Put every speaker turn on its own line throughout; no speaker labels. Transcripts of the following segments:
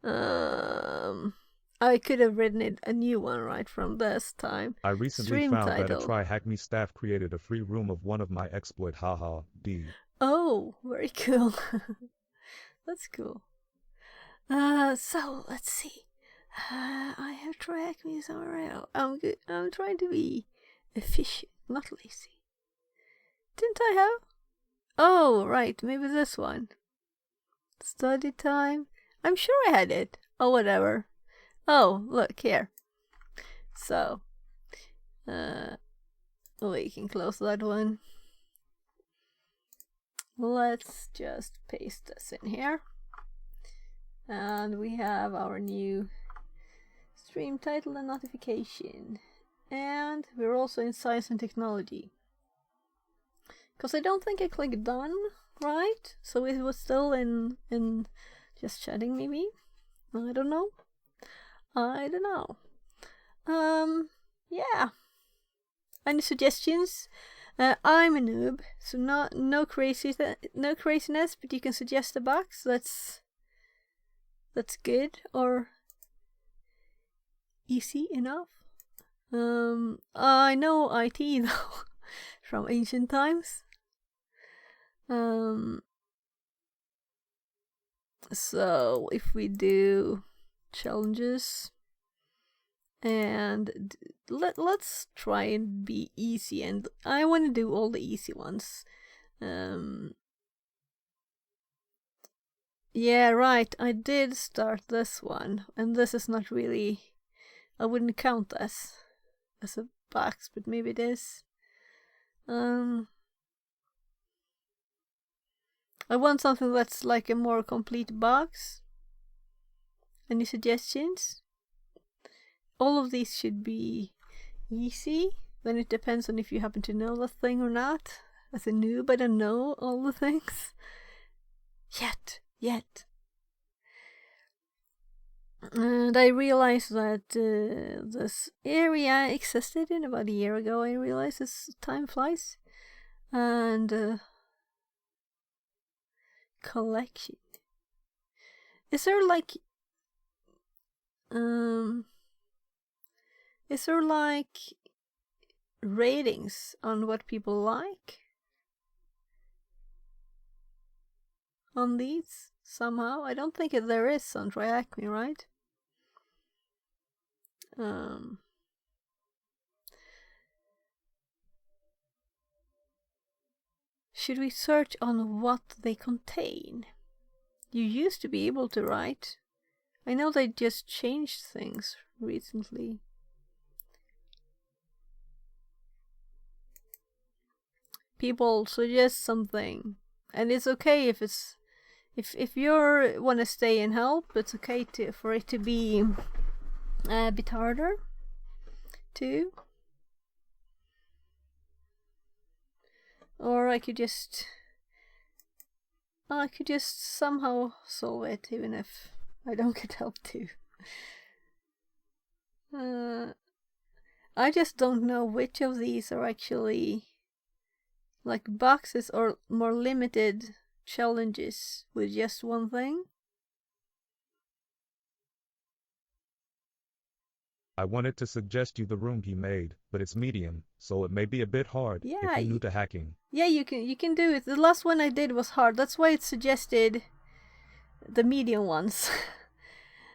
I could have written it a new one right from this time.
I recently
Stream
found that a
title.
TryHackMe staff created a free room of one of my exploit, haha, D.
Oh, very cool. That's cool. So let's see. I have TryHackMe somewhere else. I'm trying to be efficient, not lazy. Didn't I have? Oh, right. Maybe this one. Study time. I'm sure I had it. Oh, whatever. Oh, look here. So, we can close that one. Let's just paste this in here. And we have our new stream title and notification. And we're also in science and technology. Because I don't think I clicked done, right? So it was still in just chatting maybe? I don't know. Yeah. Any suggestions? I'm a noob, so no craziness, but you can suggest a box that's good or easy enough. I know IT though from ancient times. So if we do challenges and let's try and be easy, and I want to do all the easy ones. Yeah, right, I did start this one, and this is not really, I wouldn't count this as a box, but maybe it is. I want something that's like a more complete box. Any suggestions? All of these should be easy. Then it depends on if you happen to know the thing or not. As a noob, I don't know all the things. Yet. And I realized that this area existed in about a year ago. I realized as time flies. And collection. Is there like ratings on what people like on these somehow? I don't think there is on TryHackMe, right? Should we search on what they contain? You used to be able to write. I know they just changed things recently. People suggest something, and it's okay if it's if you want to stay and help. It's okay for it to be a bit harder too. Or I could just somehow solve it, even if I don't get help too. I just don't know which of these are actually like boxes or more limited challenges with just one thing.
I wanted to suggest you the room he made, but it's medium, so it may be a bit hard if
Yeah,
you're new to hacking.
yeah, you can do it. The last one I did was hard. That's why it suggested the medium ones.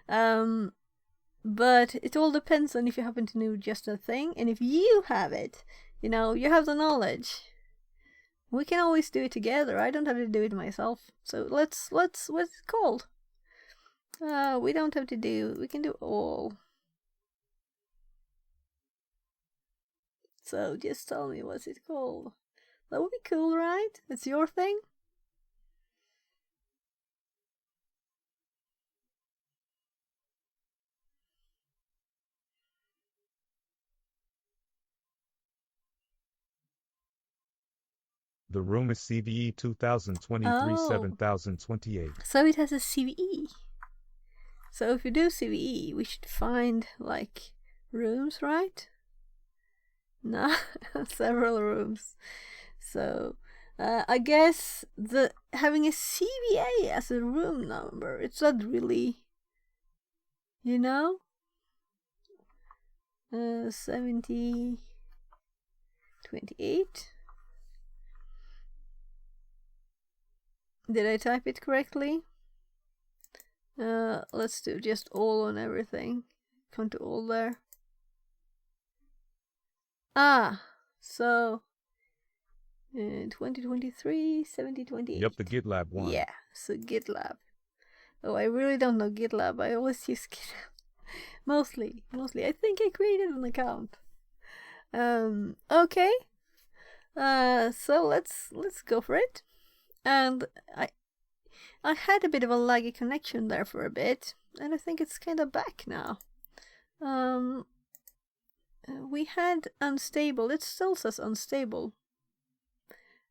But it all depends on if you happen to know just a thing, and if you have it, you have the knowledge. We can always do it together. I don't have to do it myself. So let's what's it called? We don't have to do. We can do all. So just tell me what's it called. That would be cool, right? It's your thing.
The room is CVE 2023-7028.
So it has a CVE. So if you do CVE, we should find like rooms, right? No, several rooms. So I guess having a CVA as a room number, it's not really you know? 70, 28. Did I type it correctly? Let's do just all on everything. Come to all there. So 2023, 7028.
Yep, the GitLab one.
Yeah, so GitLab. Oh, I really don't know GitLab. I always use GitLab. Mostly. I think I created an account. Okay. So let's go for it. And I had a bit of a laggy connection there for a bit, and I think it's kind of back now. We had unstable. It still says unstable.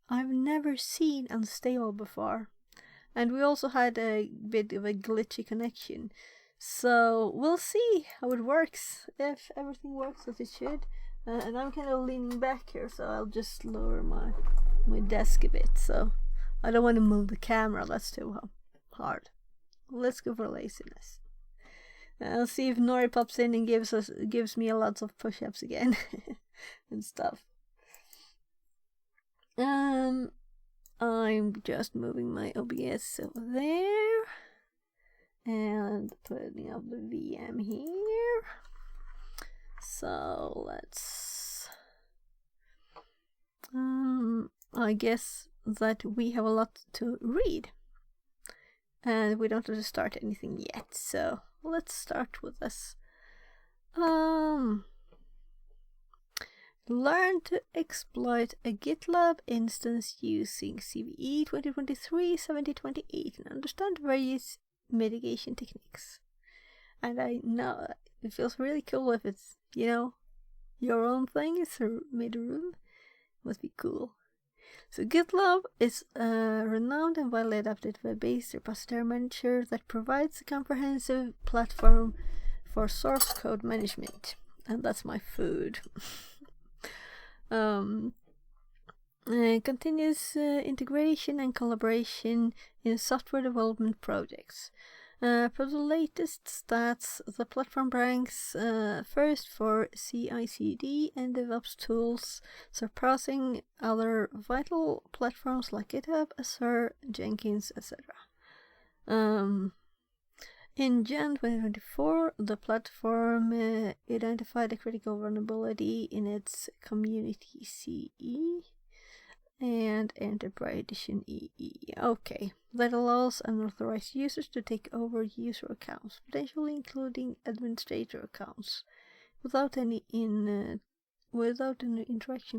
I've never seen unstable before. And we also had a bit of a glitchy connection. So we'll see how it works, if everything works as it should. And I'm kind of leaning back here, so I'll just lower my desk a bit. So I don't want to move the camera, that's too hard. Let's go for laziness. I'll see if Nori pops in and gives me a lot of push-ups again and stuff. I'm just moving my OBS over there and putting up the VM here. So let's I guess that we have a lot to read and we don't have to start anything yet, so let's start with this. Learn to exploit a GitLab instance using CVE 2023-7028 and understand various mitigation techniques. And I know it feels really cool if it's, you know, your own thing. It's made a room. Must be cool. So GitLab is a renowned and widely adopted web-based repository manager that provides a comprehensive platform for source code management. And that's my food. Continuous integration and collaboration in software development projects. For the latest stats, the platform ranks first for CI/CD and DevOps tools, surpassing other vital platforms like GitHub, Azure, Jenkins, etc. In Jan 2024, the platform identified a critical vulnerability in its Community CE and Enterprise Edition EE. Okay, that allows unauthorized users to take over user accounts, potentially including administrator accounts, without any interaction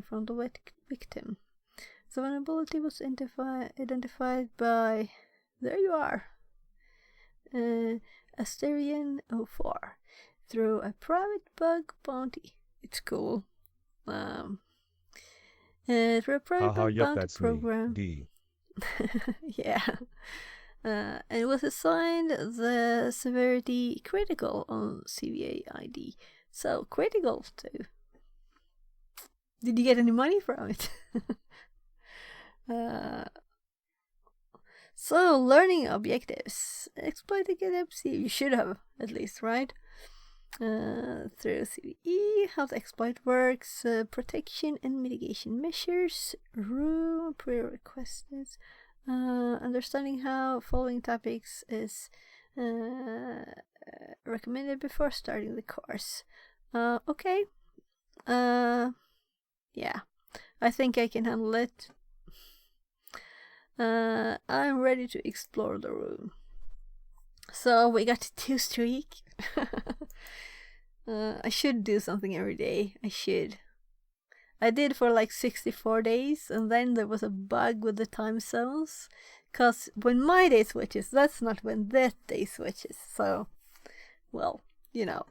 from the victim. The vulnerability was identified by, there you are, Asterion04 through a private bug bounty. It's cool. Through a private bug bounty program.
D.
Yeah. And it was assigned the severity critical on CVE ID. So critical too. Did you get any money from it? So, learning objectives. Exploit the GitHub CVE. You should have, at least, right? Through CVE, how the exploit works, protection and mitigation measures, room, prerequisites, understanding how following topics is recommended before starting the course. Okay. Yeah. I think I can handle it. I'm ready to explore the room. So we got 2 streak. I should do something every day. I should. I did for like 64 days, and then there was a bug with the time zones. Cause when my day switches, that's not when that day switches. So, well, you know.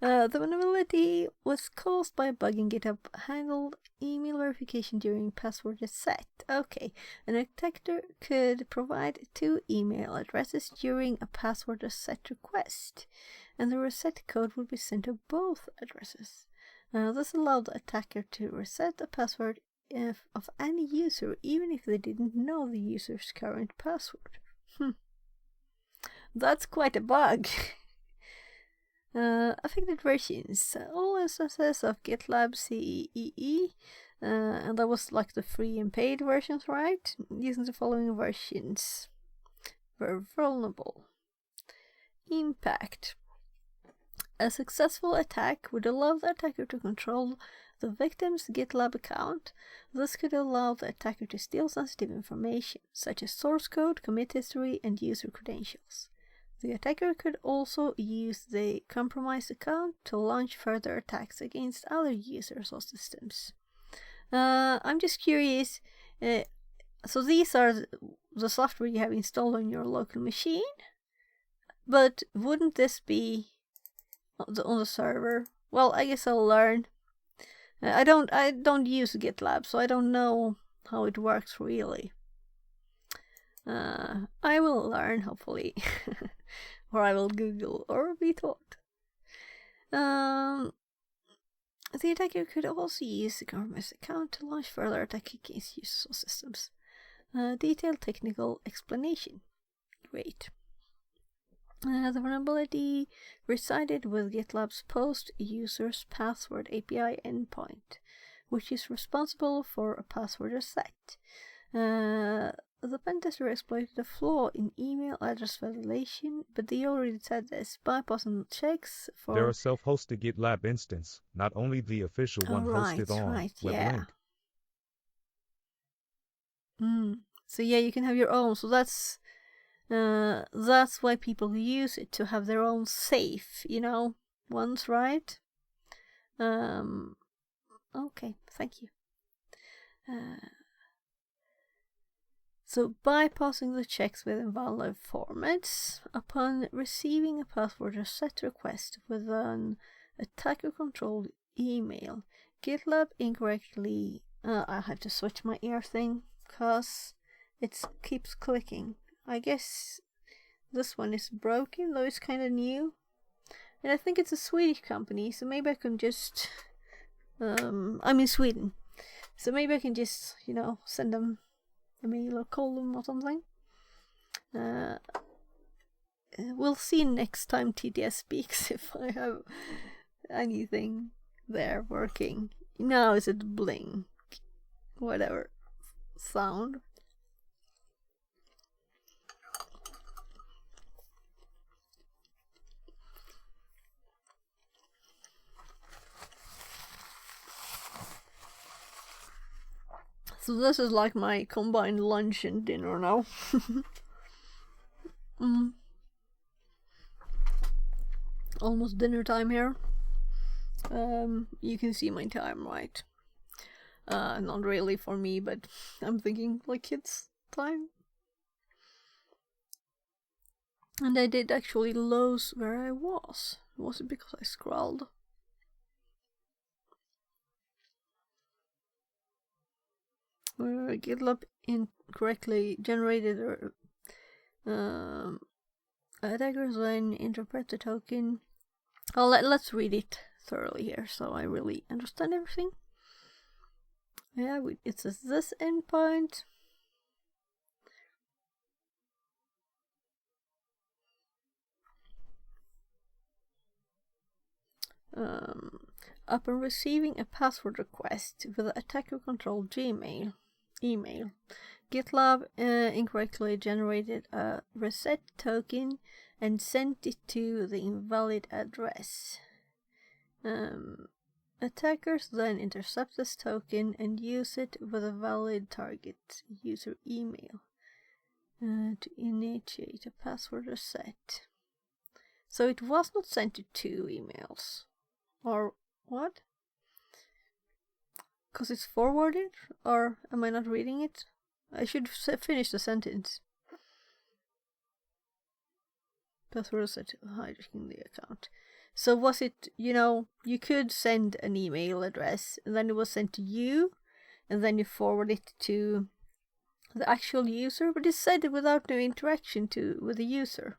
The vulnerability was caused by a bug in GitHub handled email verification during password reset. Okay, an attacker could provide 2 email addresses during a password reset request, and the reset code would be sent to both addresses. This allowed the attacker to reset the password of any user, even if they didn't know the user's current password. That's quite a bug. Affected versions. All instances of GitLab CVE, and that was like the free and paid versions, right? Using the following versions were vulnerable. Impact. A successful attack would allow the attacker to control the victim's GitLab account. This could allow the attacker to steal sensitive information, such as source code, commit history, and user credentials. The attacker could also use the compromised account to launch further attacks against other users or systems. I'm just curious, so these are the software you have installed on your local machine, but wouldn't this be on the server? Well, I guess I'll learn. I don't use GitLab, so I don't know how it works really. I will learn, hopefully. Or I will Google or be taught. The attacker could also use the government's account to launch further attack against users or systems. Detailed technical explanation. Great. The vulnerability resided with GitLab's post user's password API endpoint, which is responsible for a password reset. The pentester exploited a flaw in email address validation, but they already said this, bypassing checks for...
There are self-hosted GitLab instance, not only the official one hosted on WebLink.
So yeah, you can have your own. So that's why people use it, to have their own safe, ones, right? Okay, thank you. So bypassing the checks with invalid formats. Upon receiving a password reset request with an attacker-controlled email, GitLab incorrectly... I have to switch my ear thing, because it keeps clicking. I guess this one is broken, though it's kind of new. And I think it's a Swedish company, so maybe I can just... I'm in Sweden. So maybe I can just, send them a mail or call them or something. We'll see next time TTS speaks if I have anything there working. Now is it blink? Whatever sound. So this is like my combined lunch and dinner now. Almost dinner time here. You can see my time, right? Not really for me, but I'm thinking like it's time. And I did actually lose where I was. Was it because I scrolled? GitLab incorrectly generated attackers then interpret the token. Let's read it thoroughly here so I really understand everything. Yeah, it says this endpoint. Upon receiving a password request with the attacker-controlled email, GitLab incorrectly generated a reset token and sent it to the invalid address. Attackers then intercept this token and use it with a valid target user email to initiate a password reset. So it was not sent to 2 emails. Or what? Because it's forwarded? Or am I not reading it? I should finish the sentence. Password reset hijacking the account. So was it, you could send an email address and then it was sent to you and then you forward it to the actual user, but it said it without no interaction with the user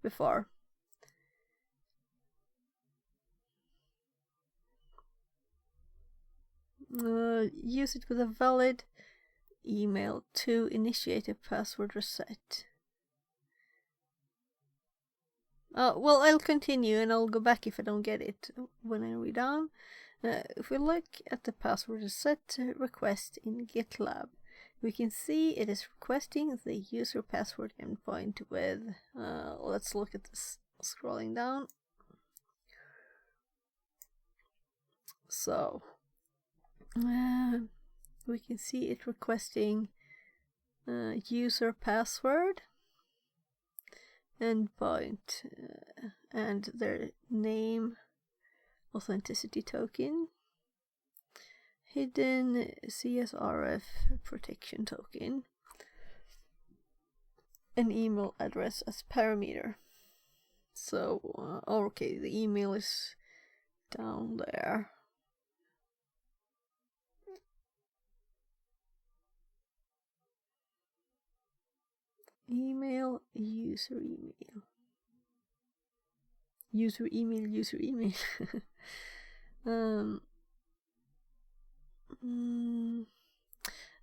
before. Use it with a valid email to initiate a password reset. Well, I'll continue and I'll go back if I don't get it when I read on. If we look at the password reset request in GitLab, we can see it is requesting the user password endpoint with, let's look at this scrolling down. So, we can see it requesting user password endpoint and their name authenticity token, hidden CSRF protection token, an email address as parameter. So, okay, the email is down there. Email, user email. User email, user email.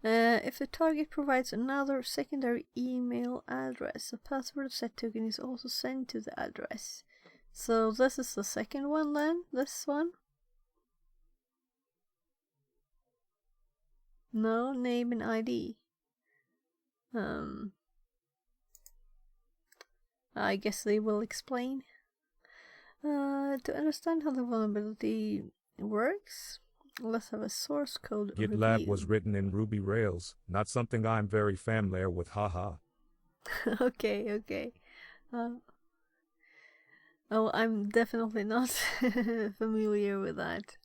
If the target provides another secondary email address, a password set token is also sent to the address. So this is the second one then, this one? No, name and ID. I guess they will explain. To understand how the vulnerability works, let's have a source code
GitLab
review.
was written in Ruby Rails, not something I'm very familiar with, haha.
Okay. Oh, I'm definitely not familiar with that.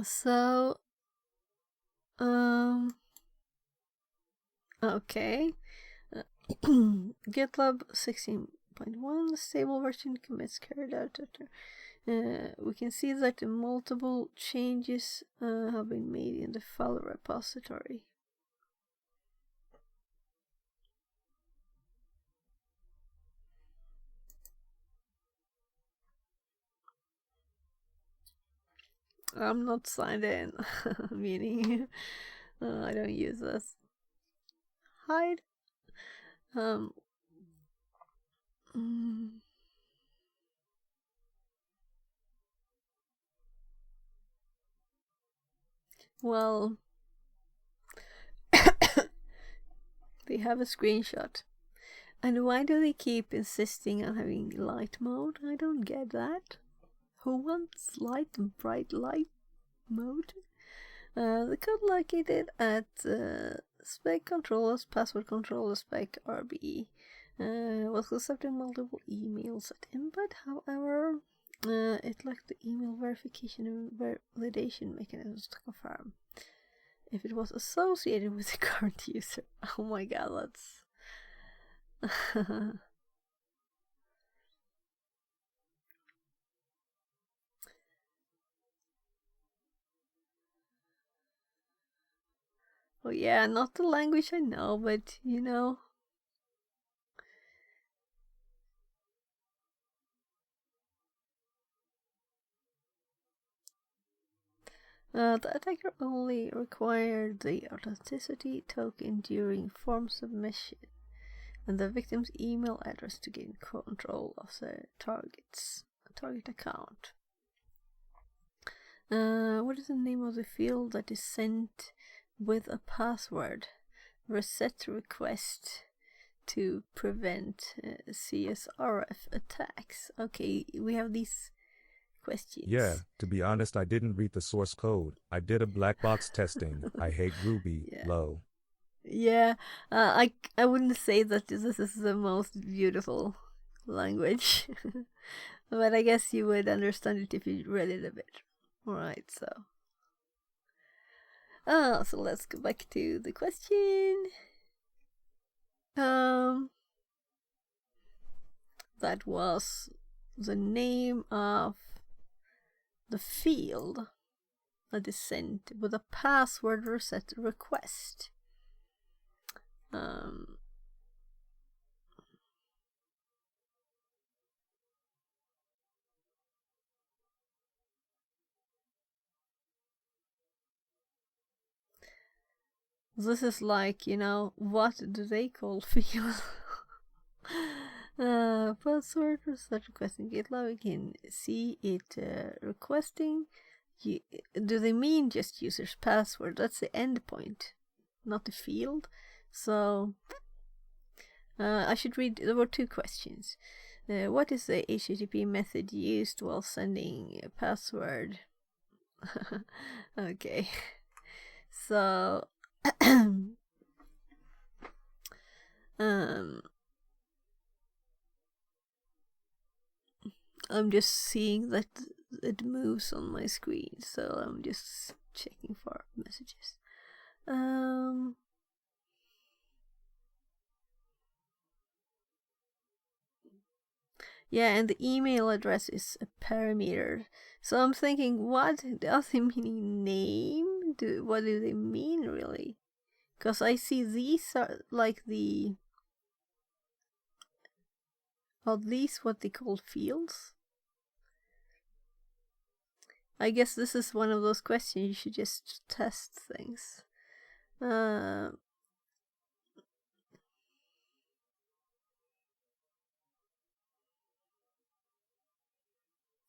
So, okay. GitLab 16.1 stable version commits carried out after. We can see that multiple changes have been made in the file repository. I'm not signed in, meaning I don't use this. Hide. Well, they have a screenshot. And why do they keep insisting on having light mode? I don't get that. Who wants light and bright light mode? The code located at spec controllers, password controller spec RB was accepting multiple emails at input. However, it lacked the email verification and validation mechanisms to confirm if it was associated with the current user. Oh my god, that's oh yeah, not the language I know, but you know. The attacker only required the authenticity token during form submission and the victim's email address to gain control of the target account. What is the name of the field that is sent with a password? Reset request to prevent CSRF attacks. Okay, we have these questions.
Yeah, to be honest, I didn't read the source code. I did a black box testing. I hate Ruby,
Yeah.
low.
Yeah, I wouldn't say that this is the most beautiful language, but I guess you would understand it if you read it a bit. Alright, so. So let's go back to the question. That was the name of the field that is sent with a password reset request. This is like, you know, what do they call field? password reset request in GitLab. We can see it requesting. Do they mean just user's password? That's the endpoint, not the field. So I should read. There were two questions. What is the HTTP method used while sending a password? Okay, so I'm just seeing that it moves on my screen, so I'm just checking for messages. Yeah, and the email address is a parameter. So I'm thinking, what does it mean name? What do they mean really? Because I see these are like the... Are these what they call fields? I guess this is one of those questions you should just test things.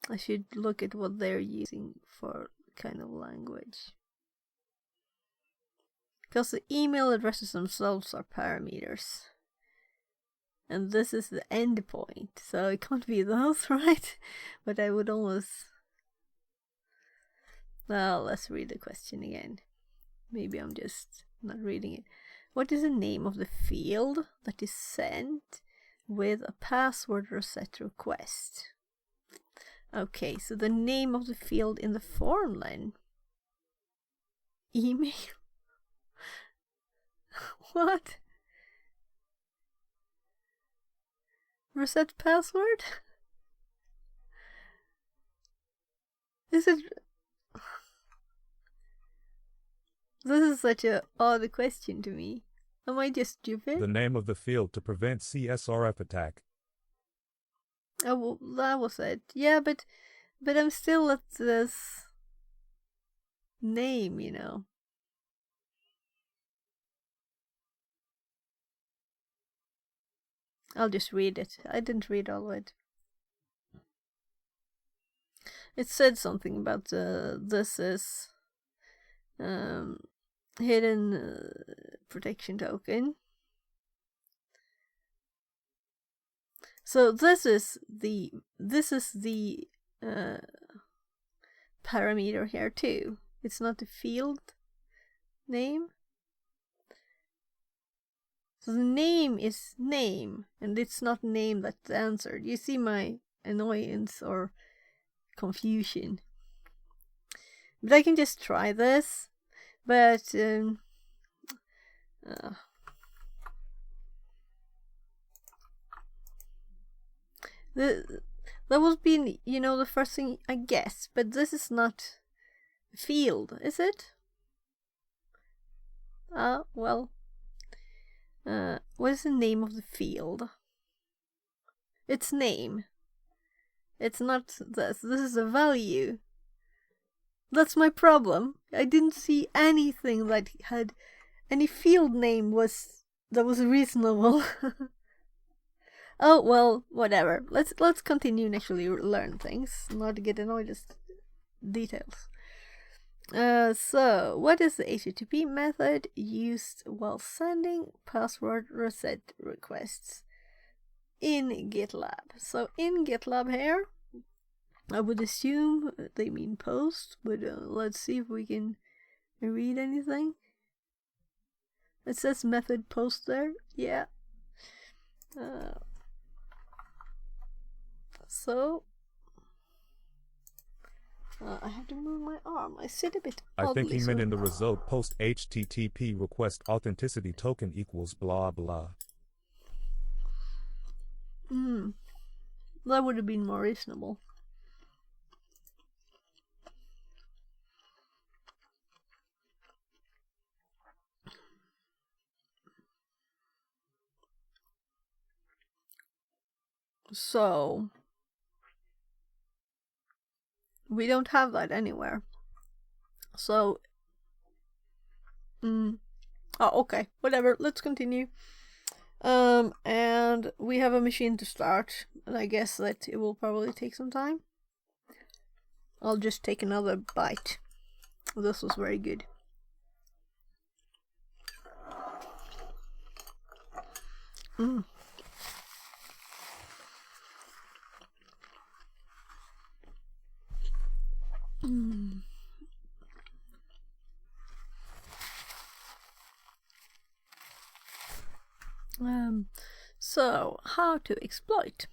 I should look at what they're using for kind of language. Because the email addresses themselves are parameters. And this is the endpoint, so it can't be those, right? But I would almost... Well, let's read the question again. Maybe I'm just not reading it. What is the name of the field that is sent with a password reset request? Okay, so the name of the field in the form line. Email? What? Reset password? Is it... This is such an odd question to me. Am I just stupid?
The name of the field to prevent CSRF attack.
Oh, well, that was it. Yeah, but I'm still at this name, you know. I'll just read it. I didn't read all of it. It said something about this is hidden protection token. So this is the parameter here too. It's not the field name. So the name is name, and it's not name that's answered. You see my annoyance or confusion. But I can just try this. But that would be, you know, the first thing I guess. But this is not field, is it? Well. What is the name of the field? Its name. It's not this. This is a value. That's my problem. I didn't see anything that had any field name that was reasonable. Oh well, whatever. Let's continue and actually learn things, not get annoyed at details. So what is the HTTP method used while sending password reset requests in GitLab? So in GitLab here, I would assume they mean post, but let's see if we can read anything. It says method post there. Yeah. So I have to move my arm. I sit a bit oddly.
I think he meant in the result post HTTP request authenticity token equals blah blah.
That would have been more reasonable. So we don't have that anywhere. So oh, okay, whatever, let's continue. And we have a machine to start. and I guess that it will probably take some time. I'll just take another bite. This was very good. Mm. Mm. So, how to exploit?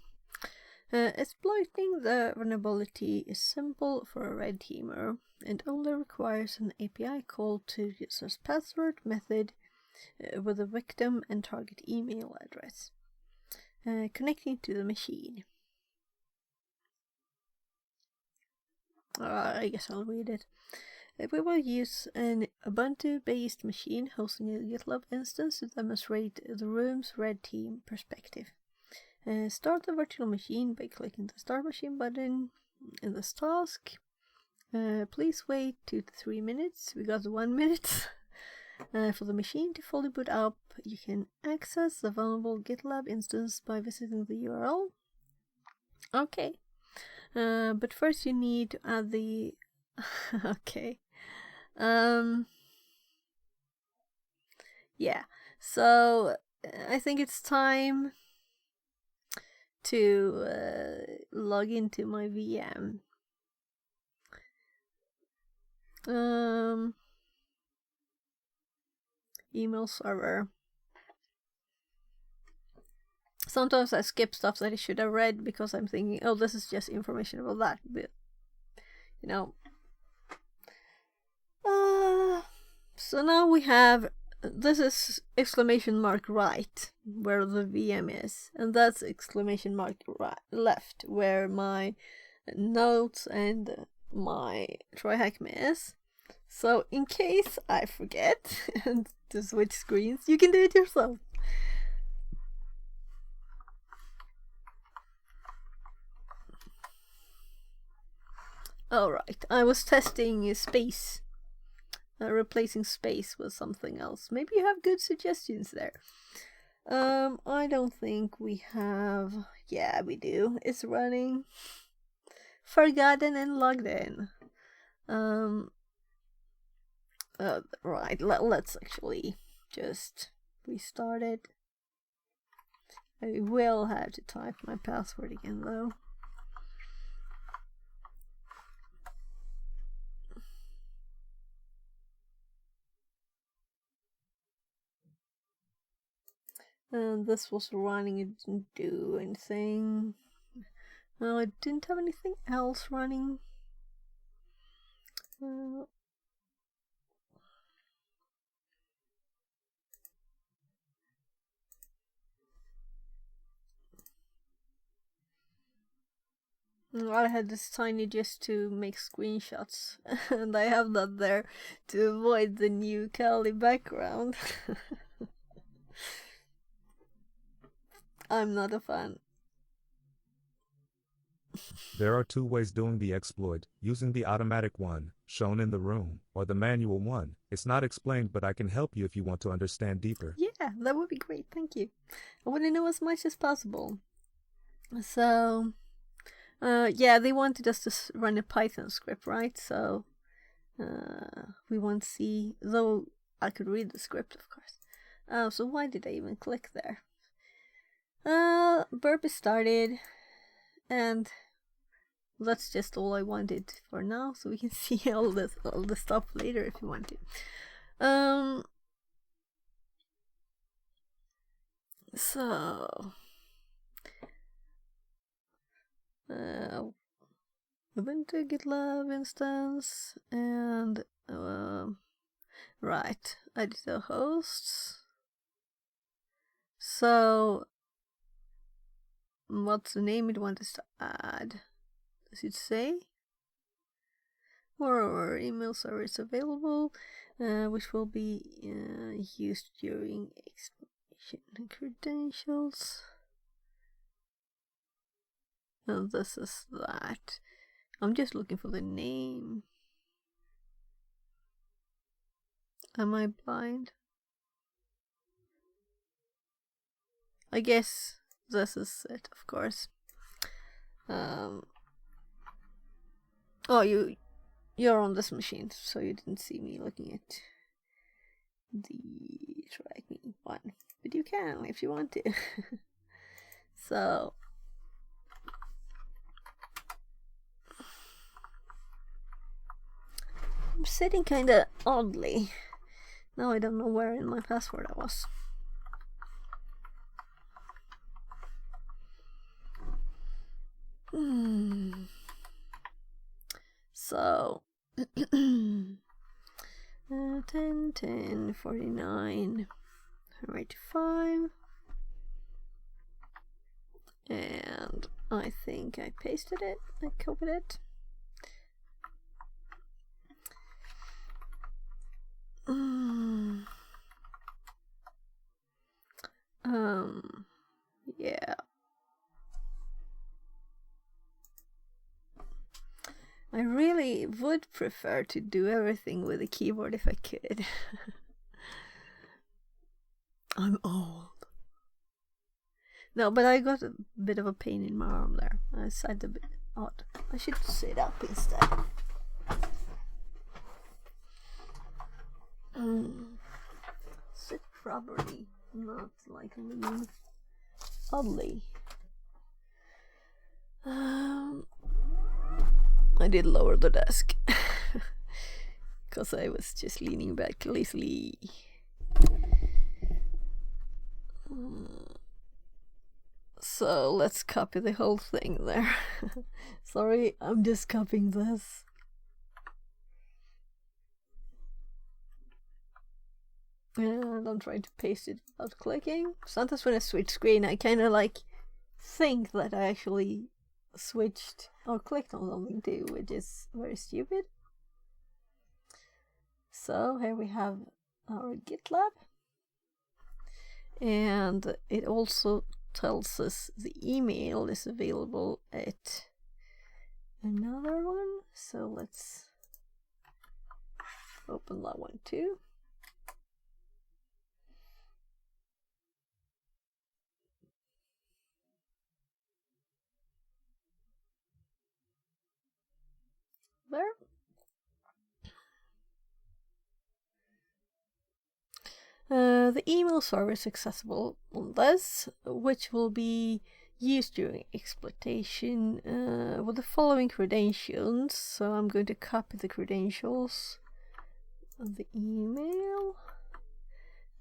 Exploiting the vulnerability is simple for a red teamer and only requires an API call to user's password method with a victim and target email address, connecting to the machine. I guess I'll read it. We will use an Ubuntu-based machine hosting a GitLab instance to demonstrate the room's red team perspective. Start the virtual machine by clicking the Start Machine button in this task. Please wait 2 to 3 minutes. We got 1 minute. For the machine to fully boot up, you can access the vulnerable GitLab instance by visiting the URL. Okay. But first you need to add the... okay. Yeah. So, I think it's time to log into my VM. Email server. Sometimes I skip stuff that I should have read because I'm thinking, oh, this is just information about that. But, you know. So now we have, this is exclamation mark right, where the VM is. And that's exclamation mark right, left, where my notes and my TryHackMe is. So in case I forget and to switch screens, you can do it yourself. Alright, I was testing space. Replacing space with something else. Maybe you have good suggestions there. I don't think we have... Yeah, we do. It's running. Forgotten and logged in. Right, let's actually just restart it. I will have to type my password again though. And this was running, it didn't do anything. No, it didn't have anything else running. I had this tiny just to make screenshots, and I have that there to avoid the new Kali background. I'm not a fan.
There are 2 ways doing the exploit, using the automatic one, shown in the room, or the manual one. It's not explained, but I can help you if you want to understand deeper.
Yeah, that would be great, thank you. I want to know as much as possible. So, yeah, they wanted us to run a Python script, right? So, we won't see, though I could read the script, of course. So why did I even click there? Burp is started, and that's just all I wanted for now, so we can see all the stuff later if you want to. So Ubuntu GitLab instance and right, editor hosts. So what's the name it wants to add? Does it say? More email service available, which will be used during exploration credentials. And this is that. I'm just looking for the name. Am I blind? I guess this is it, of course. Oh, you're on this machine, so you didn't see me looking at the TryHackMe one, but you can if you want to. So I'm sitting kinda oddly. Now I don't know where in my password I was. So 10, 10, 49, right to 5. And I think I pasted it, I copied it. Yeah. I really would prefer to do everything with a keyboard if I could. I'm old. No, but I got a bit of a pain in my arm there. I sat a bit odd. I should sit up instead. Sit properly, not like lean oddly. I did lower the desk because I was just leaning back lazily. So let's copy the whole thing there. Sorry, I'm just copying this. And I'm trying to paste it without clicking. Sometimes when I switch screen, I kind of like think that I actually switched or clicked on something too, which is very stupid. So here we have our GitLab, and it also tells us the email is available at another one. So let's open that one too. There. The email server is accessible on this, which will be used during exploitation with the following credentials. So I'm going to copy the credentials of the email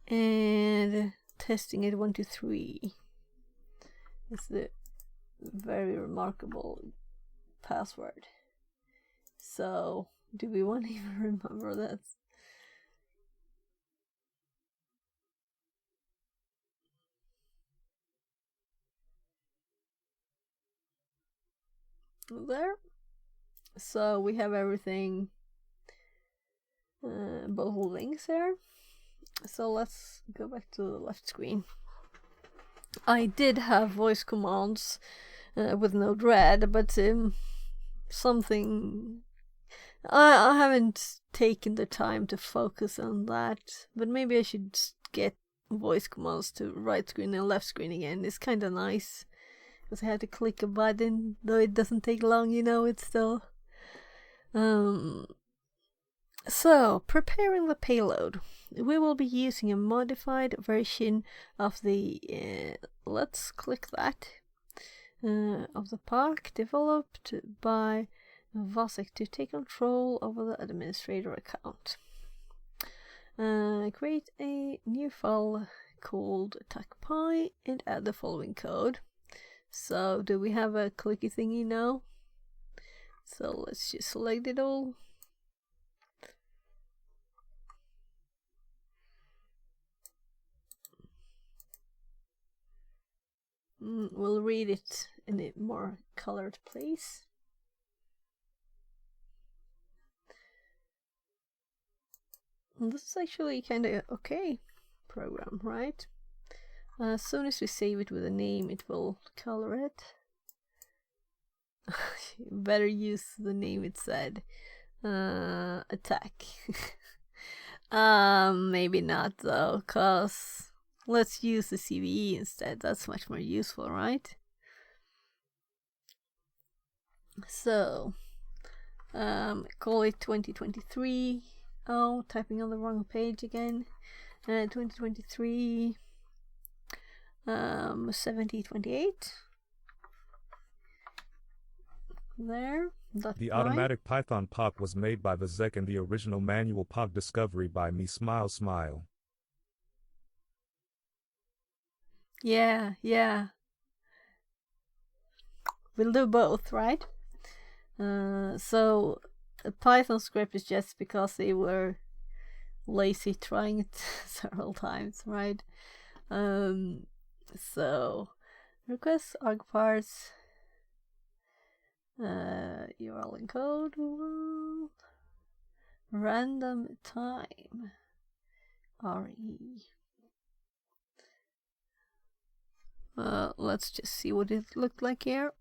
and testing it 1, 2, 3. It's the very remarkable password. So do we want to even remember that? There. So we have everything, both links there. So let's go back to the left screen. I did have voice commands with Node-RED, but something I haven't taken the time to focus on that. But maybe I should get voice commands to right screen and left screen again. It's kind of nice because I have to click a button, though it doesn't take long, you know. It's still so preparing the payload. We will be using a modified version of the let's click that of the park developed by Vasek to take control over the administrator account. Create a new file called attackpy and add the following code. So do we have a clicky thingy now? So let's just select it all. We'll read it in a more colored place. This is actually kind of okay program, right? As soon as we save it with a name, it will color it. Better use the name it said. Attack. Maybe not though, cause let's use the CVE instead. That's much more useful, right? So call it 2023. Oh, typing on the wrong page again. 2023 7028. There.
The automatic Python POC was made by Vizek and the original manual POC discovery by me. Smile smile.
Yeah, yeah. We'll do both, right? So a Python script is just because they were lazy trying it several times, right? So request argparts URL encode random time RE. Let's just see what it looked like here.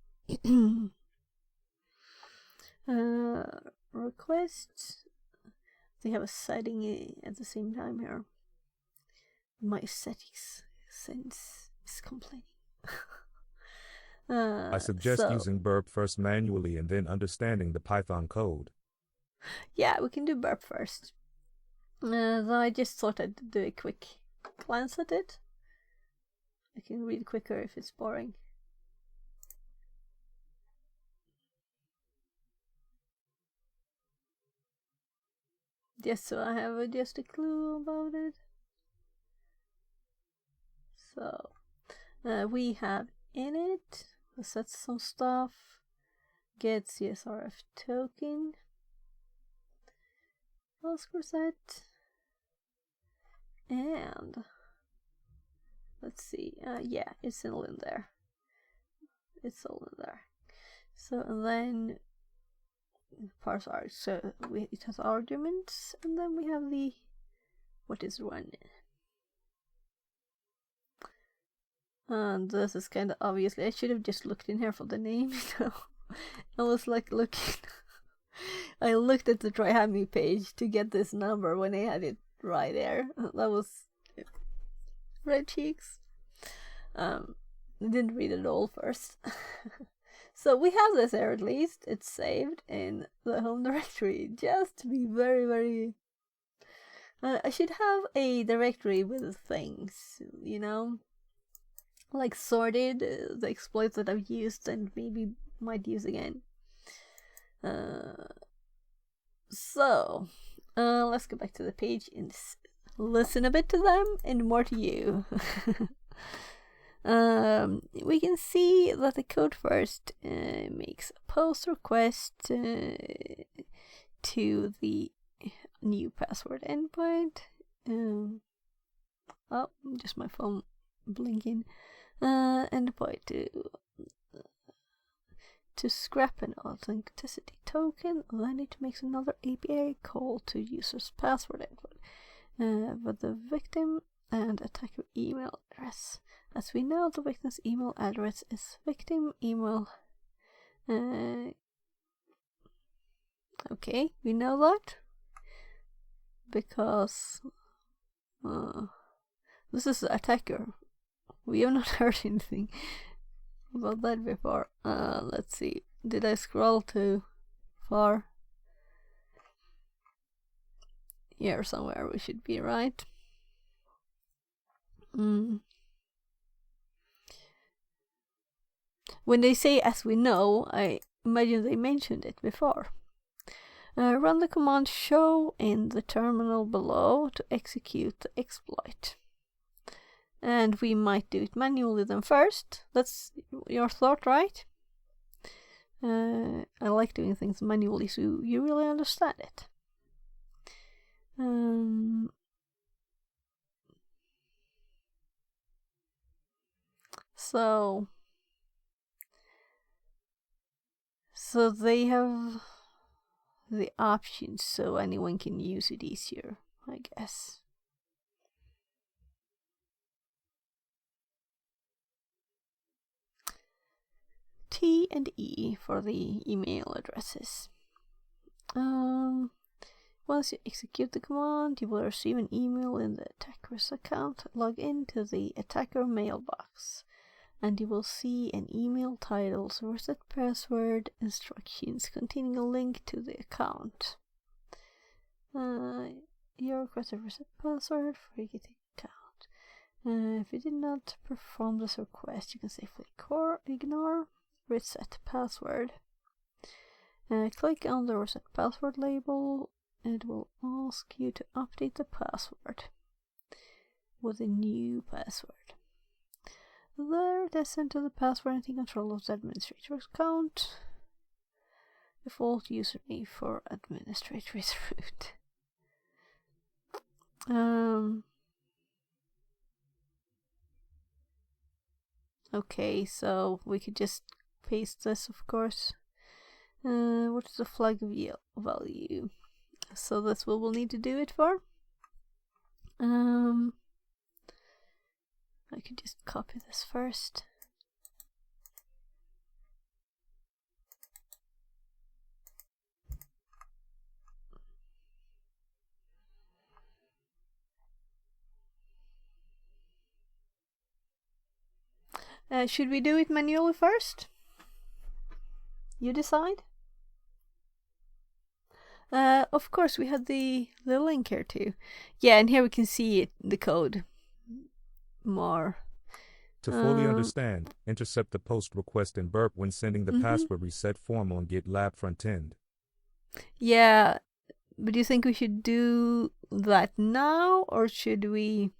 Request. They have a setting at the same time here. My settings sense is complaining.
I suggest using burp first manually and then understanding the Python code.
Yeah, we can do burp first. Though I just thought I'd do a quick glance at it. I can read quicker if it's boring. Just so I have just a clue about it. So we have init, set some stuff, get CSRF token, Oscar set, and let's see, yeah, it's all in there. It's all in there. So and then parse arg, so it has arguments, and then we have the what is run. And this is kind of obviously, I should have just looked in here for the name, you know. I was like looking, I looked at the TryHackMe page to get this number when I had it right there. That was red cheeks. I didn't read it all first. So we have this here at least. It's saved in the home directory. Just to be very, very... I should have a directory with things, you know? Like sorted, the exploits that I've used and maybe might use again. So, let's go back to the page and listen a bit to them and more to you. We can see that the code first makes a post request to the new password endpoint. Oh, just my phone blinking. Endpoint to scrap an authenticity token. Then it makes another API call to user's password endpoint with the victim and attacker email address. As we know, the victim's email address is victim email. Okay, we know that because this is the attacker. We have not heard anything about that before. Let's see. Did I scroll too far? Here somewhere we should be, right? When they say as we know, I imagine they mentioned it before. Run the command show in the terminal below to execute the exploit. And we might do it manually then first. That's your thought, right? I like doing things manually so you really understand it. So they have the options so anyone can use it easier, I guess. T and E for the email addresses. Once you execute the command, you will receive an email in the attacker's account. Log into the attacker mailbox. and you will see an email titled Reset Password Instructions containing a link to the account. You request a reset password for your Git account. If you did not perform this request, you can safely ignore reset password. Click on the reset password label. It will ask you to update the password with a new password. There, it is enter the password and take control of the administrator's account. Default username for administrator is root. Okay, so we could just paste this, of course. What is the flag value? So that's what we'll need to do it for. I could just copy this first. Should we do it manually first? You decide. Of course, we had the link here too. Yeah, and here we can see it, the code more.
To fully understand, intercept the post request in burp when sending the password reset form on GitLab frontend.
Yeah, but do you think we should do that now, or should we?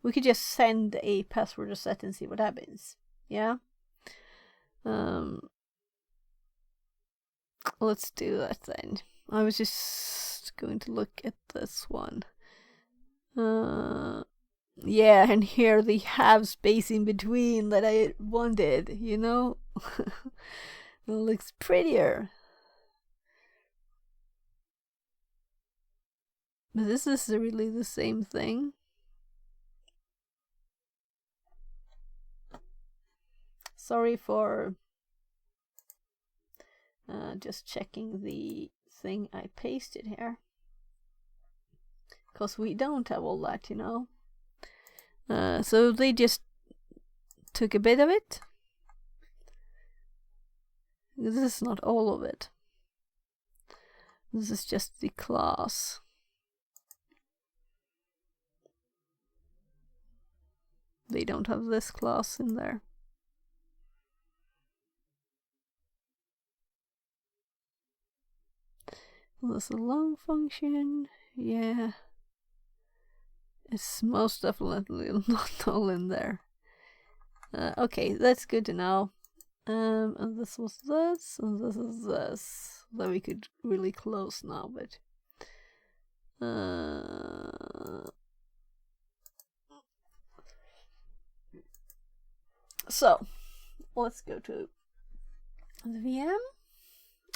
We could just send a password reset and see what happens. Yeah. Let's do that then. I was just going to look at this one. Yeah, and here they have space in between that I wanted, you know? It looks prettier. But this is really the same thing. Sorry for just checking the thing I pasted here. Because we don't have all that, you know. So they just took a bit of it. This is not all of it. This is just the class. They don't have this class in there. There's a long function. Yeah. It's most definitely not all in there. Okay, that's good to know. And this was this, and this is this. That we could really close now, but so let's go to the VM.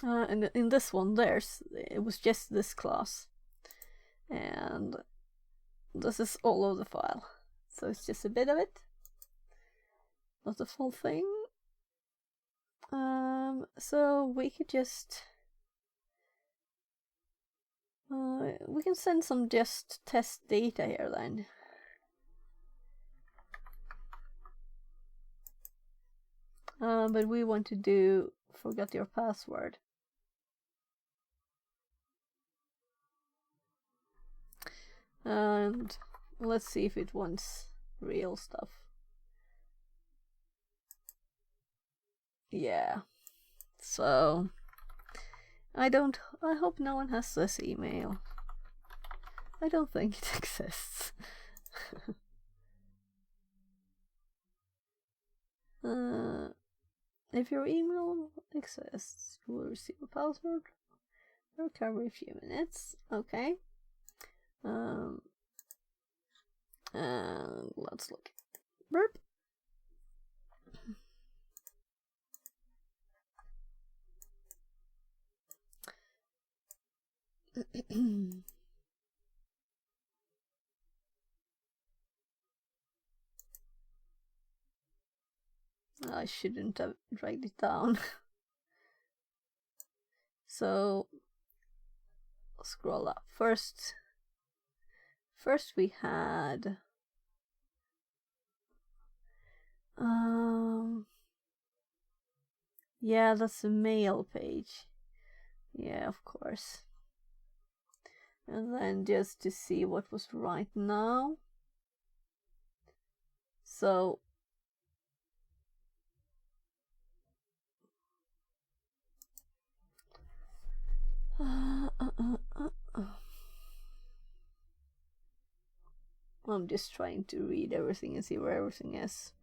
And in this one, it was just this class, and this is all of the file. So it's just a bit of it, not the full thing. So we could just we can send some just test data here then. But we want to do forgot your password. And let's see if it wants real stuff. Yeah. So I hope no one has this email. I don't think it exists. If your email exists, you will receive a password. Recover a few minutes. Okay. And let's look at burp. I shouldn't have dragged it down. So scroll up. First we had Yeah, that's the mail page. Yeah, of course. And then just to see what was right now. So I'm just trying to read everything and see where everything is.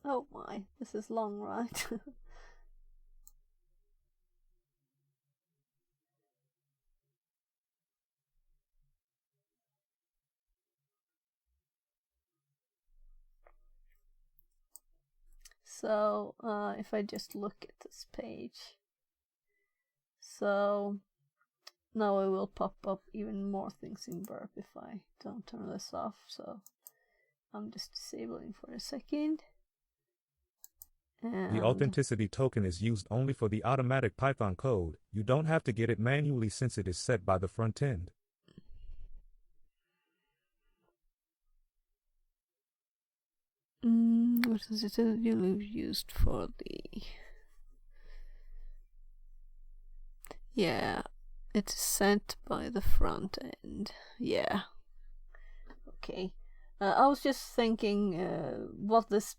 Oh my, this is long, right? So if I just look at this page, so now it will pop up even more things in burp if I don't turn this off. So I'm just disabling for a second.
The authenticity token is used only for the automatic Python code. You don't have to get it manually since it is set by the front end.
What is it used for the... Yeah, it's sent by the front end. Yeah. Okay. I was just thinking what this...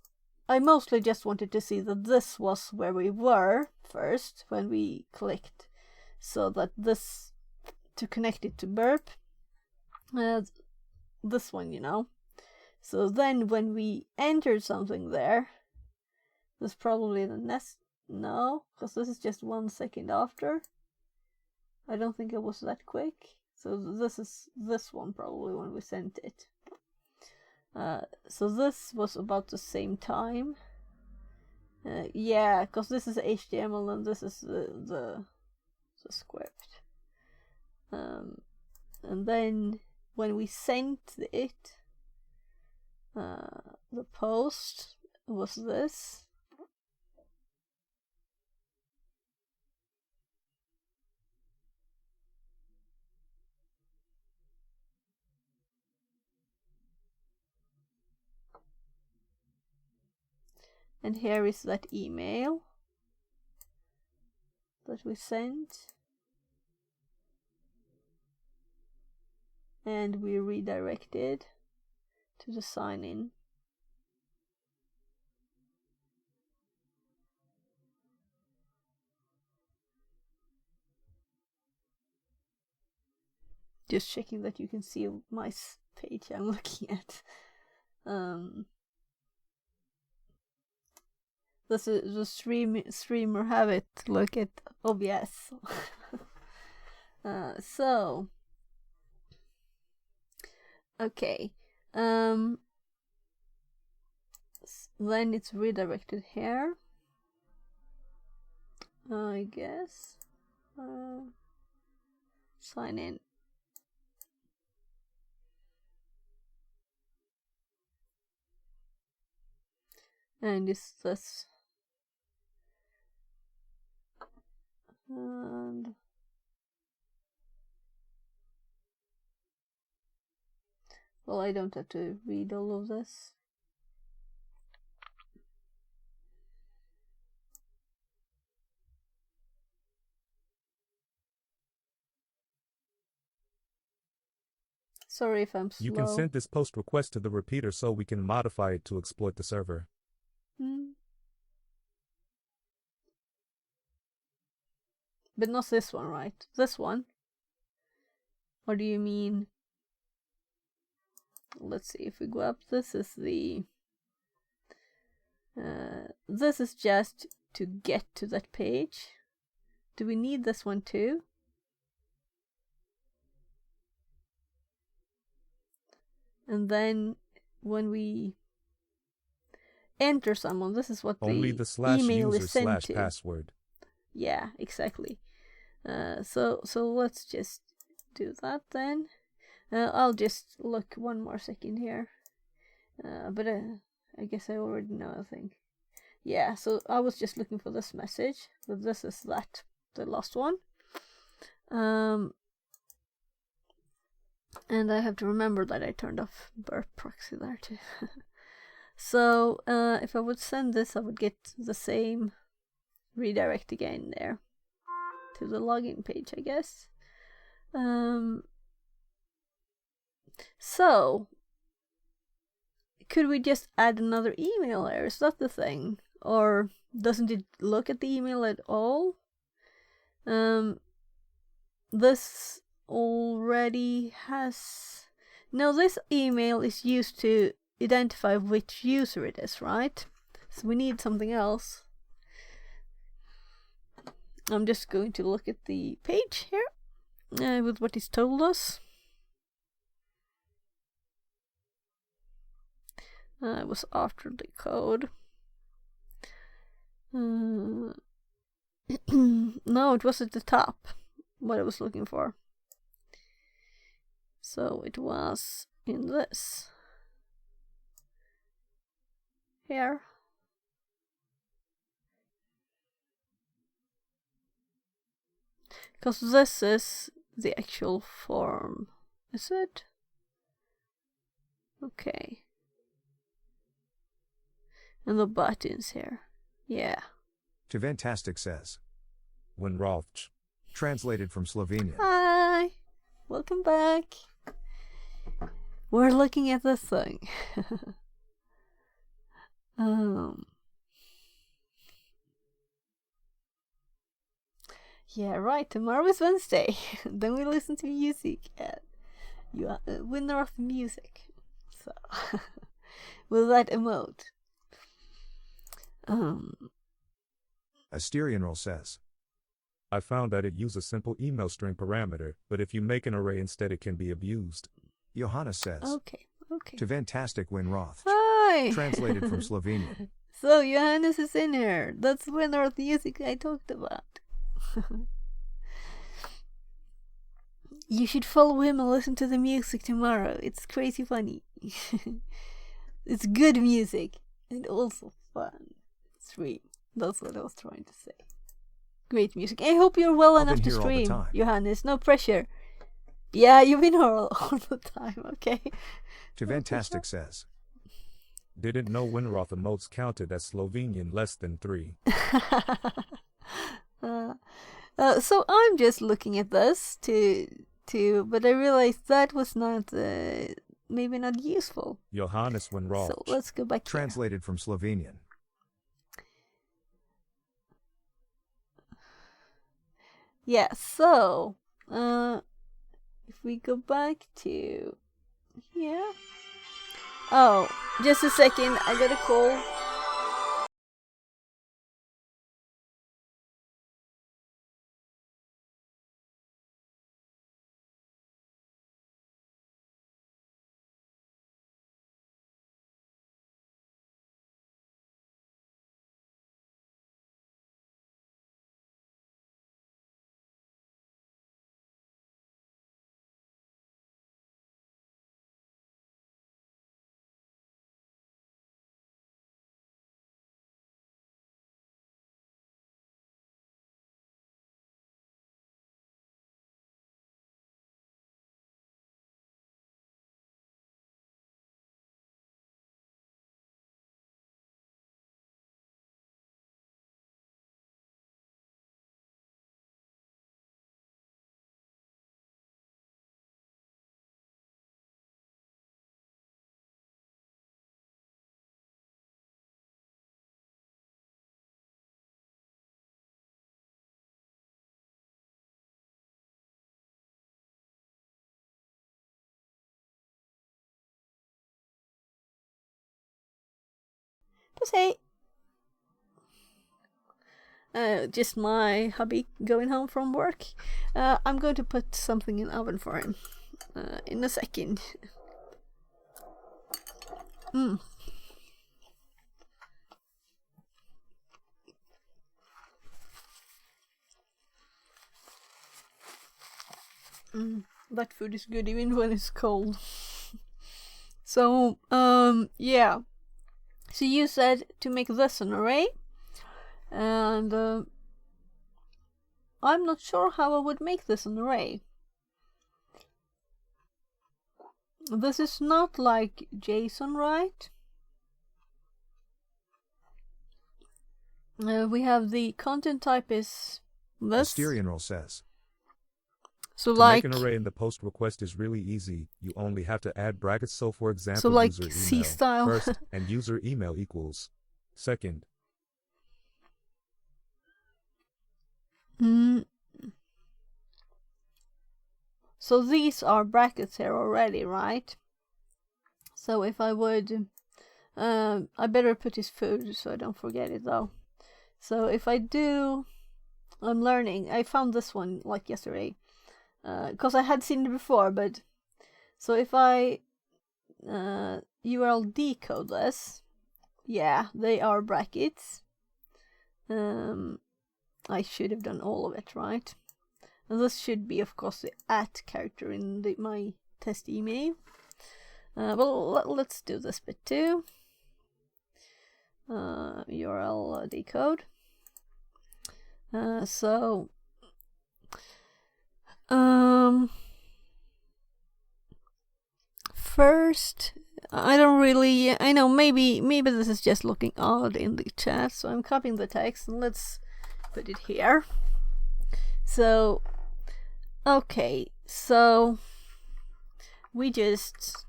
I mostly just wanted to see that this was where we were first when we clicked. So that this... to connect it to burp. This one, you know. So then when we enter something there... This is probably the next... No, because this is just 1 second after. I don't think it was that quick. So this is this one probably when we sent it. So this was about the same time. Yeah, because this is HTML and this is the script. And then when we sent it, the post was this. And here is that email that we sent. And we redirected to the sign in. Just checking that you can see my page I'm looking at. This is the streamer habit. Look at OBS. So okay. Then it's redirected here. I guess. Sign in. And it's this. And well, I don't have to read all of this. Sorry if I'm slow.
You can send this post request to the repeater so we can modify it to exploit the server.
But not this one, right? This one? Or do you mean... Let's see if we go up. This is the... this is just to get to that page. Do we need this one too? And then when we enter someone, this is what
only
the
email
is sent
/user/password.
Yeah, exactly. So let's just do that then. I'll just look one more second here. But I guess I already know, I think. Yeah, so I was just looking for this message, but this is the last one. And I have to remember that I turned off burp proxy there too. So if I would send this, I would get the same redirect again there to the login page, I guess. So could we just add another email there? Is that the thing? Or doesn't it look at the email at all? This already has... No, this email is used to identify which user it is, right? So we need something else. I'm just going to look at the page here with what he's told us. It was after the code. No, it was at the top, what I was looking for. So it was in this. Here. Because this is the actual form. Is it? Okay. And the buttons here. Yeah.
Fantastic says. Winroth. Translated from Slovenian.
Hi. Welcome back. We're looking at this thing. Yeah, right. Tomorrow is Wednesday. Then we listen to music at winner of music. So with that emote.
Asterianral says. I found that it uses a simple email string parameter, but if you make an array instead, it can be abused. Johanna says.
Okay.
Fantastic Winroth.
Hi.
Translated from Slovenian.
So Johannes is in here. That's winner of music I talked about. You should follow him and listen to the music tomorrow. It's crazy funny. It's good music and also fun. Stream. That's what I was trying to say. Great music. I hope you're well enough to stream, Johannes. No pressure. Yeah, you've been here all the time. Okay.
Fantastic says. Didn't know Winroth emotes counted as Slovenian less than 3.
So I'm just looking at this but I realized that was not maybe not useful.
Johannes Winroth.
So let's go back.
Translated from Slovenian.
Yeah. So if we go back to here. Oh, just a second. I got a call. Hey. Just my hubby going home from work. I'm going to put something in the oven for him in a second. That food is good even when it's cold. So, yeah. So you said to make this an array, and I'm not sure how I would make this an array. This is not like JSON, right? We have the content type is this.
Mysterianral says.
So
To
like
make an array in the post request is really easy. You only have to add brackets. So for example,
so like
user
C
email
style.
first and user email equals second.
So these are brackets here already, right? So if I would, I better put his food so I don't forget it though. So if I do, I'm learning. I found this one like yesterday, because I had seen it before. But so if I URL decode this, yeah, they are brackets. I should have done all of it, right? And this should be, of course, the @ character in my test email. Well, let's do this bit too. URL decode. First, I don't really. I know maybe this is just looking odd in the chat, so I'm copying the text and let's put it here. So, okay, so we just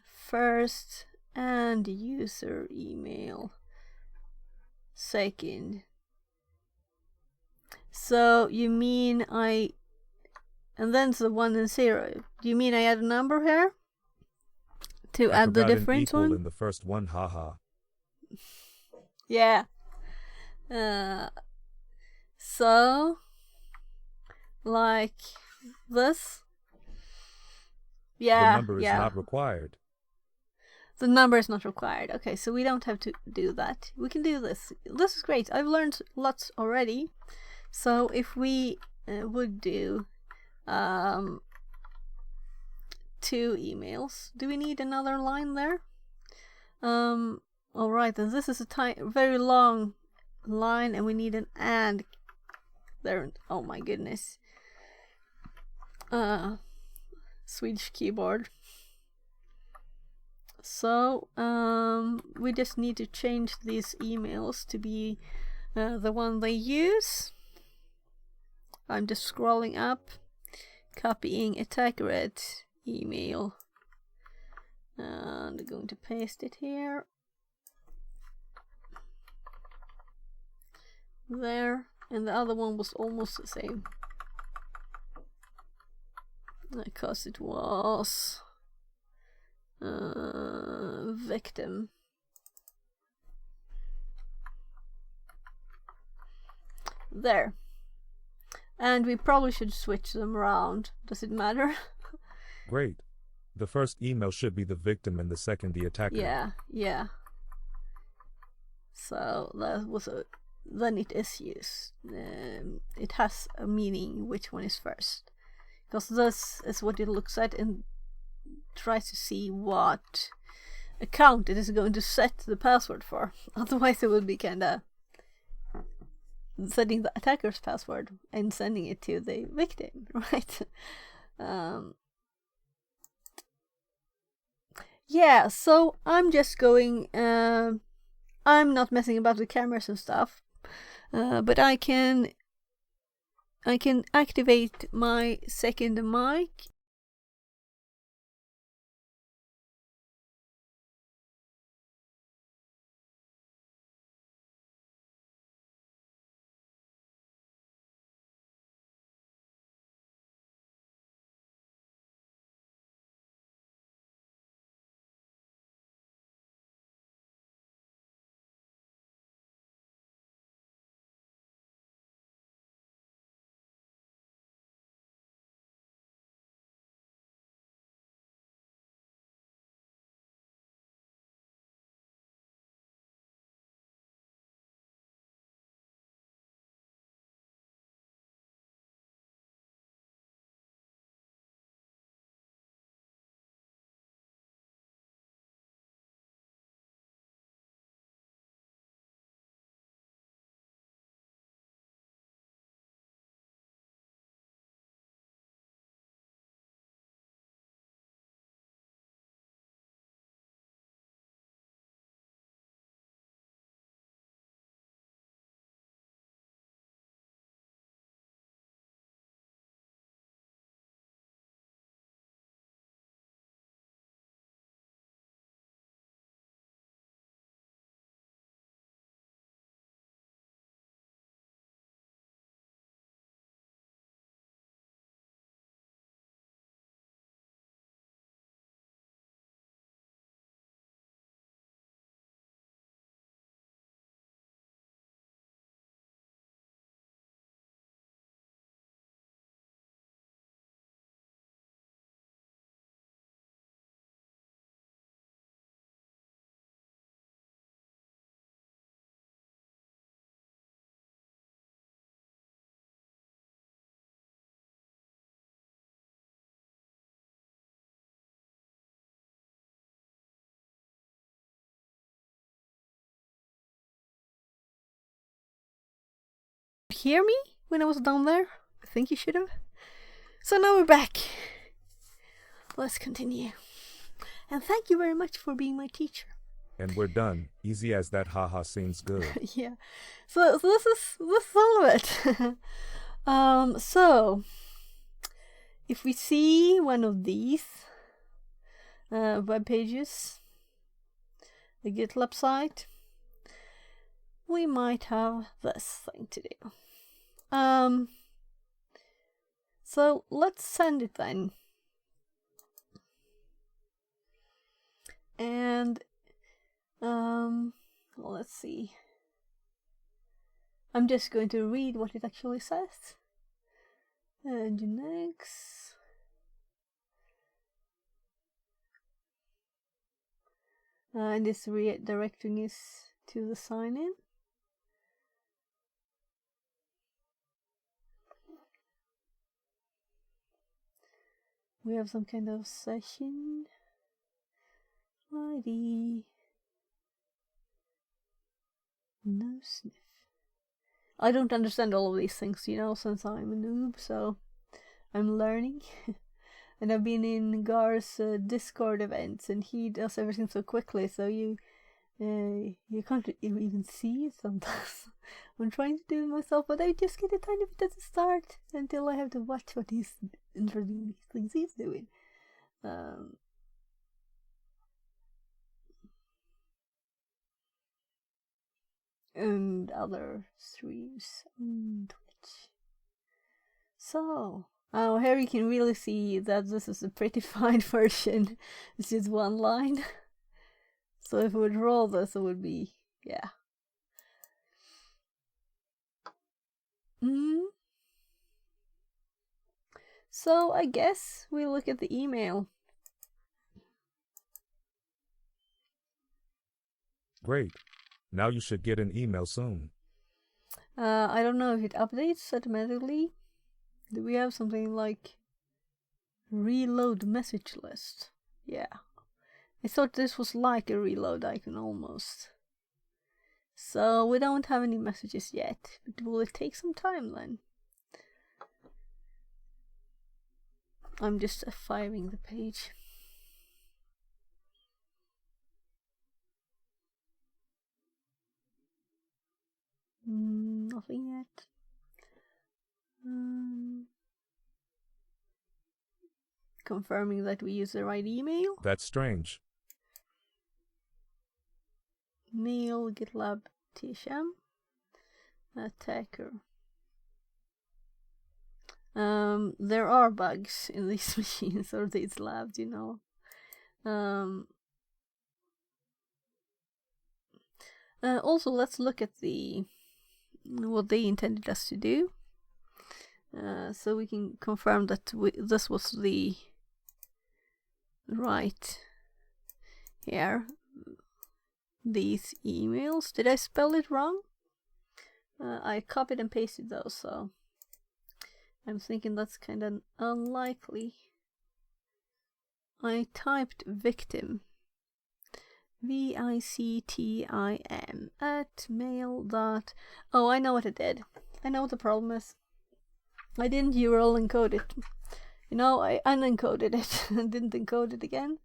first and user email second. So you mean and then the 1 and 0. Do you mean I add a number here to add the difference one?
In the first one, haha.
Yeah. So like this. Yeah.
The number is not required.
The number is not required. Okay, so we don't have to do that. We can do this. This is great. I've learned lots already. So if we would do 2 emails, do we need another line there? All right, then this is a very long line, and we need an and there. Oh my goodness. Swedish keyboard. So we just need to change these emails to be the one they use. I'm just scrolling up, copying attacker email, and I'm going to paste it here. There, and the other one was almost the same, because it was victim. There. And we probably should switch them around. Does it matter?
Great. The first email should be the victim and the second the attacker.
Yeah. So that was then it is used. It has a meaning which one is first. Because this is what it looks at and tries to see what account it is going to set the password for. Otherwise it would be kinda setting the attacker's password and sending it to the victim, right? Yeah, so I'm just going, I'm not messing about with cameras and stuff, but I can activate my second mic hear me when I was down there? I think you should have. So now we're back. Let's continue. And thank you very much for being my teacher.
And we're done. Easy as that, haha, seems good.
Yeah. So this is all of it. So if we see one of these web pages, the GitLab site, we might have this thing to do. So let's send it then. And let's see. I'm just going to read what it actually says. Nginx. And this redirecting is to the sign in. We have some kind of session ID. No sniff. I don't understand all of these things, you know, since I'm a noob, so I'm learning. And I've been in Gar's Discord events, and he does everything so quickly, so you can't even see it sometimes. I'm trying to do it myself, but I just get a tiny bit at the start until I have to watch what he's interesting things he's doing. And other streams on Twitch. So, here you can really see that this is a pretty fine version. It's just one line. So if we would roll this, it would be, yeah. So I guess we look at the email.
Great. Now you should get an email soon.
I don't know if it updates automatically. Do we have something like reload message list? Yeah. I thought this was like a reload icon almost. So we don't have any messages yet, but will it take some time then? I'm just F5ing the page. Nothing yet. Confirming that we use the right email.
That's strange.
Mail GitLab TSM attacker. There are bugs in these machines or these labs, you know. Also, let's look at what they intended us to do, so we can confirm that this was the right here. These emails. Did I spell it wrong? I copied and pasted those, so I'm thinking that's kind of unlikely. I typed victim. VICTIM at mail. Oh, I know what it did. I know what the problem is. I didn't URL encode it. You know, I unencoded it and didn't encode it again.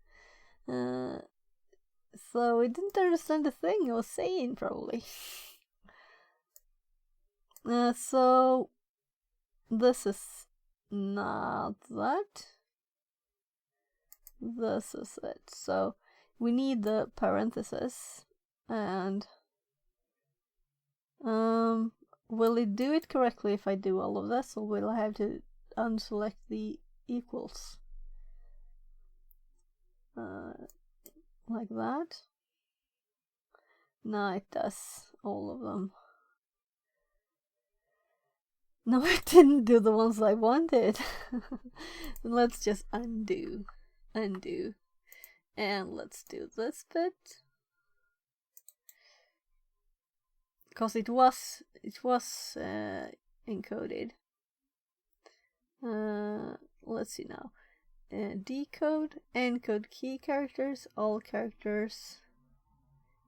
So it didn't understand the thing I was saying, probably. So this is not that. This is it. So we need the parentheses, and will it do it correctly if I do all of this, or will I have to unselect the equals? Like that? No, it does all of them. No, it didn't do the ones I wanted. Let's just undo. And let's do this bit. Because it was encoded. Let's see now. Decode, encode key characters, all characters.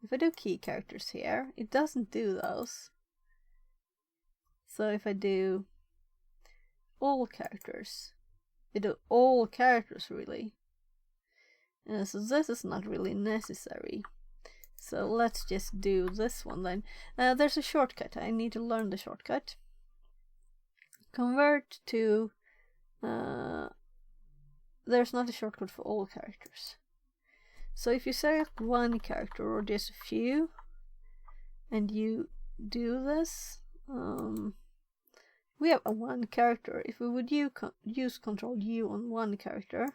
If I do key characters here, it doesn't do those. So if I do all characters, we do all characters really. So this is not really necessary. So let's just do this one then. There's a shortcut. I need to learn the shortcut. Convert to... there's not a shortcut for all characters. So if you select one character or just a few, and you do this, we have a one character. If we would use Control U on one character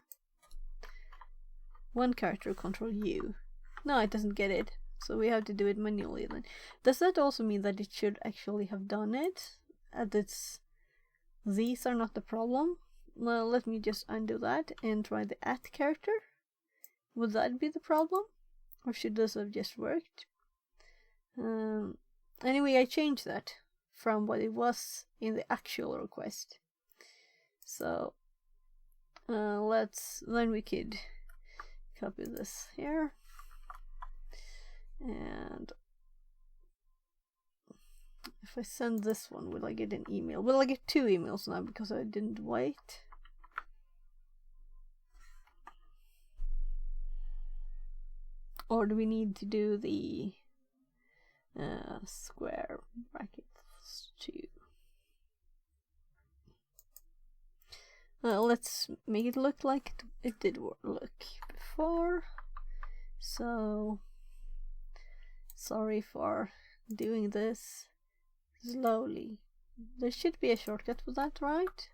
Control U. No, it doesn't get it. So we have to do it manually then. Does that also mean that it should actually have done it? These are not the problem. Well, let me just undo that and try the @ character. Would that be the problem? Or should this have just worked? Anyway, I changed that from what it was in the actual request. So then we could copy this here, and if I send this one, will I get an email? Will I get 2 emails now because I didn't wait? Or do we need to do the square brackets too? Let's make it look like it did look before. So sorry for doing this slowly. There should be a shortcut for that, right?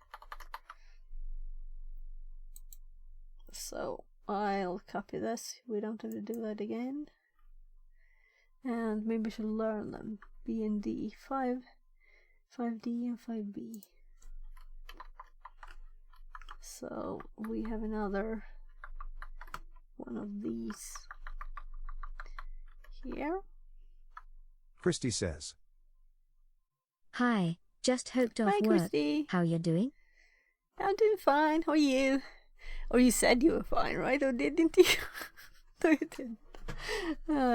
So I'll copy this. We don't have to do that again. And maybe we should learn them. B and D, 5D and 5B. So we have another one of these here.
Christy says.
Hi, just hooked off
Hi,
work.
Christy.
How you doing?
I'm doing fine. How are you? Or you said you were fine, right? Or didn't you? No, you didn't.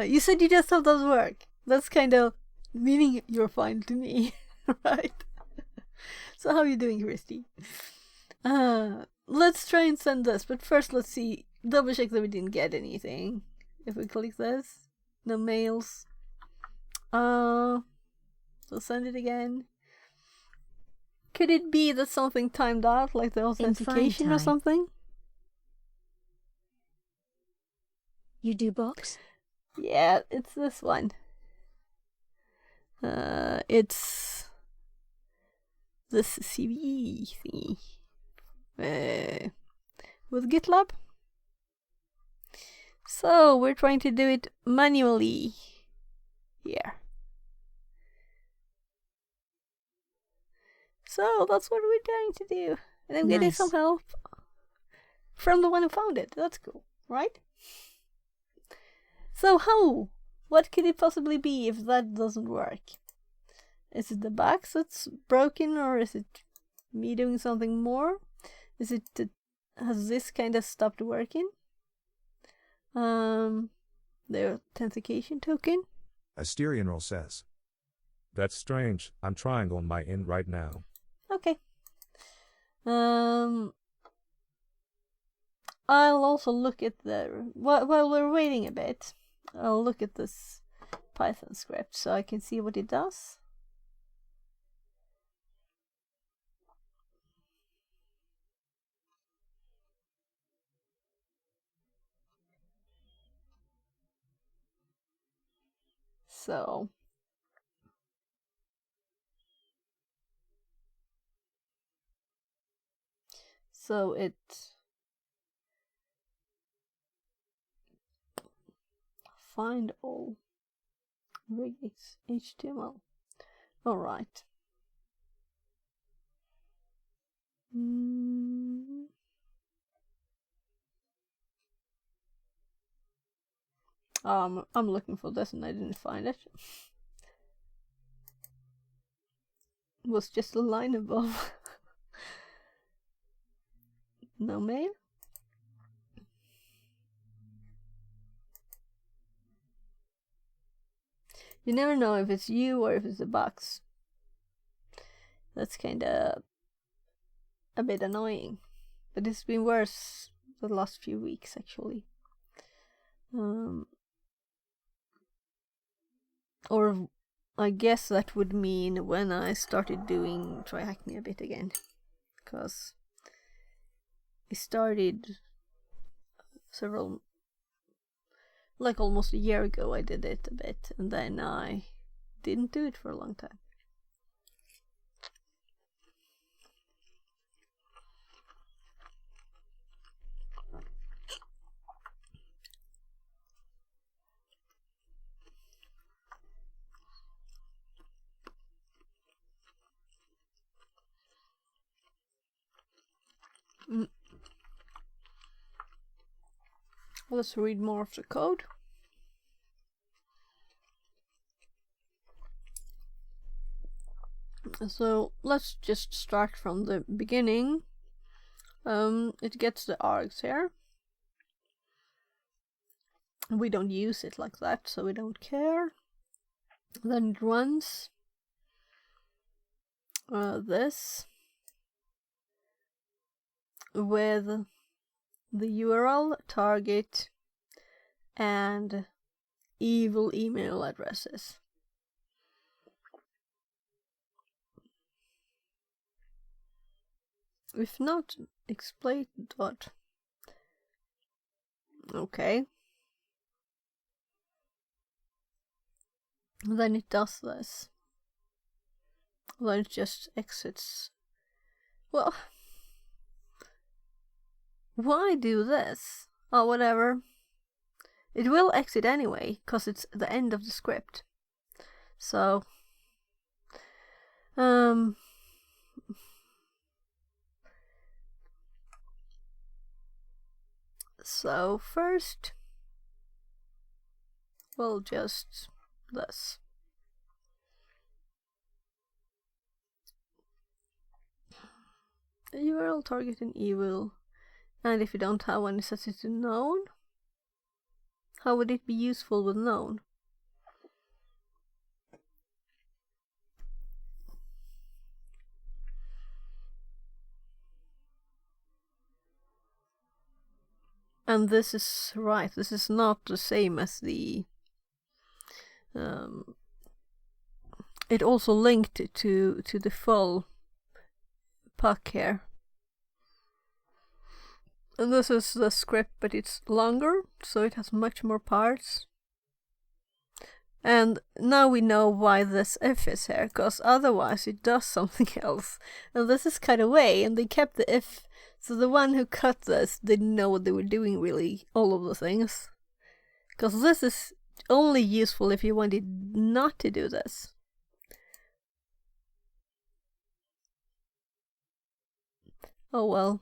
You said you just thought that was work. That's kind of meaning you're fine to me, right? So how are you doing, Christy? Let's try and send this, but first let's see, double check that we didn't get anything. If we click this, no mails. So send it again. Could it be that something timed out, like the authentication or something?
You do box?
Yeah, it's this one. It's this CVE thingy with GitLab. So we're trying to do it manually here. So that's what we're trying to do. And I'm getting some help from the one who found it. That's cool, right? So how? What could it possibly be if that doesn't work? Is it the box that's broken, or is it me doing something more? Is it has this kind of stopped working? The authentication token?
Asterianral says.
That's strange. I'm trying on my end right now.
Okay. I'll also look at while we're waiting a bit, I'll look at this Python script so I can see what it does. So it find all regex HTML. All right. I'm looking for this and I didn't find it. It was just a line above. No mail. You never know if it's you or if it's a box. That's kinda a bit annoying. But it's been worse the last few weeks, actually. Or I guess that would mean when I started doing TryHackMe a bit again. Because I started almost a year ago I did it a bit, and then I didn't do it for a long time. Let's read more of the code. So let's just start from the beginning. It gets the args here. We don't use it like that, so we don't care. Then it runs this with the URL, target, and evil email addresses. If not, explain dot. Okay. Then it does this. Then it just exits. Well, why do this? Oh, whatever. It will exit anyway, because it's the end of the script. So, so first, we'll just this. URL, target, and evil. And if you don't have one, set it to known. How would it be useful with known? And this is right. This is not the same as the. It also linked to the full puck here. And this is the script, but it's longer, so it has much more parts. And now we know why this if is here, because otherwise it does something else. And this is cut away, and they kept the if. So the one who cut this didn't know what they were doing, really, all of the things. Because this is only useful if you wanted not to do this. Oh well.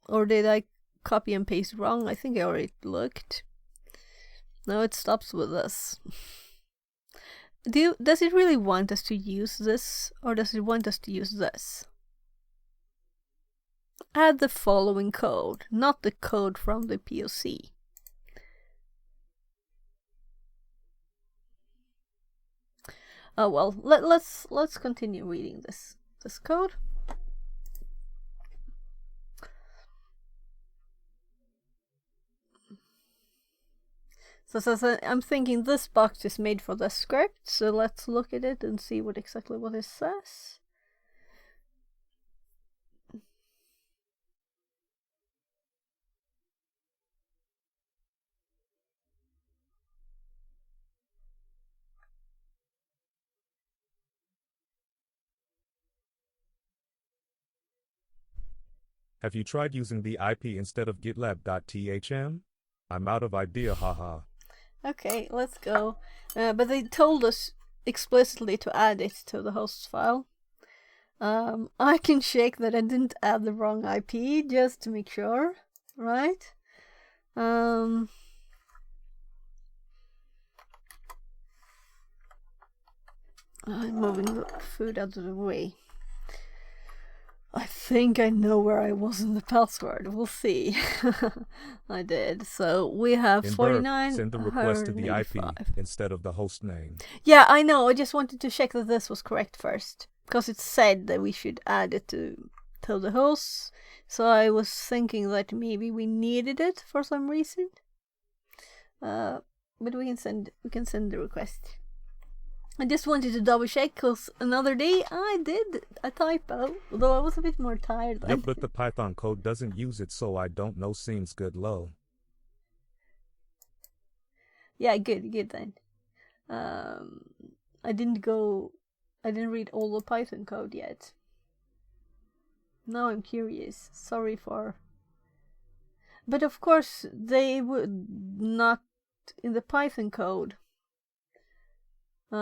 Or did I copy and paste wrong? I think I already looked. No, it stops with this. Does it really want us to use this, or does it want us to use this? Add the following code, not the code from the POC. Oh well, let's continue reading this code. So I'm thinking this box is made for the script, so let's look at it and see exactly what it says.
Have you tried using the IP instead of GitLab.thm? I'm out of idea, haha.
Okay, let's go. But they told us explicitly to add it to the host file. I can check that I didn't add the wrong IP just to make sure, right? I'm moving the food out of the way. I think I know where I was in the password. We'll see. I did. So we have
In
49.
Burp, send the request to the IP instead of the host name.
Yeah, I know. I just wanted to check that this was correct first. because it said that we should add it to the hosts. So I was thinking that maybe we needed it for some reason. But we can send the request. I just wanted to double check because another day I did a typo, although I was a bit more tired then.
Yep, but the Python code doesn't use it, so I don't know. Seems good, low.
Yeah, good then. I didn't read all the Python code yet. Now I'm curious. Sorry for... But of course, they would not, in the Python code, they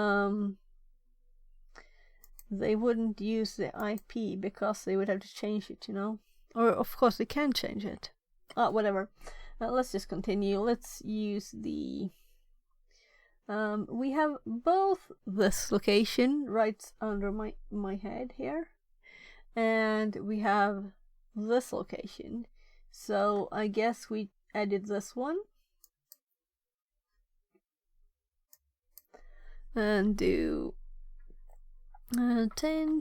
wouldn't use the IP because they would have to change it, you know? Or, of course, they can change it. Whatever. Let's just continue. Let's use the... we have both this location right under my head here, and we have this location. So I guess we edit this one and do 10,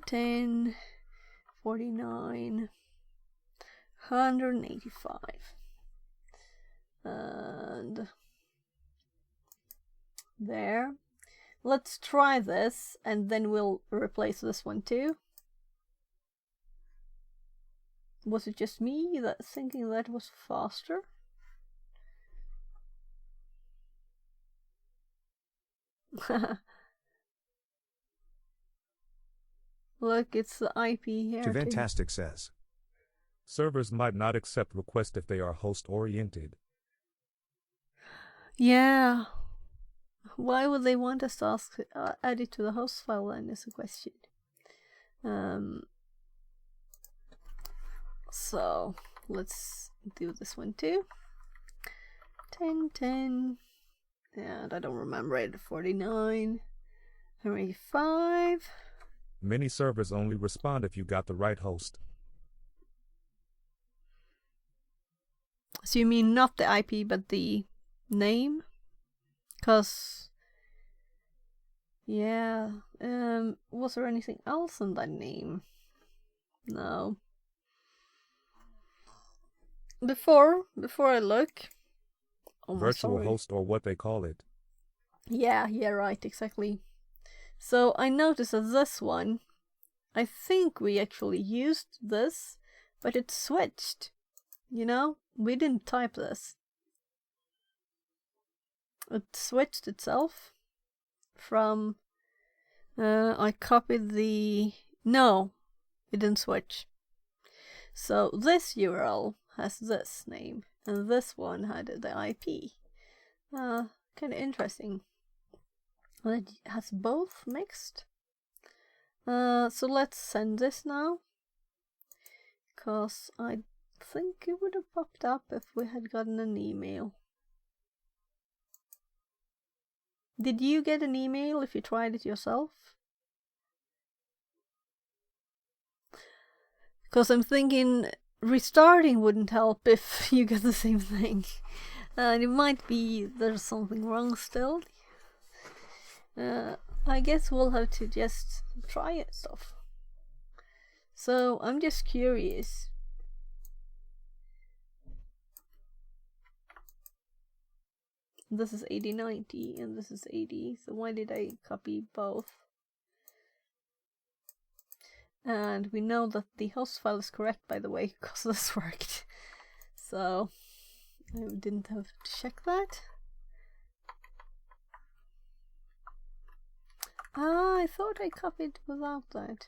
10, 49, 185, and there. Let's try this, and then we'll replace this one too. Was it just me that thinking that was faster? Look, it's the IP here too.
Fantastic says.
Servers might not accept requests if they are host-oriented.
Yeah. Why would they want us to add it to the host file then, is a question. So let's do this one too. 10, 10, and I don't remember it. 49, 185.
Many servers only respond if you got the right host.
So you mean not the IP but the name? Cause yeah, was there anything else in that name? No. Before I look. Oh,
Virtual host, or what they call it.
Yeah, right, exactly. So I noticed that this one, I think we actually used this, but it switched. You know, we didn't type this. It switched itself from, I copied the, no, it didn't switch. So this URL has this name, and this one had the IP. Kind of interesting. It has both mixed. So let's send this now, because I think it would have popped up if we had gotten an email. Did you get an email if you tried it yourself? Because I'm thinking restarting wouldn't help if you get the same thing. And it might be there's something wrong still. I guess we'll have to just try it stuff. So I'm just curious. This is 8090 and this is 80, so why did I copy both? And we know that the host file is correct, by the way, because this worked. So I didn't have to check that. I thought I copied without that,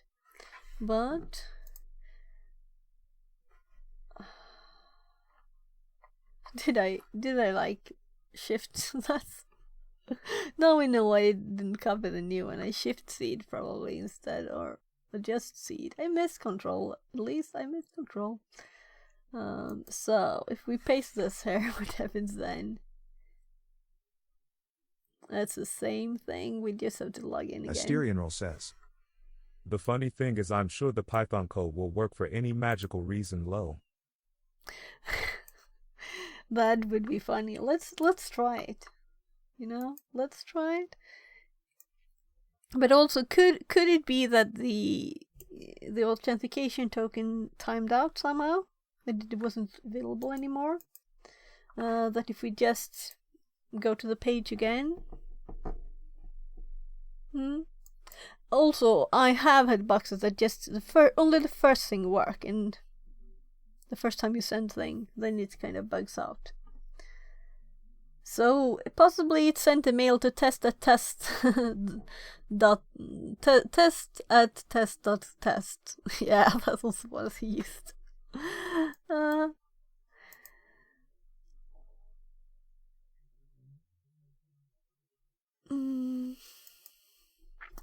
but did I like shift that? Now we know I didn't copy the new one. I shift seed probably instead, or adjust seed. I missed control. At least I missed control. So if we paste this here, what happens then? That's the same thing. We just have to log in again.
Asterianroll says.
The funny thing is, I'm sure the Python code will work for any magical reason, low.
That would be funny. Let's try it. You know, let's try it. But also, could it be that the authentication token timed out somehow? That it wasn't available anymore? That if we just go to the page again? Also, I have had boxes that just only the first thing work, and the first time you send thing, then it kind of bugs out. So possibly it sent a mail to test at test test at test. Yeah, that was what he used.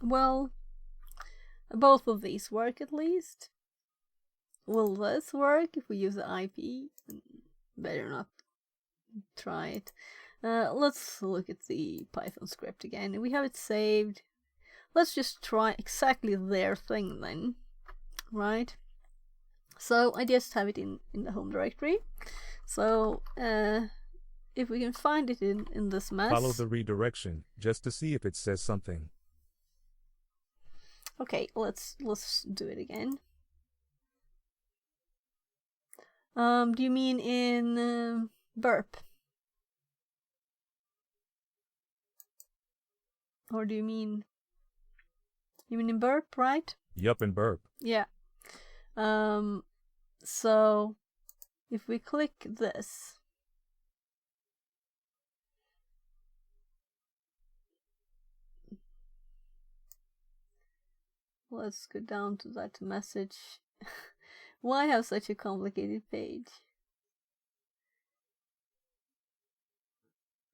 Well, both of these work at least. Will this work if we use the IP? Better not try it. Let's look at the Python script again. We have it saved. Let's just try exactly their thing then, right? So I just have it in the home directory. So if we can find it in this mess.
Follow the redirection just to see if it says something.
Okay, let's do it again. Do you mean in burp? Or do you mean in burp, right?
Yup, in burp.
Yeah. So if we click this, let's go down to that message. Why have such a complicated page?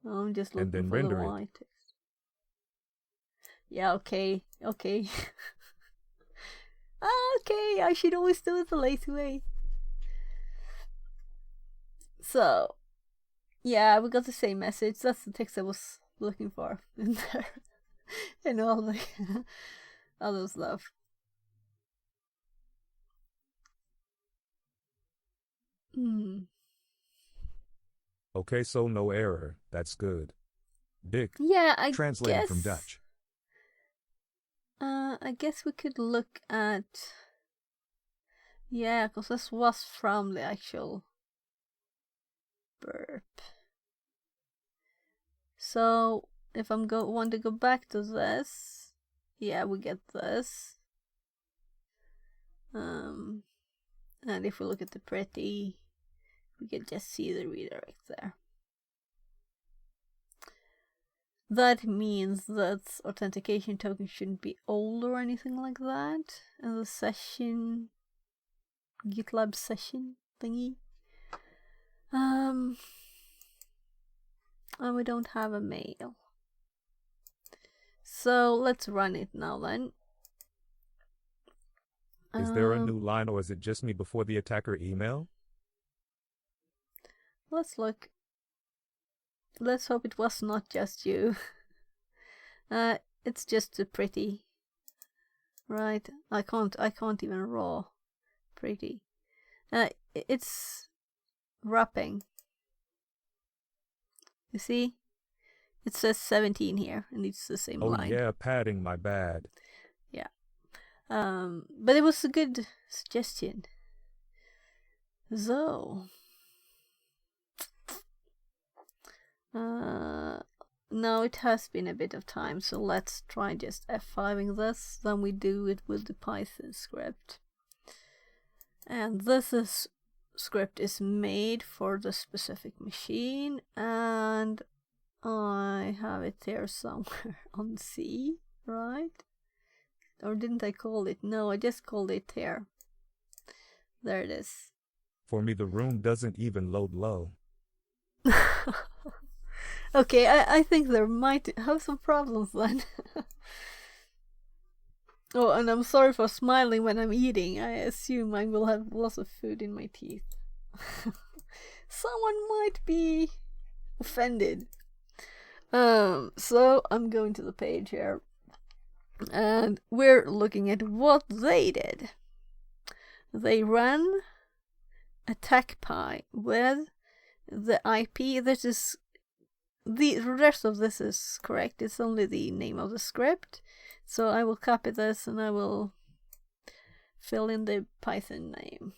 I'm just looking for the white text. Yeah, okay. Okay, I should always do it the lazy way. So, yeah, we got the same message. That's the text I was looking for in there. And all the other stuff.
Okay, so no error. That's good. Dick.
Yeah, I
Translated
guess,
from Dutch.
I guess we could look at... Yeah, because this was from the actual burp. So, if I'm want to go back to this, yeah, we get this. And if we look at the pretty, we can just see the redirect there. That means that authentication token shouldn't be old or anything like that. And the session, GitLab session thingy. And we don't have a mail. So let's run it now then.
Is there a new line, or is it just me before the attacker email?
Let's look. Let's hope it was not just you. It's just a pretty. Right? I can't even raw pretty. It's wrapping. You see? It says 17 here, and it's the same line.
Oh yeah, padding, my bad.
Yeah. But it was a good suggestion. So, now it has been a bit of time, so let's try just F5ing this. Then we do it with the Python script. And this script is made for the specific machine, and I have it here somewhere on C, right? Or didn't I call it? No, I just called it here. There it is.
For me, the room doesn't even load low.
Okay, I think there might have some problems then. Oh, and I'm sorry for smiling when I'm eating. I assume I will have lots of food in my teeth. Someone might be offended. So I'm going to the page here. And we're looking at what they did. They ran AttackPy with the IP. This is the rest of this is correct. It's only the name of the script. So I will copy this and I will fill in the Python name,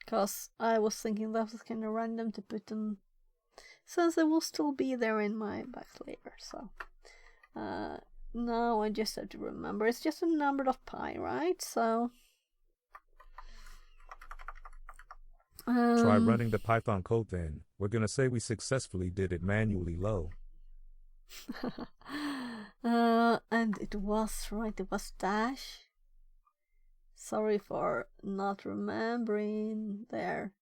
because I was thinking that was kind of random to put in, since it will still be there in my back later. So now I just have to remember it's just a number of pi, right? So
try running the Python code then. We're gonna say we successfully did it manually low.
and it was right, it was dash. Sorry for not remembering. There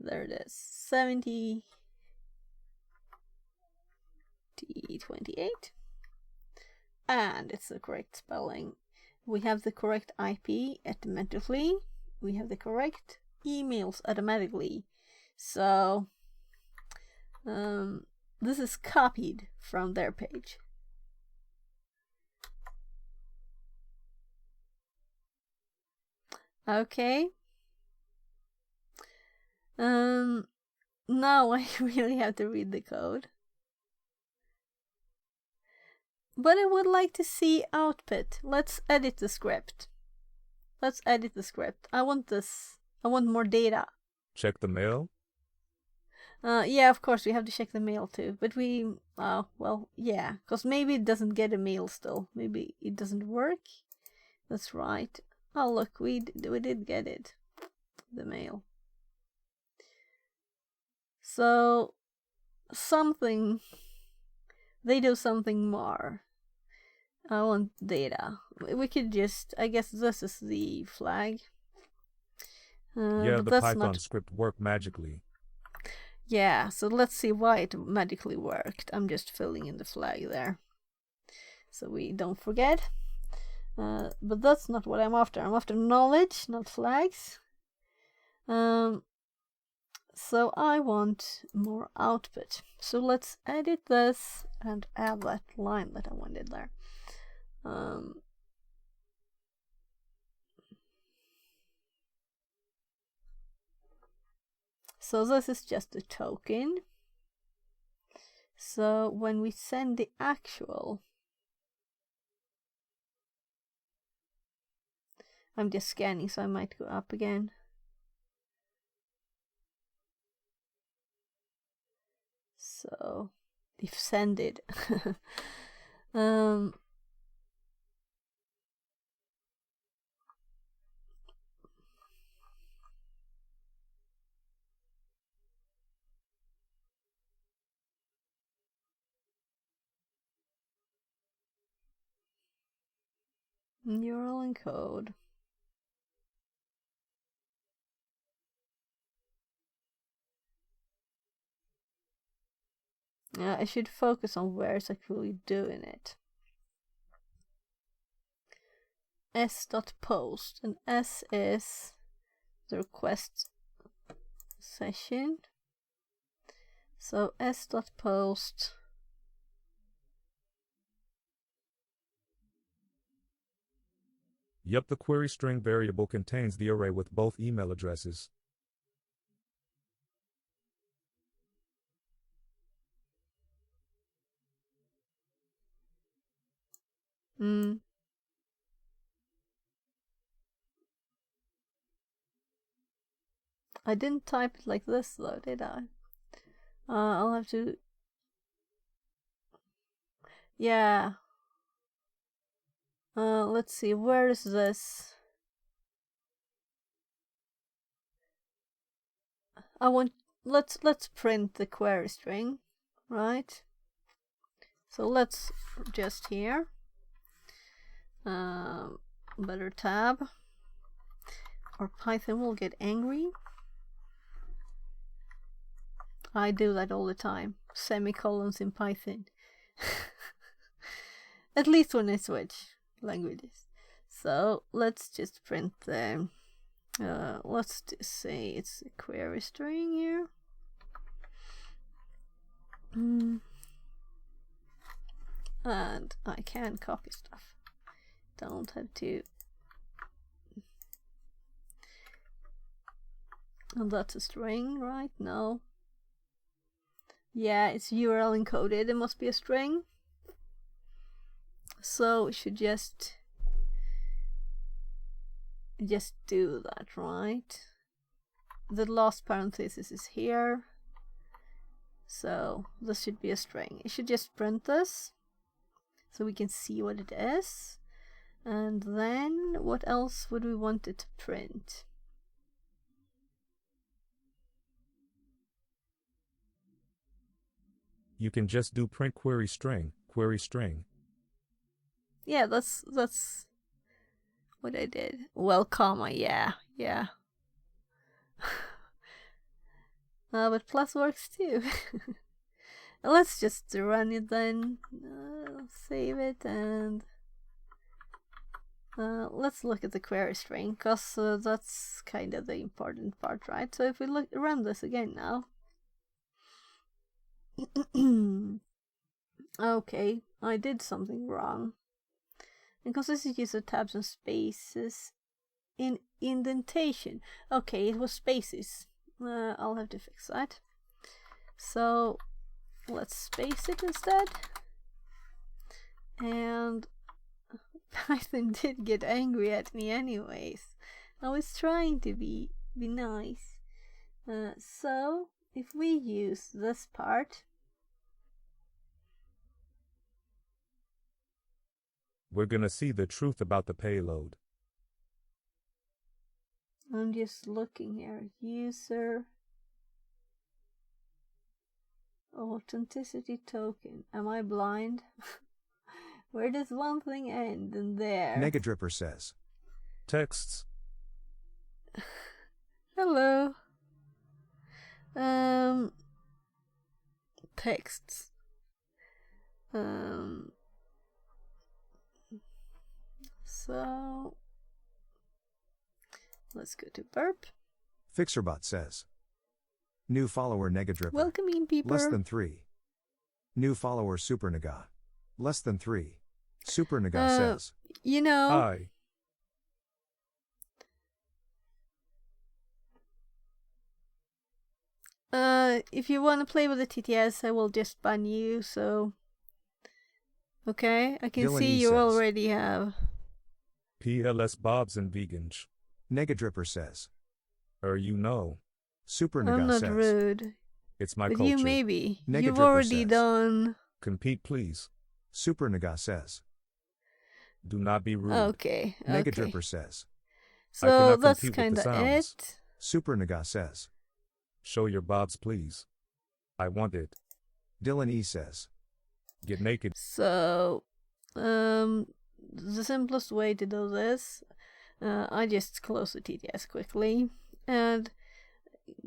it is. 70 T28, and it's the correct spelling. We have the correct IP automatically. We have the correct emails automatically. So this is copied from their page. Okay. Now I really have to read the code. But I would like to see output. Let's edit the script. Let's edit the script. I want this. I want more data.
Check the mail?
Yeah, of course, we have to check the mail too. But we, well, yeah, because maybe it doesn't get a mail still. Maybe it doesn't work. That's right. Oh, look, we did get it. The mail. So, something, they do something more. I want data. We could just, I guess this is the flag.
Yeah,
but
the
that's
Python
not...
script worked magically.
Yeah, so let's see why it magically worked. I'm just filling in the flag there, so we don't forget. But that's not what I'm after. I'm after knowledge, not flags. So I want more output. So let's edit this and add that line that I wanted there. So this is just a token. So when we send the actual, I'm just scanning, so I might go up again. So if send it, URL encode. I should focus on where it's actually doing it. s.post, and s is the request session. So s.post.
Yep, the query string variable contains the array with both email addresses. I didn't type it like this though, did I? I'll have to... Yeah. Let's see, where is this? Let's print the query string, right? So let's just here. Better tab, or Python will get angry. I do that all the time. Semicolons in Python. At least when I switch languages. So let's just print the let's just say it's a query string here. And I can copy stuff. Don't have to. And that's a string, right? No.
Yeah, it's URL encoded. It must be a string. So we should just do that, right? The last parenthesis is here. So this should be a string. It should just print this so we can see what it is. And then what else would we want it to print?
You can just do print query string, query string.
Yeah, that's what I did. Well, comma, yeah. But plus works too. Let's just run it then. Save it and let's look at the query string, because that's kind of the important part, right? So if we run this again now. Okay, I did something wrong. Because this is user tabs and spaces in indentation. Okay, it was spaces. I'll have to fix that. So let's space it instead. And Python did get angry at me anyways. I was trying to be nice. So if we use this part,
we're gonna see the truth about the payload.
I'm just looking here. User authenticity token. Am I blind? Where does one thing end? And there.
Negadripper says.
Texts.
Hello. Texts. So let's go to burp.
Fixerbot says. New follower Negadripper.
Welcoming people.
Less than 3. New follower Supernaga. Less than 3. Supernaga says.
You know.
Hi.
If you want to play with the TTS, I will just ban you, so. Okay, I can
Dylan
see
E
you
says.
already have.
PLS Bobs and Vegans.
Negadripper says.
You know.
Supernaga
I'm not
says.
rude.
It's my
But
culture.
you maybe.
Negadripper
You've already
says.
done.
Compete, please.
Supernaga says.
Do not be rude.
Okay.
Negadripper says.
So
cannot
that's
compete with the
kind of
sounds.
it.
Supernaga says.
Show your bobs, please. I want it.
Dylan E says.
Get naked.
So, the simplest way to do this, I just close the TTS quickly. And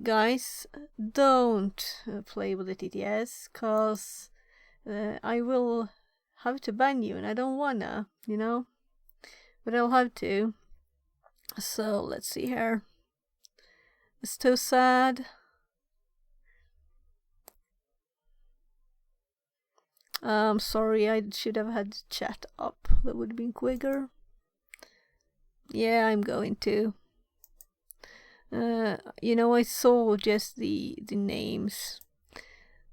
guys, don't play with the TTS, cause I will have to ban you, and I don't wanna, you know. But I'll have to. So let's see here. It's too sad. Sorry, I should have had chat up. That would have been quicker. Yeah, I'm going to. You know, I saw just the names.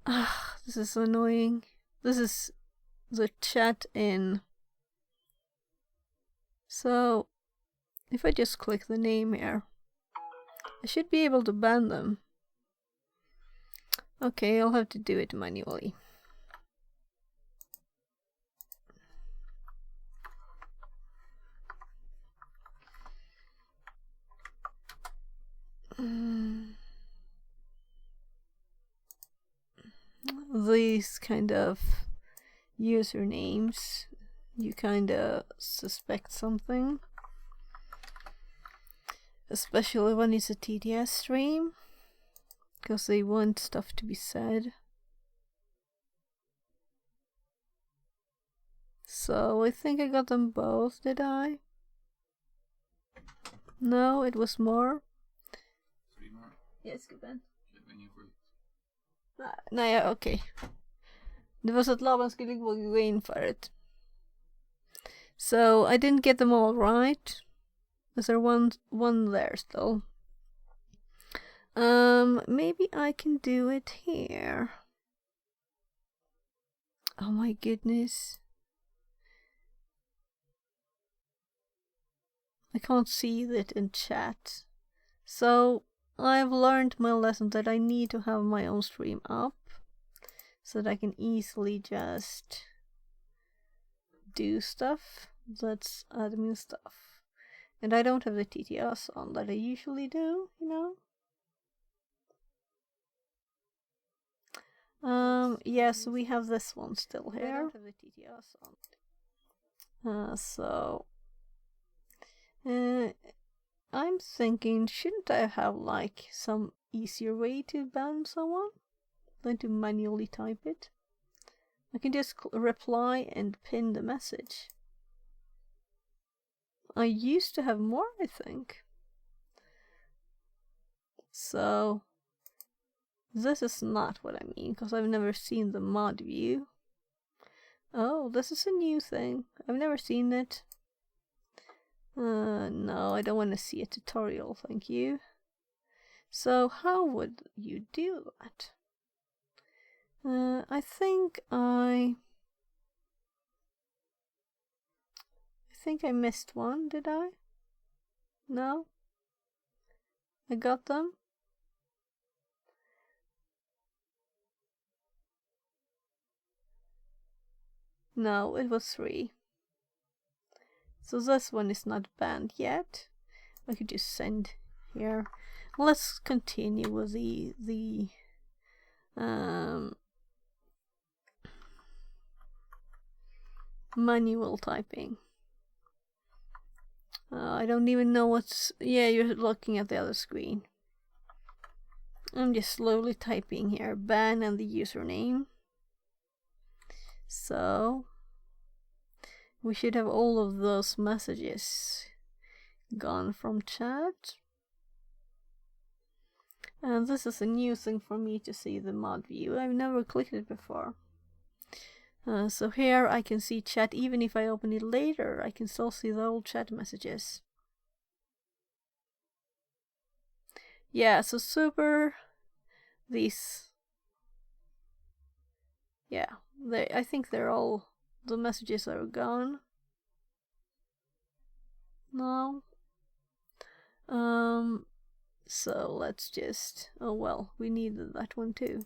Ah, this is annoying. This is the chat in. So, if I just click the name here, I should be able to ban them. Okay, I'll have to do it manually. These kind of usernames, you kind of suspect something, especially when it's a TTS stream, because they want stuff to be said. So I think I got them both, did I? No, it was more. Yes, gubben. Nej, okej. Det var så att Laban skulle gå in för det. So I didn't get them all right. Is there one there still? Maybe I can do it here. Oh my goodness. I can't see it in chat. So I've learned my lesson that I need to have my own stream up so that I can easily just do stuff that's admin stuff. And I don't have the TTS on that I usually do, you know? Yes, we have this one still here. I don't have the TTS on. I'm thinking, shouldn't I have like some easier way to ban someone than to manually type it? I can just reply and pin the message. I used to have more, I think. So this is not what I mean, because I've never seen the mod view. Oh, this is a new thing. I've never seen it. No, I don't want to see a tutorial, thank you. So how would you do that? I think I missed one, did I? No? I got them? No, it was 3. So this one is not banned yet. I could just send here. Let's continue with the manual typing. I don't even know what's... Yeah, you're looking at the other screen. I'm just slowly typing here. Ban and the username. So we should have all of those messages gone from chat. And this is a new thing for me to see the mod view. I've never clicked it before. So here I can see chat. Even if I open it later, I can still see the old chat messages. Yeah, so super. These. Yeah, I think they're all. The messages are gone. No. So let's just. Oh well, we needed that one too.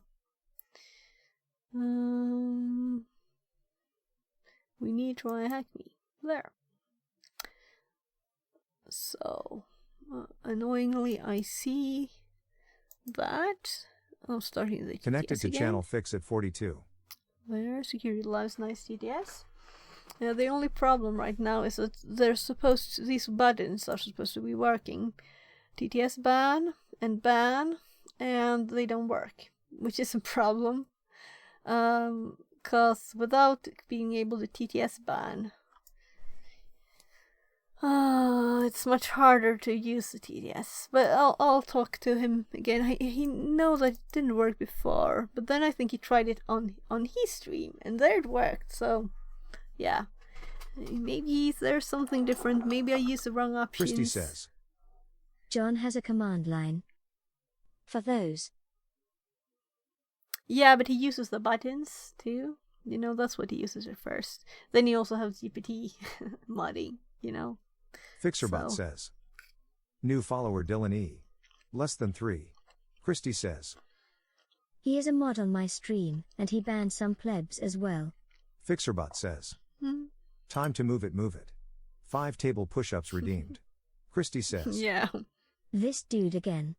We need TryHackMe. There. So, annoyingly, I see that. I'm starting the TTS
Connected to
again.
channel fix at 42.
There, security lives nice TTS. Yeah, the only problem right now is that these buttons are supposed to be working. TTS ban, and they don't work, which is a problem. Cause without being able to TTS ban, it's much harder to use the TTS. But I'll talk to him again. He knows that it didn't work before, but then I think he tried it on his stream, and there it worked. So, yeah, maybe there's something different. Maybe I used the wrong options.
Christy says.
John has a command line. For those.
Yeah, but he uses the buttons too. You know, that's what he uses at first. Then he also has GPT modding, you know.
Fixerbot says. New follower Dylan E. Less than 3. Christy says.
He is a mod on my stream, and he banned some plebs as well.
Fixerbot says. Time to move it, move it. 5 table push-ups redeemed. Christy says.
Yeah.
This dude again.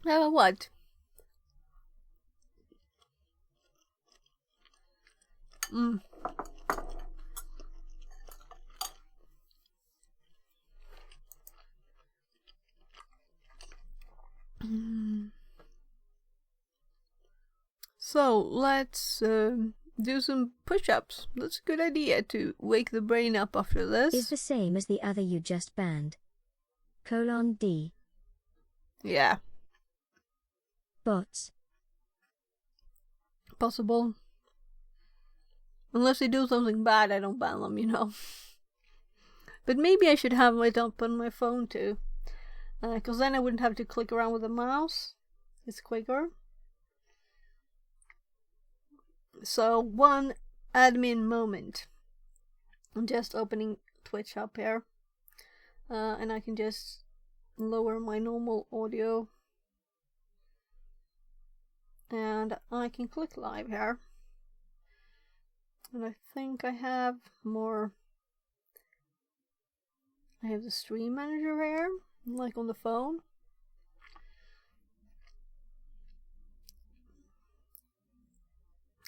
What? So let's do some push-ups. That's a good idea to wake the brain up after this.
Is the same as the other you just banned. :D.
Yeah.
Bots.
Possible. Unless they do something bad, I don't ban them, you know. But maybe I should have it up on my phone too. Because then I wouldn't have to click around with the mouse. It's quicker. So one admin moment. I'm just opening Twitch up here, and I can just lower my normal audio, and I can click live here. And I think I have more. I have the stream manager here, like on the phone.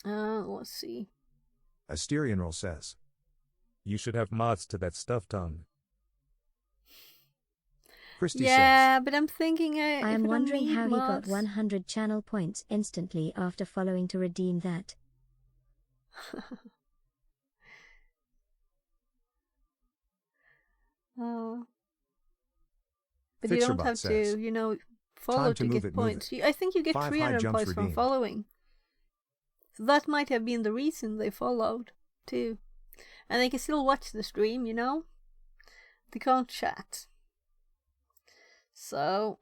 Let's see.
Asterianral says.
You should have mods to that stuff tongue.
Christy
Yeah,
says.
but I'm thinking
I
if
am
I
wondering
need
how he got
mods.
100 channel points instantly after following to redeem that.
But you don't
Fixerbot
have
says.
to, follow
Time to
to
move
get
it, move
points.
it.
I think you get
5 high
300
jumps
points from
redeemed.
following. So that might have been the reason they followed, too. And they can still watch the stream, They can't chat. So,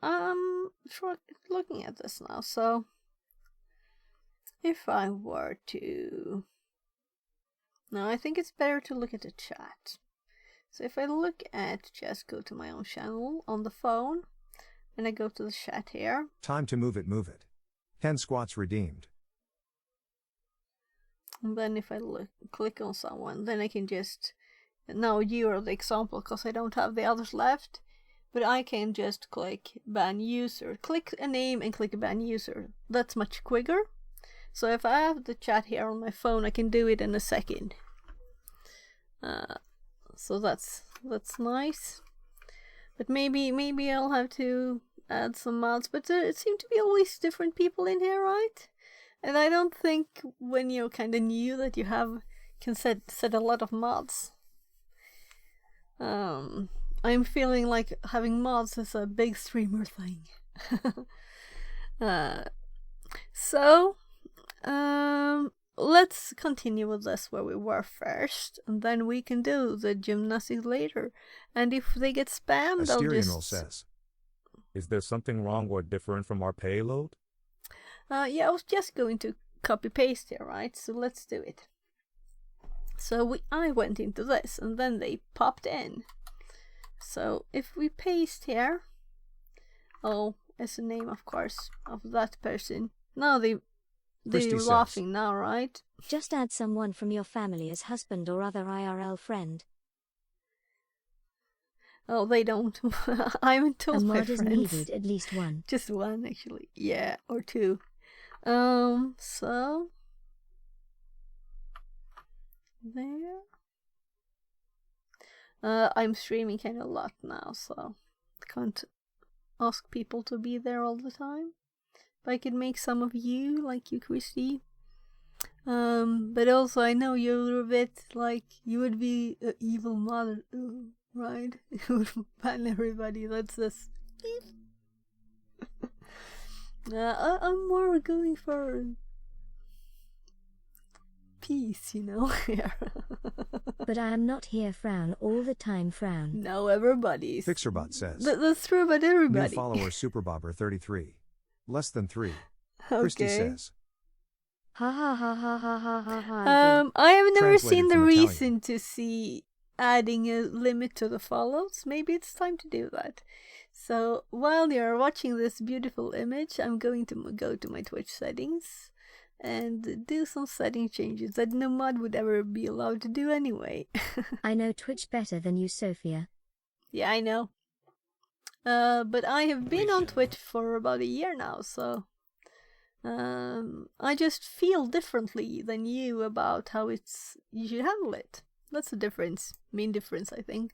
looking at this now. So, if I were to... No, I think it's better to look at the chat. So if I look at, just go to my own channel on the phone, and I go to the chat here.
Time to move it, move it. 10 squats redeemed.
And then if I click on someone, then I can just... Now you are the example, because I don't have the others left. But I can just click ban user. Click a name and click ban user. That's much quicker. So if I have the chat here on my phone, I can do it in a second. So that's nice. But maybe I'll have to add some mods. But it seemed to be always different people in here, right? And I don't think when you're kind of new that you can set a lot of mods. I'm feeling like having mods is a big streamer thing. So let's continue with this where we were first, and then we can do the gymnastics later. And if they get spammed, I'll
Asterianal
just...
says.
Is there something wrong or different from our payload?
Yeah, I was just going to copy paste here, right? So let's do it. So I went into this, and then they popped in. So if we paste here, as a name, of course, of that person. Now they're laughing now, right?
Just add someone from your family as husband or other IRL friend.
Oh, they don't. I haven't told my
mod is
friends.
needed, at least one.
Just one, actually. Yeah, or two. So there. I'm streaming kind of a lot now, so I can't ask people to be there all the time. But I could make some of you, like you, Christy. But also I know you're a bit like, you would be an evil mother, right? You would ban everybody. That's this. I'm more going for peace, here.
But I am not here, frown all the time, frown.
No, everybody's.
Fixerbot says.
That's true about everybody.
New follower Superbobber 33. Less than 3.
Okay.
Christy says.
Ha ha ha ha ha ha ha ha.
I have never
Translated
seen the
from
reason to see adding a limit to the follows. Maybe it's time to do that. So while you're watching this beautiful image, I'm going to go to my Twitch settings and do some setting changes that no mod would ever be allowed to do anyway.
I know Twitch better than you, Sophia.
Yeah, I know. But I have been on Twitch for about a year now, so I just feel differently than you about how you should handle it. That's the difference, main difference, I think.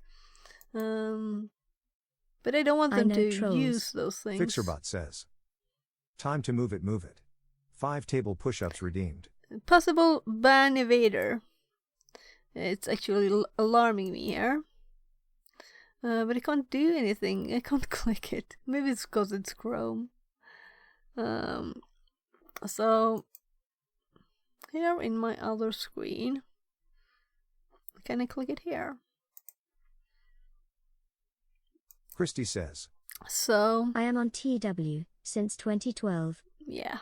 But I don't want them to use those things.
Fixerbot says. Time to move it, move it. 5 table push-ups redeemed.
Possible ban evader. It's actually alarming me here. But I can't do anything. I can't click it. Maybe it's because it's Chrome. So here in my other screen, can I click it here?
Christy says.
So
I am on TW since 2012.
Yeah.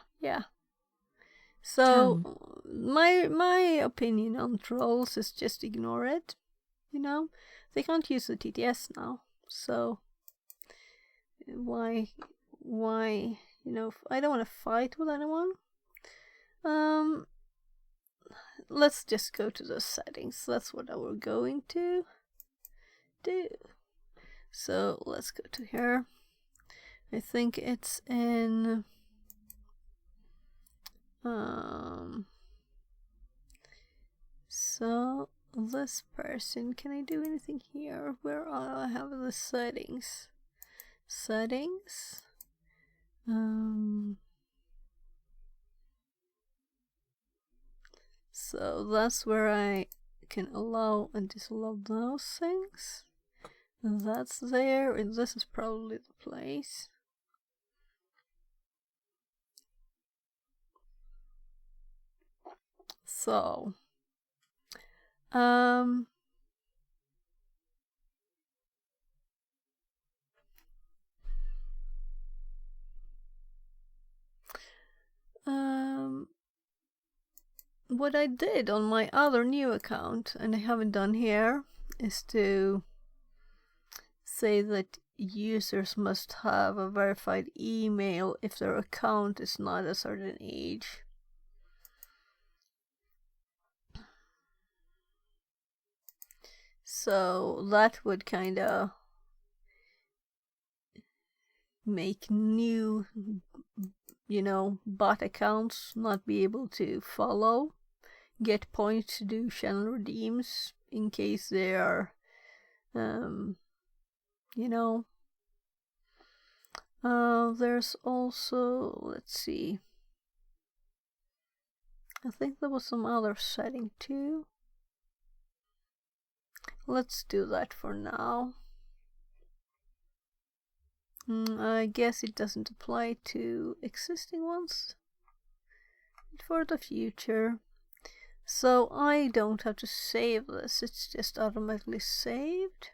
So my opinion on trolls is just ignore it. You know, they can't use the TTS now, so why? You know, I don't want to fight with anyone. Let's just go to the settings. That's what we're going to do. So let's go to here. I think it's in so this person, can I do anything here? Where I have the settings? Settings. So that's where I can allow and disallow those things. And that's there, and this is probably the place. So, what I did on my other new account, and I haven't done here, is to say that users must have a verified email if their account is not a certain age. So that would kind of make new, you know, bot accounts not be able to follow, get points to do channel redeems in case they are, you know. There's also, let's see, I think there was some other setting too. Let's do that for now. I guess it doesn't apply to existing ones for the future. So I don't have to save this, it's just automatically saved.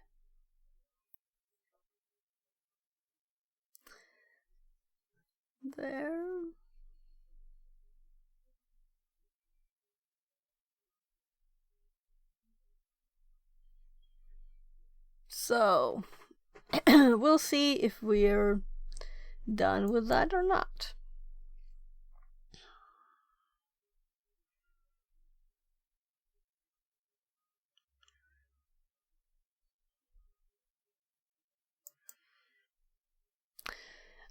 There. So we'll see if we're done with that or not.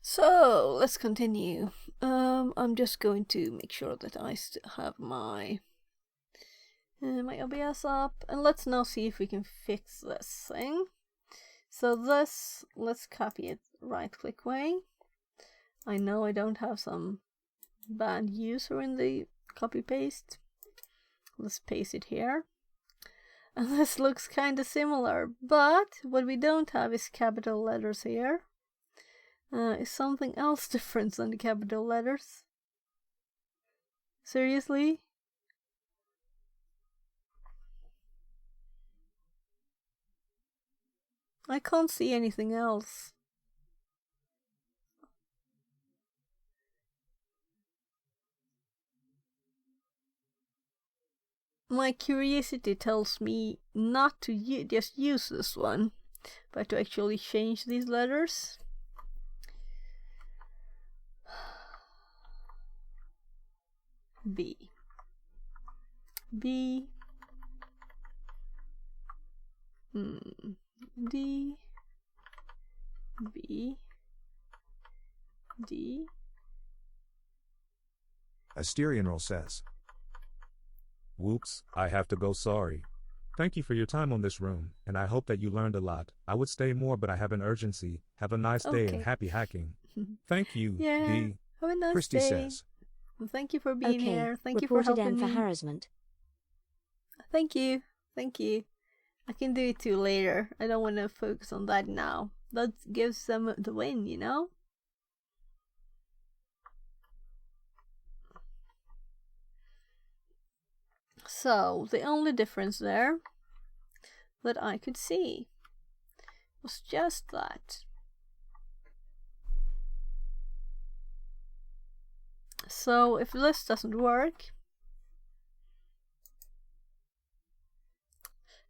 So let's continue. I'm just going to make sure that I still have my OBS up, and let's now see if we can fix this thing. So this, let's copy it right-click way. I know I don't have some bad user in the copy-paste. Let's paste it here. And this looks kind of similar, but what we don't have is capital letters here. Is something else different than the capital letters? Seriously? I can't see anything else. My curiosity tells me not to just use this one, but to actually change these letters. B. B. D. B. D.
Asterianroll says.
Whoops, I have to go, sorry. Thank you for your time on this room, and I hope that you learned a lot. I would stay more, but I have an urgency. Have a nice day and happy hacking. Thank you,
Yeah,
D.
have a nice
Christy
day.
says.
Thank you for being
Okay,
here. Thank you for
reported
helping
M
me.
for harassment.
Thank you. Thank you. I can do it too later. I don't want to focus on that now. That gives them the win, you know? So, the only difference there that I could see was just that. So if this doesn't work,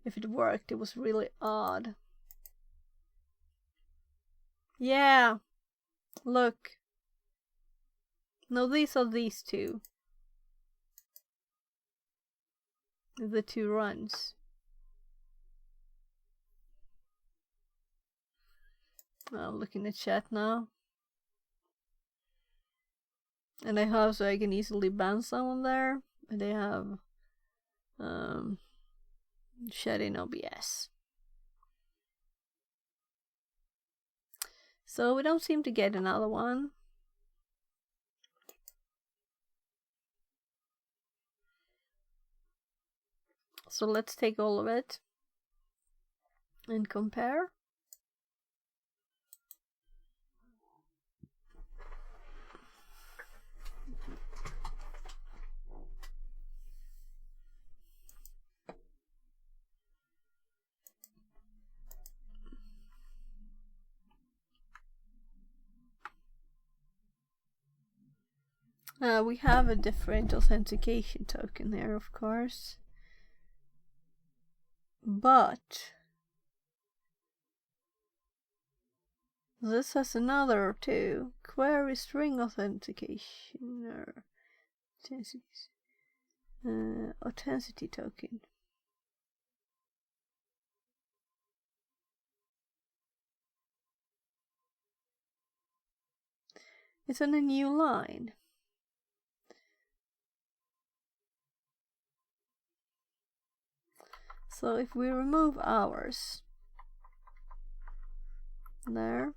if it worked, it was really odd. Yeah, look. No, these are these two. The two runs. I'll look in the chat now. And I have, so I can easily ban someone there. And they have shed in OBS. So we don't seem to get another one. So let's take all of it and compare. We have a different authentication token there, of course. But this has another too. Query string authentication or authenticity token. It's on a new line. So if we remove ours there,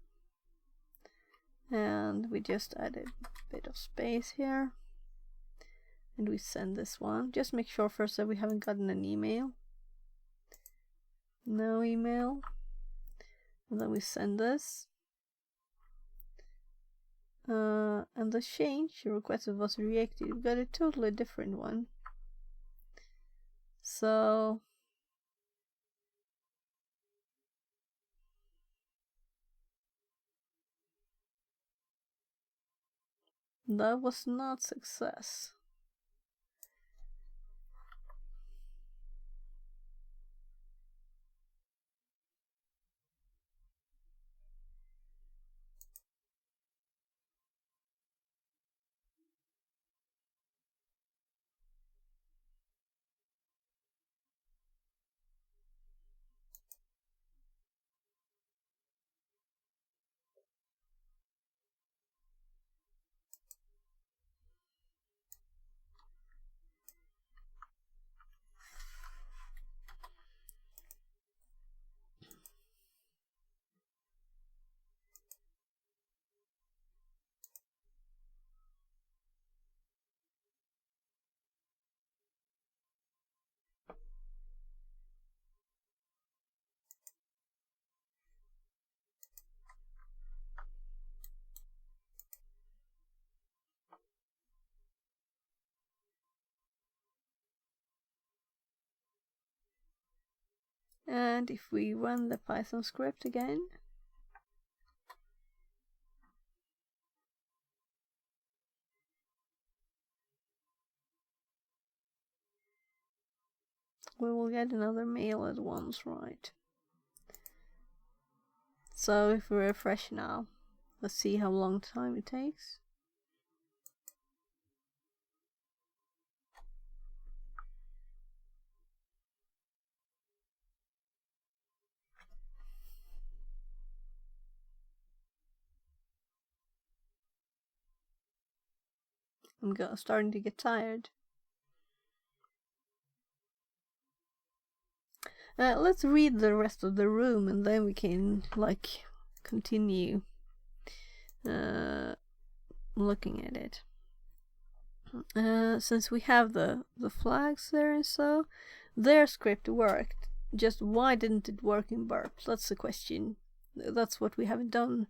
and we just add a bit of space here, and we send this one, just make sure first that we haven't gotten an email. No email. And then we send this. And the change requested was rejected. We've got a totally different one. So that was not success. And if we run the Python script again, we will get another mail at once, right? So if we refresh now, let's see how long time it takes. I'm starting to get tired. Let's read the rest of the room and then we can continue looking at it. Since we have the flags there and so, their script worked. Just why didn't it work in burps? That's the question. That's what we haven't done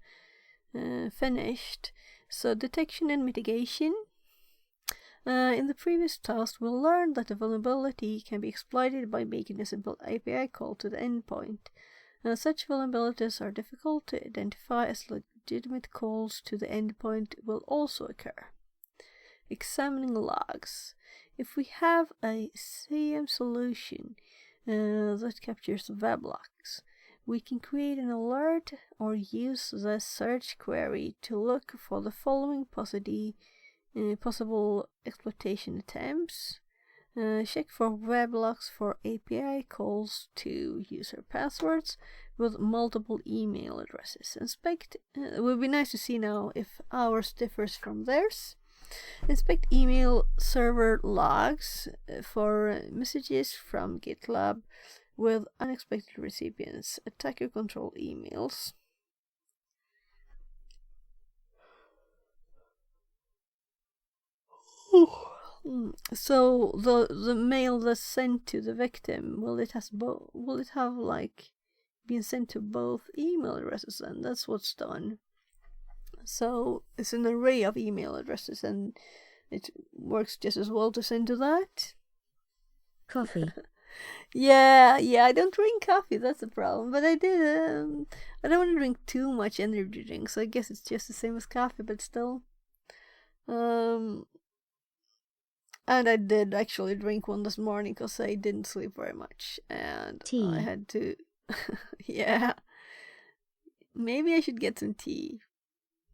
finished. So detection and mitigation. In the previous task, we learned that the vulnerability can be exploited by making a simple API call to the endpoint. Such vulnerabilities are difficult to identify as legitimate calls to the endpoint will also occur. examining logs. If we have a SIEM solution that captures web logs, we can create an alert or use the search query to look for the following possible exploitation attempts. Check for web logs for API calls to user passwords with multiple email addresses. Inspect. It would be nice to see now if ours differs from theirs. Inspect email server logs for messages from GitLab with unexpected recipients. Attacker control emails. So the mail that's sent to the victim, will it have like been sent to both email addresses? And that's what's done. So it's an array of email addresses, and it works just as well to send to that.
Coffee.
Yeah, I don't drink coffee, that's the problem. But I did, I don't want to drink too much energy drinks, so I guess it's just the same as coffee, but still. And I did actually drink one this morning because I didn't sleep very much. And
tea.
I had to, yeah. Maybe I should get some tea.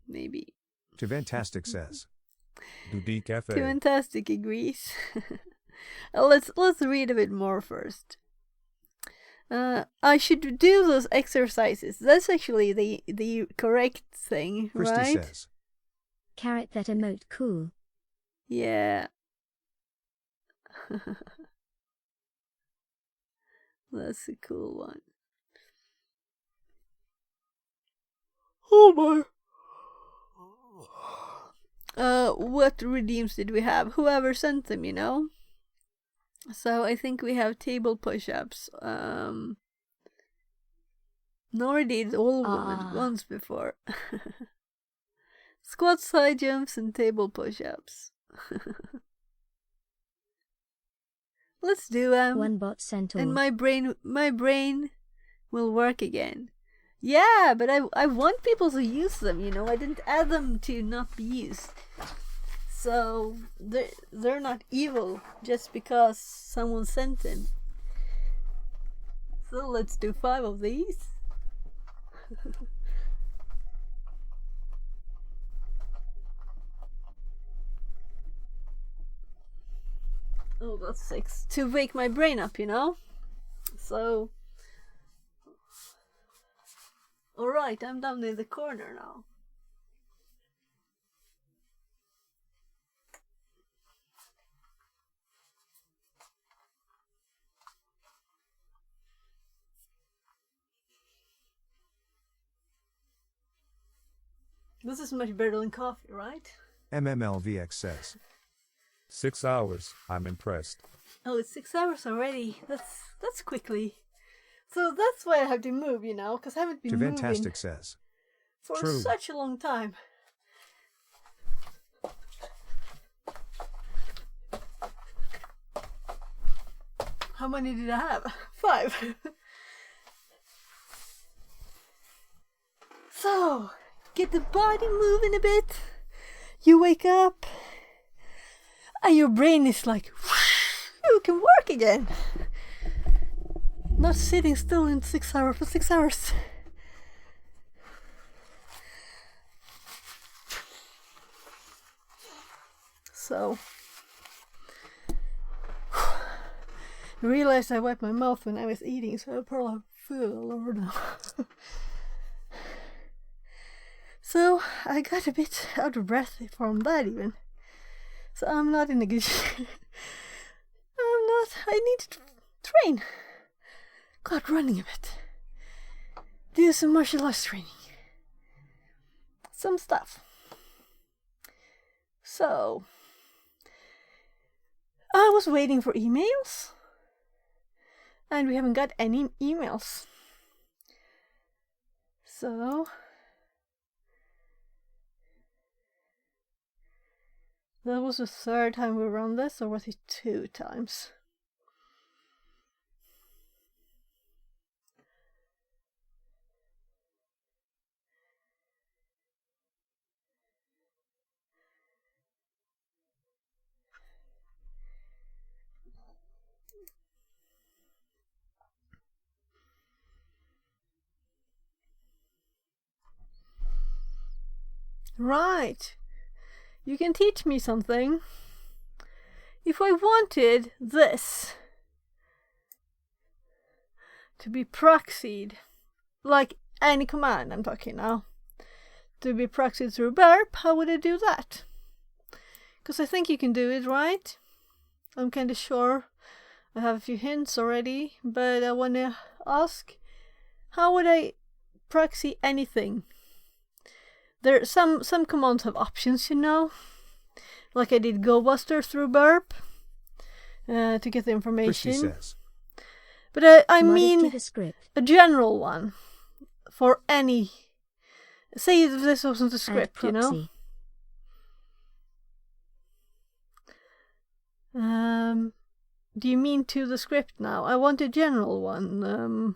Maybe.
Fantastic says.
Du decaf.
Fantastic agrees. Let's read a bit more first. I should do those exercises. That's actually the correct thing,
Christy
right?
says.
Carrot that emote cool.
Yeah. That's a cool one. Oh my. What redeems did we have? Whoever sent them, you know? So I think we have table push-ups. Nor did all of them at once before. Squats, high jumps, and table push-ups. Let's do them.
One bot sent all.
And my brain will work again. Yeah, but I want people to use them, you know. I didn't add them to not be used. So they're not evil just because someone sent them. So let's do 5 of these. Oh, that's 6. To wake my brain up, you know? So... Alright, I'm down in the corner now. This is much better than coffee, right?
MMLVX says.
6 hours. I'm impressed.
Oh, it's 6 hours already. That's quickly. So that's why I have to move, you know, because I haven't been moving
Fantastic says.
for
True.
such a long time. How many did I have? 5. So, get the body moving a bit. You wake up, and your brain is like, you can work again. Not sitting still in 6 hours for 6 hours. So, I realized I wiped my mouth when I was eating, so I probably have food all over now. So, I got a bit out of breath from that even. So I'm not in a good shape. I need to train. God, running a bit. Do some martial arts training. Some stuff. So, I was waiting for emails. And we haven't got any emails. So, that was the 3rd time we run this, or was it 2 times? Right. You can teach me something. If I wanted this to be proxied, like any command I'm talking now, to be proxied through burp, how would I do that? Because I think you can do it, right? I'm kind of sure. I have a few hints already, but I want to ask, how would I proxy anything? There some commands have options, you know, like I did GoBuster through burp to get the information.
Christy says.
But I mean
the script.
A general one for any. Say if this wasn't a script, you know. Do you mean to the script now? I want a general one.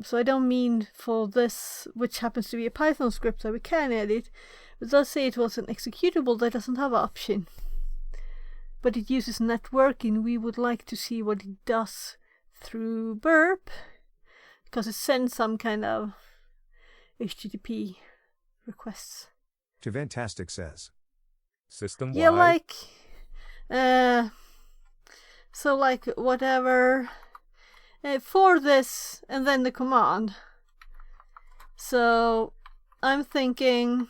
So I don't mean for this, which happens to be a Python script that we can edit, but let's say it was an executable that doesn't have an option, but it uses networking. We would like to see what it does through burp, because it sends some kind of HTTP requests.
To Fantastic says.
System-wide?
Yeah, like, so like whatever, for this, and then the command. So I'm thinking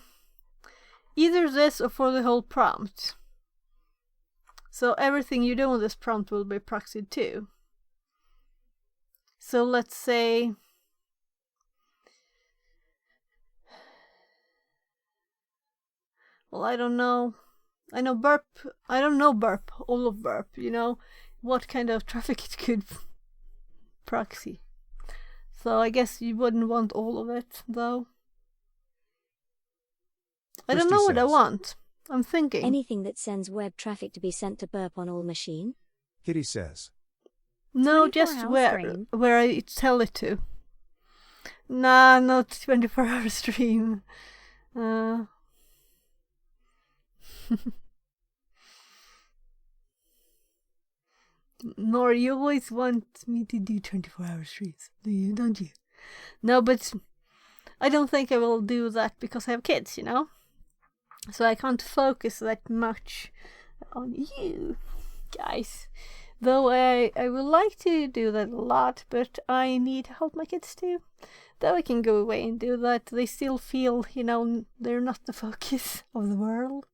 either this or for the whole prompt. So everything you do on this prompt will be proxied too. So let's say well, I don't know. I know burp. I don't know burp, all of burp, you know, what kind of traffic it could proxy. So I guess you wouldn't want all of it, though. I don't know what I want. I'm thinking.
Anything that sends web traffic to be sent to burp on all machine?
Kitty says.
No, just where I tell it to. Nah, not 24-hour stream. Nor you always want me to do 24-hour streams, do you? Don't you? No, but I don't think I will do that because I have kids, you know? So I can't focus that much on you guys. Though I would like to do that a lot, but I need to help my kids too. Though I can go away and do that, they still feel, you know, they're not the focus of the world.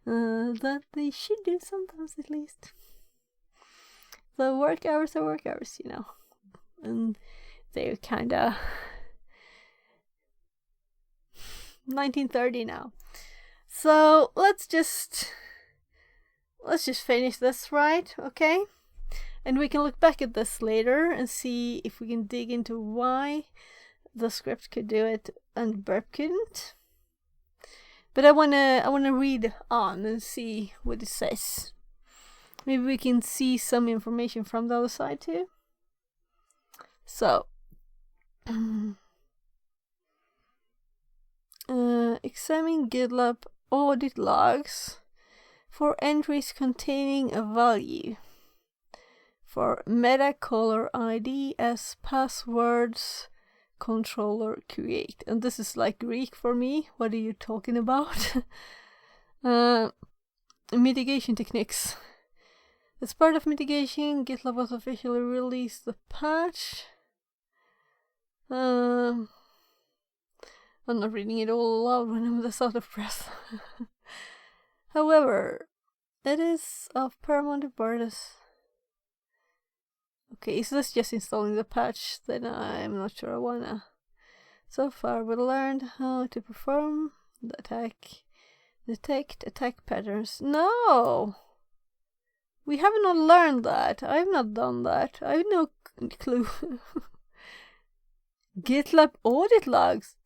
That they should do sometimes at least. The work hours are work hours, you know. And they're kinda 1930 now. So let's just finish this, right? Okay? And we can look back at this later and see if we can dig into why the script could do it and burp couldn't. But I wanna read on and see what it says. Maybe we can see some information from the other side too. So, examine GitLab audit logs for entries containing a value for meta caller ID as passwords controller create. And this is like Greek for me. What are you talking about? Mitigation techniques. As part of mitigation, GitLab has officially released the patch. I'm not reading it all aloud when I'm this out of breath. However, it is of paramount importance. Okay, is this just installing the patch? Then I'm not sure I wanna. So far, we learned how to perform the attack, detect attack patterns. No! We have not learned that. I have not done that. I have no clue. GitLab audit logs.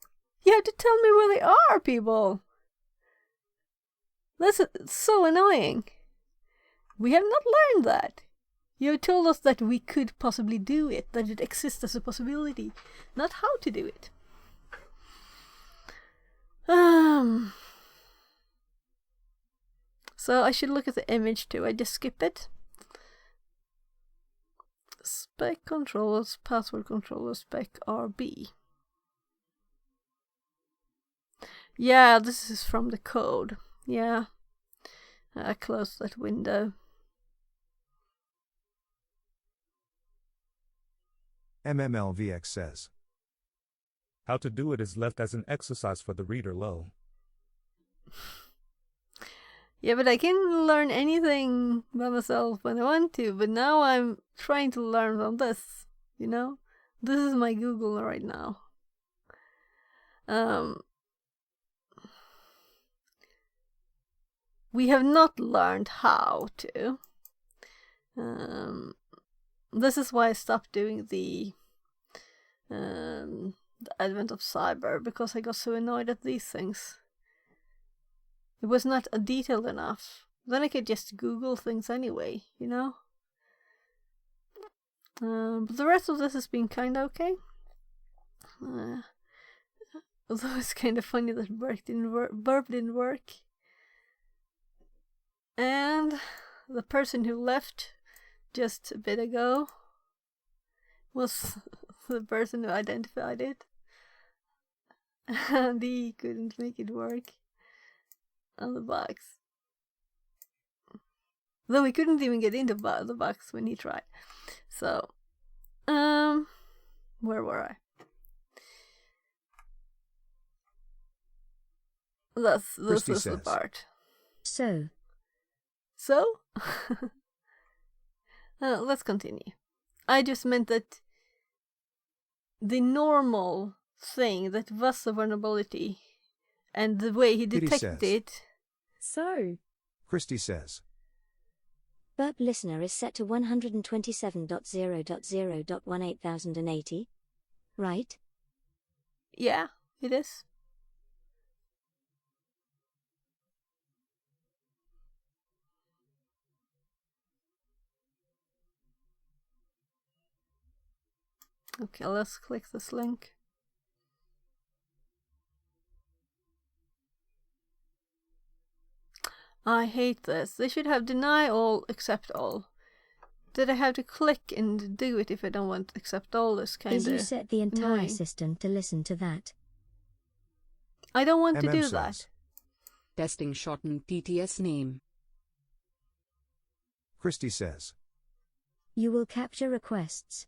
You have to tell me where they are, people. That's so annoying. We have not learned that. You have told us that we could possibly do it, that it exists as a possibility, not how to do it. So I should look at the image too. I just skip it. Spec controllers, password controller, spec RB. Yeah, this is from the code. Yeah. Close that window.
MMLVX says.
How to do it is left as an exercise for the reader low.
Yeah, but I can learn anything by myself when I want to, but now I'm trying to learn from this, you know? This is my Google right now. We have not learned how to. This is why I stopped doing the advent of cyber, because I got so annoyed at these things. It was not detailed enough. Then I could just Google things anyway, you know? But the rest of this has been kind of okay. Although it's kind of funny that burp didn't work. And the person who left just a bit ago was the person who identified it. And he couldn't make it work on the box. Though he couldn't even get into the box when he tried. So, where were I? This is the part.
So?
Let's continue. I just meant that the normal thing that was a vulnerability and the way he detected it.
So?
Christy says.
Burp listener is set to 127.0.0.18080. Right?
Yeah, it is. Okay, let's click this link. I hate this. They should have deny all, accept all. Did I have to click and do it if I don't want to accept all? This kind of
Is you set the entire
annoying.
system to listen to that?
I don't want to do
says.
that.
Testing shortened TTS name.
Christy says.
You will capture requests.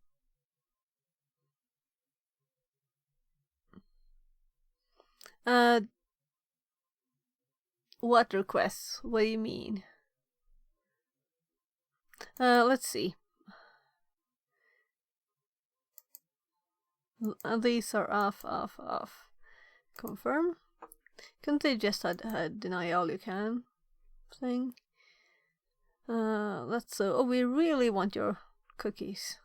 What requests? What do you mean? Let's see. These are off. Confirm. Couldn't they just had deny all you can thing? Let's oh, we really want your cookies.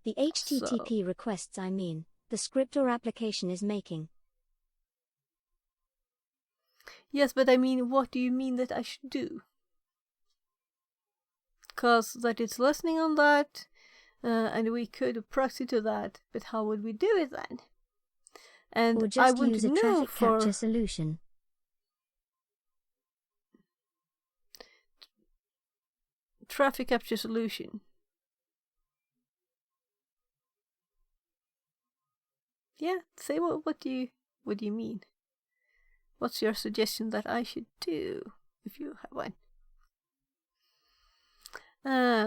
The HTTP requests the script or application is making.
Yes, but I mean, what do you mean that I should do? Because that it's listening on that, and we could proxy to that, but how would we do it then? And
or just
I wouldn't
use a
know
traffic capture solution.
Traffic capture solution. Yeah, say what do you mean? What's your suggestion that I should do if you have one?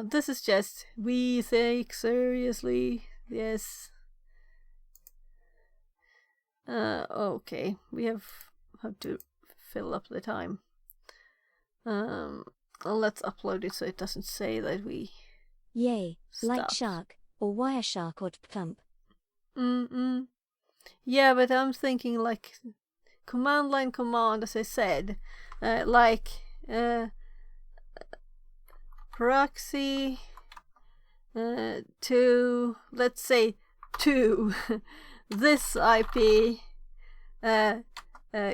This is just we take seriously. Yes. Okay, we have to fill up the time. Let's upload it so it doesn't say that we.
Yay,
stopped.
like Shark or Wireshark or Plump.
Yeah, but I'm thinking like command line command, as I said, like proxy to, let's say, to this IP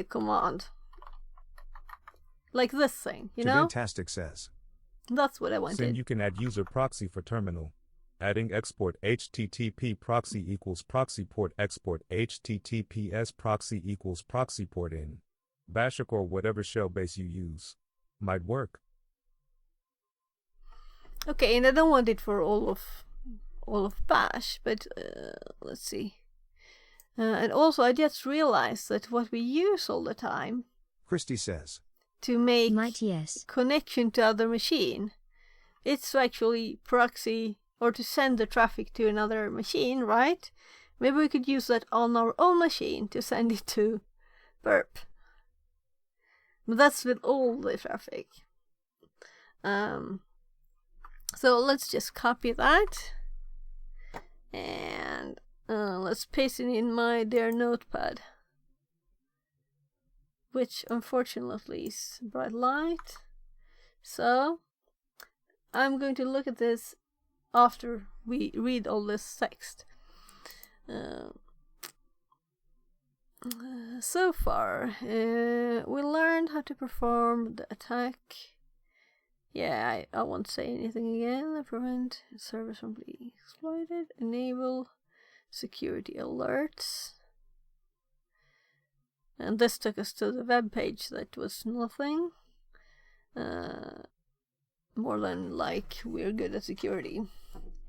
command. Like this thing, you know?
Fantastic says.
That's what I wanted.
Then you can add user proxy for terminal. Adding export HTTP proxy equals proxy port export HTTPS proxy equals proxy port in. Bashik or whatever shell base you use. Might work.
Okay, and I don't want it for all of all of bash, but let's see. And also I just realized that what we use all the time,
Christy says,
to make
yes.
connection to other machine, it's to actually proxy or to send the traffic to another machine, right? Maybe we could use that on our own machine to send it to burp. But that's with all the traffic. So let's just copy that and let's paste it in my dear notepad, which unfortunately is bright light. So I'm going to look at this after we read all this text. So far, we learned how to perform the attack. Yeah, I won't say anything again. Prevent servers from being exploited. Enable security alerts. And this took us to the web page that was nothing. More than like we're good at security.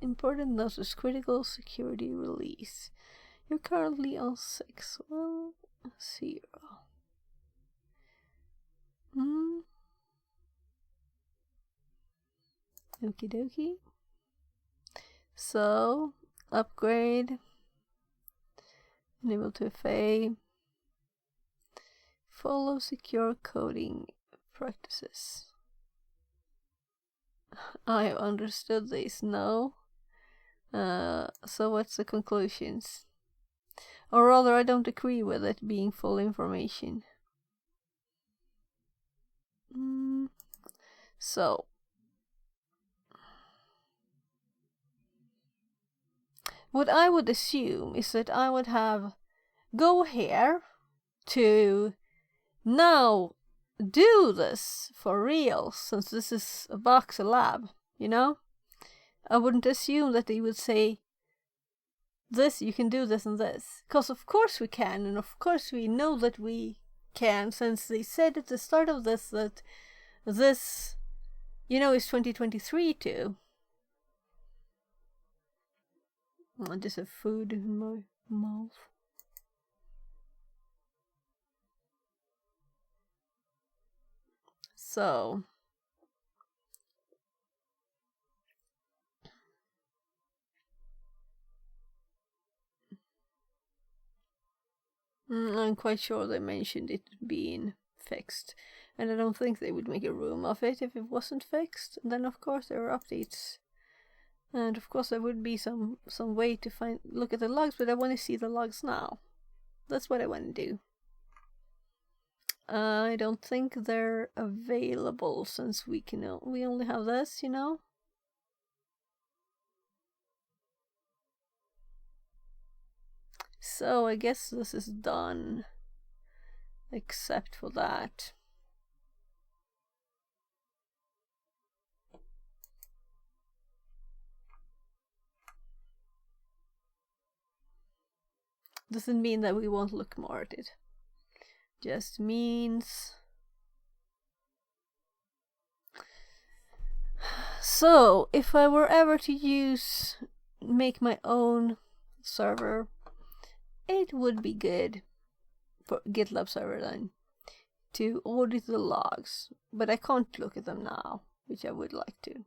Important notice critical security release. You're currently on 6. Well, 0. Okie dokie. So, upgrade. Enable 2FA. Follow secure coding practices. I understood this now. So what's the conclusions? Or rather, I don't agree with it being full information. So what I would assume is that I would have go here to now do this for real, since this is a box, a lab, you know? I wouldn't assume that they would say this, you can do this and this, because of course we can, and of course we know that we can, since they said at the start of this that this, you know, is 2023 too. I just have food in my mouth. So I'm quite sure they mentioned it being fixed, and I don't think they would make a room of it if it wasn't fixed. And then of course there are updates, and of course there would be some way to look at the logs, but I want to see the logs now. That's what I want to do. I don't think they're available since we only have this, you know. So I guess this is done, except for that. Doesn't mean that we won't look more at it. Just means... So, if I were ever to make my own server, it would be good for GitLab server then to audit the logs, but I can't look at them now, which I would like to.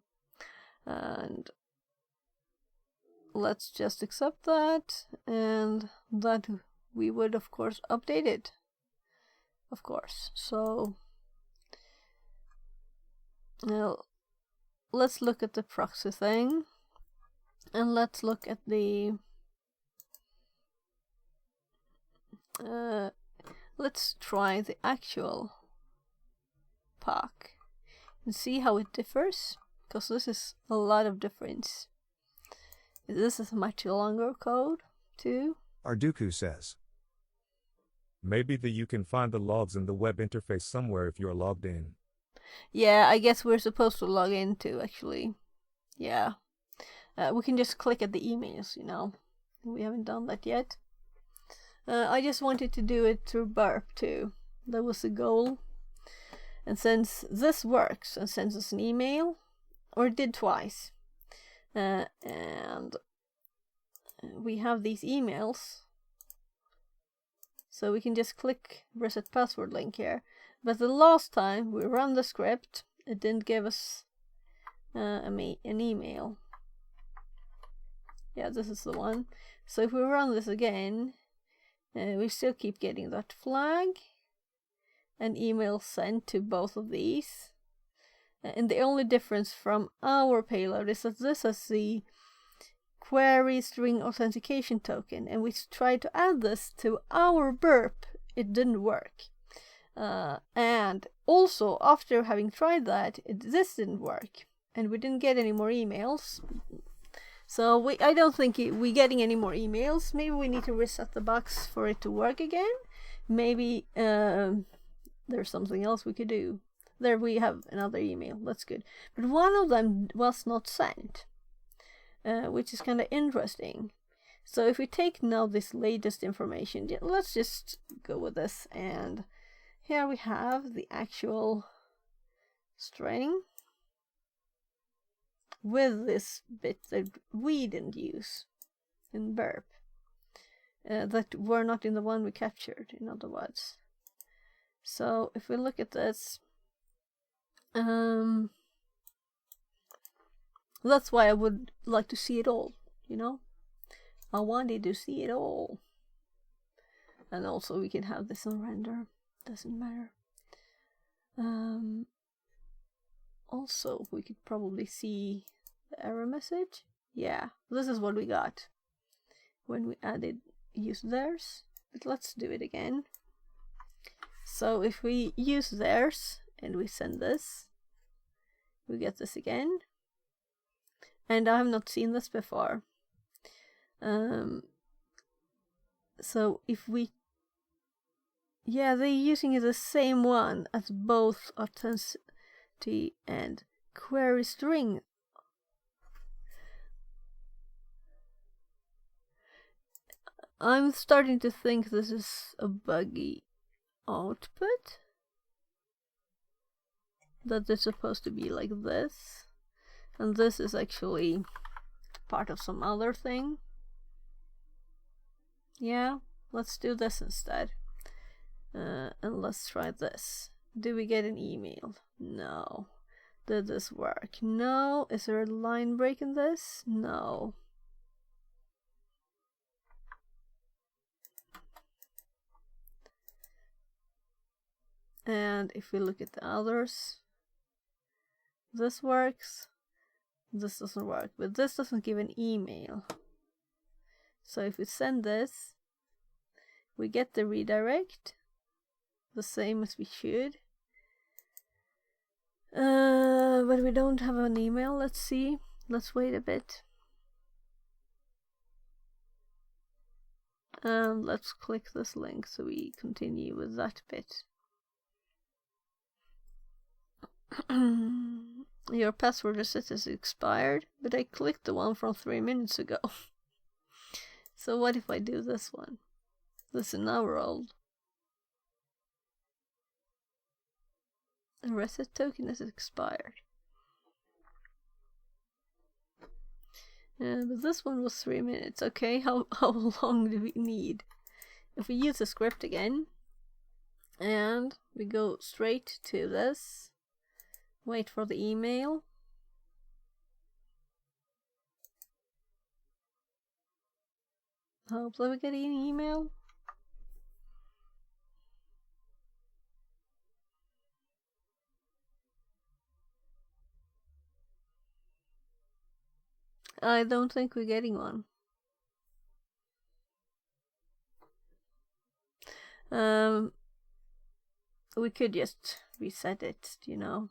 And let's just accept that, and that we would of course update it, of course. So now let's look at the proxy thing, and let's look at the let's try the actual pack and see how it differs, because this is a lot of difference. This is much longer code too.
Arduku says,
maybe you can find the logs in the web interface somewhere if you're logged in.
Yeah, I guess we're supposed to log in too, actually. Yeah. We can just click at the emails, you know. We haven't done that yet. I just wanted to do it through burp too. That was the goal. And since this works and sends us an email, or it did twice, and we have these emails. So we can just click reset password link here. But the last time we run the script, it didn't give us an email. Yeah, this is the one. So if we run this again, we still keep getting that flag. An email sent to both of these. And the only difference from our payload is that this has the query string authentication token, and we tried to add this to our burp. It didn't work. And also, after having tried that, this didn't work, and we didn't get any more emails. So I don't think we're getting any more emails. Maybe we need to reset the box for it to work again. Maybe there's something else we could do. There we have another email. That's good. But one of them was not sent, which is kind of interesting. So if we take now this latest information, let's just go with this. And here we have the actual string with this bit that we didn't use in burp, that were not in the one we captured, in other words. So if we look at this, that's why I would like to see it all, you know? I wanted to see it all. And also we can have this on render, doesn't matter. Also, we could probably see the error message. Yeah, this is what we got when we use theirs. But let's do it again. So if we use theirs and we send this, we get this again. And I have not seen this before. So if we... Yeah, they're using the same one as both authenticity and query string. I'm starting to think this is a buggy output. That it's supposed to be like this. And this is actually part of some other thing. Yeah, let's do this instead. And let's try this. Do we get an email? No. Did this work? No. Is there a line break in this? No. And if we look at the others, this works. This doesn't work, but this doesn't give an email. So if we send this, we get the redirect, the same as we should. But we don't have an email. Let's see. Let's wait a bit. And let's click this link so we continue with that bit. Your password reset is expired, but I clicked the one from 3 minutes ago. So what if I do this one? This is an hour old. The reset token is expired. But this one was 3 minutes. Okay, how long do we need? If we use the script again, and we go straight to this, wait for the email. Hopefully we get an email. I don't think we're getting one. We could just reset it, you know.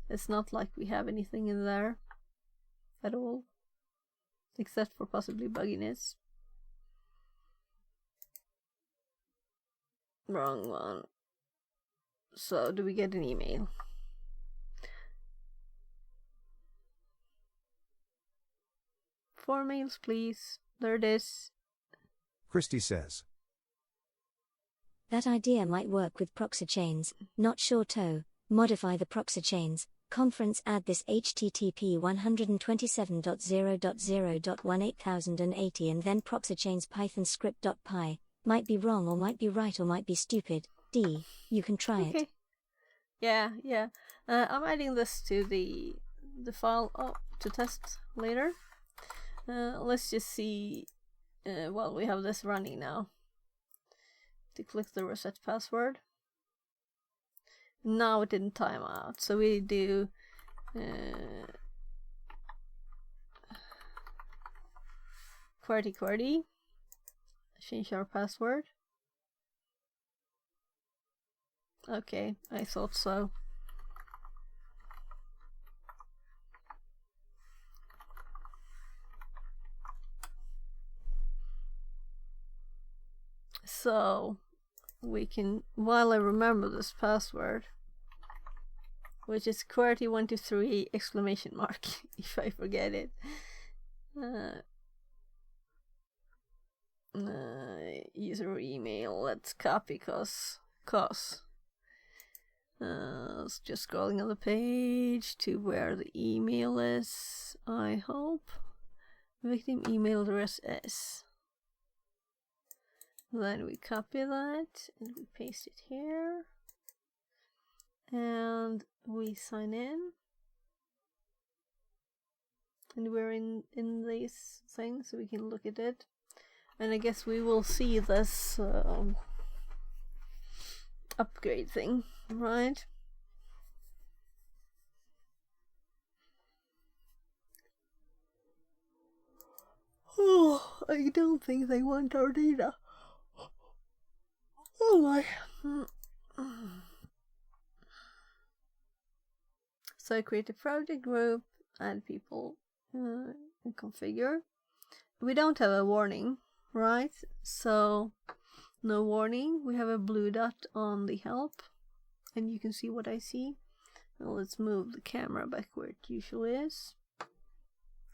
It's not like we have anything in there at all, except for possibly bugginess. Wrong one. So, do we get an email? Four mails, please. There it is.
Christy says.
That idea might work with proxy chains. Not sure, Toe. Modify the proxy chains. conference add this http 127.0.0.18080 and then proxychains python script.py. Might be wrong or might be right or might be stupid. D. You can try it.
Yeah. I'm adding this to the file to test later. Let's just see. Well, we have this running now. To click the reset password. Now it didn't time out, so we do QWERTY, change our password. Okay, I thought so. So we can, while I remember this password, which is QWERTY123 exclamation mark, if I forget it. User email, let's copy cause just scrolling on the page to where the email is, I hope. Victim email address is. Then we copy that and we paste it here. And we sign in. And we're in this thing so we can look at it. And I guess we will see this upgrade thing, right? Oh, I don't think they want our data. Oh my. So I create a project group, add people, and configure. We don't have a warning, right? So no warning. We have a blue dot on the help, and you can see what I see. Now let's move the camera back where it usually is.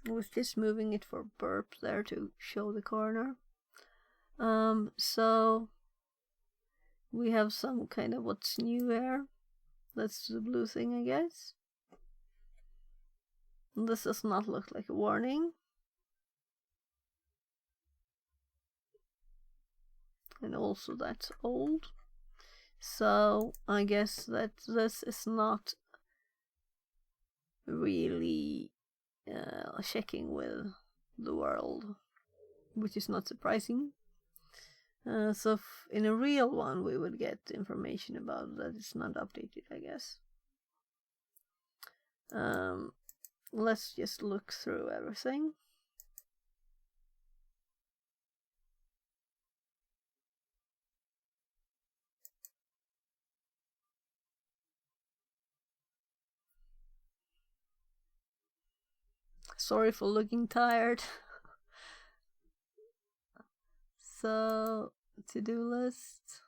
I was just moving it for burp there to show the corner. So we have some kind of what's new here. That's the blue thing, I guess. This does not look like a warning. And also that's old. So I guess that this is not really checking with the world, which is not surprising. So in a real one we would get information about that it's not updated, I guess. Let's just look through everything. Sorry for looking tired. So, to-do list.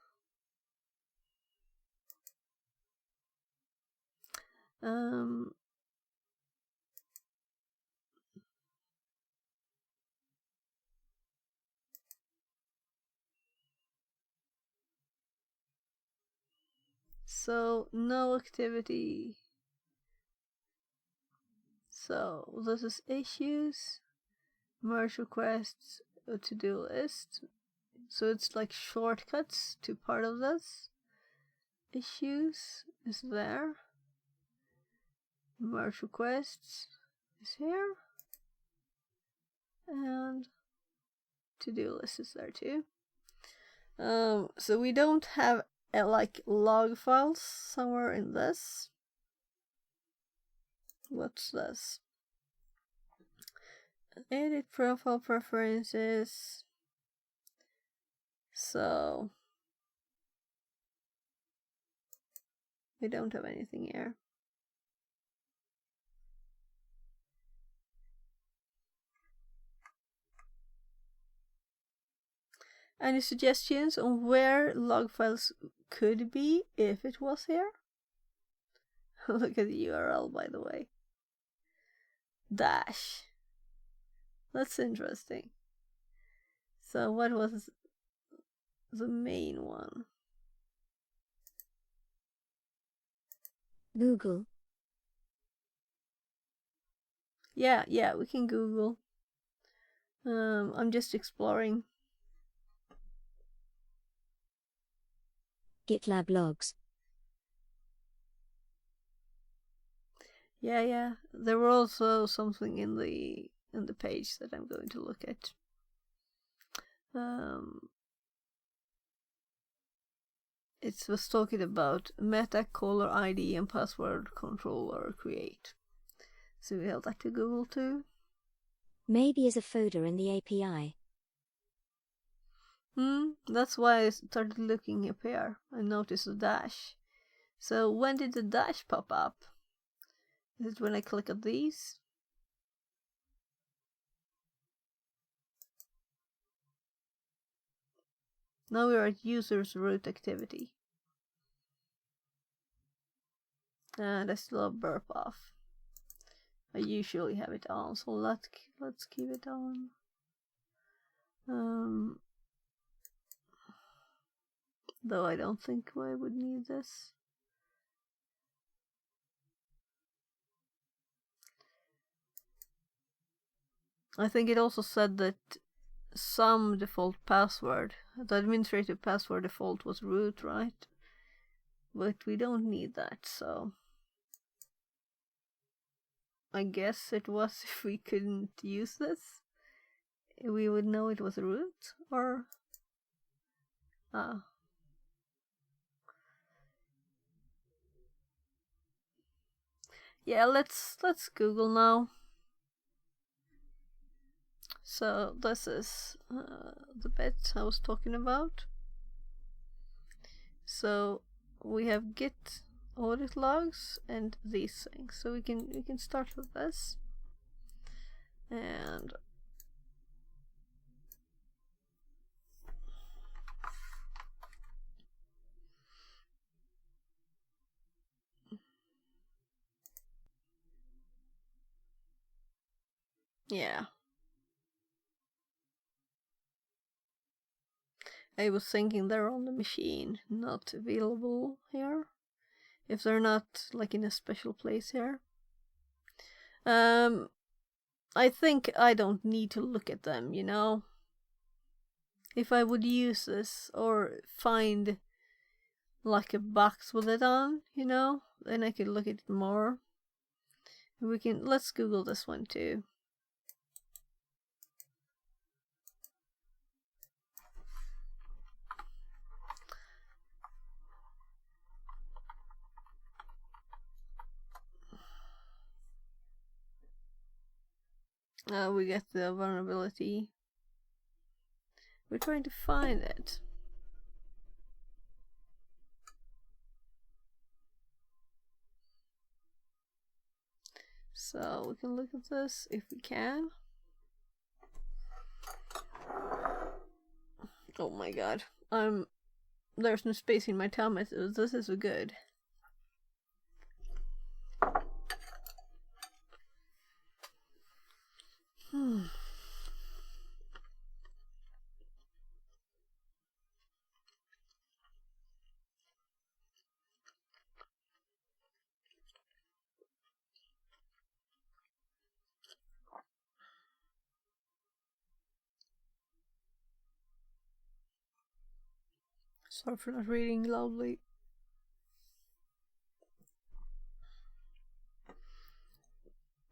So, no activity. So, this is issues, merge requests, a to-do list. So it's like shortcuts to part of this. Issues is there. Merge requests is here. And to-do list is there too. So we don't have like log files somewhere in this. What's this? Edit profile preferences. So we don't have anything here. Any suggestions on where log files could be if it was here? Look at the URL, by the way. Dash. That's interesting. So what was the main one?
Google.
Yeah, we can Google. I'm just exploring.
GitLab logs.
Yeah. There were also something in the page that I'm going to look at. It was talking about meta caller ID and password controller create. So we have that to Google too.
Maybe as a folder in the API.
That's why I started looking up here and noticed the dash. So when did the dash pop up? Is it when I click on these? Now we are at users root activity. And I still have burp off. I usually have it on, so let's keep it on. Though I don't think I would need this. I think it also said that some default password, the administrative password default was root, right? But we don't need that, so I guess it was if we couldn't use this, we would know it was root, or yeah, let's Google now. So this is the bit I was talking about. So we have git audit logs and these things. So we can start with this. And yeah. I was thinking they're on the machine, not available here. If they're not like in a special place here. I think I don't need to look at them, you know. If I would use this or find like a box with it on, you know, then I could look at it more. Let's Google this one too. We get the vulnerability. We're trying to find it. So we can look at this if we can. Oh my god. There's no space in my tummy, so this is good. Sorry for not reading loudly.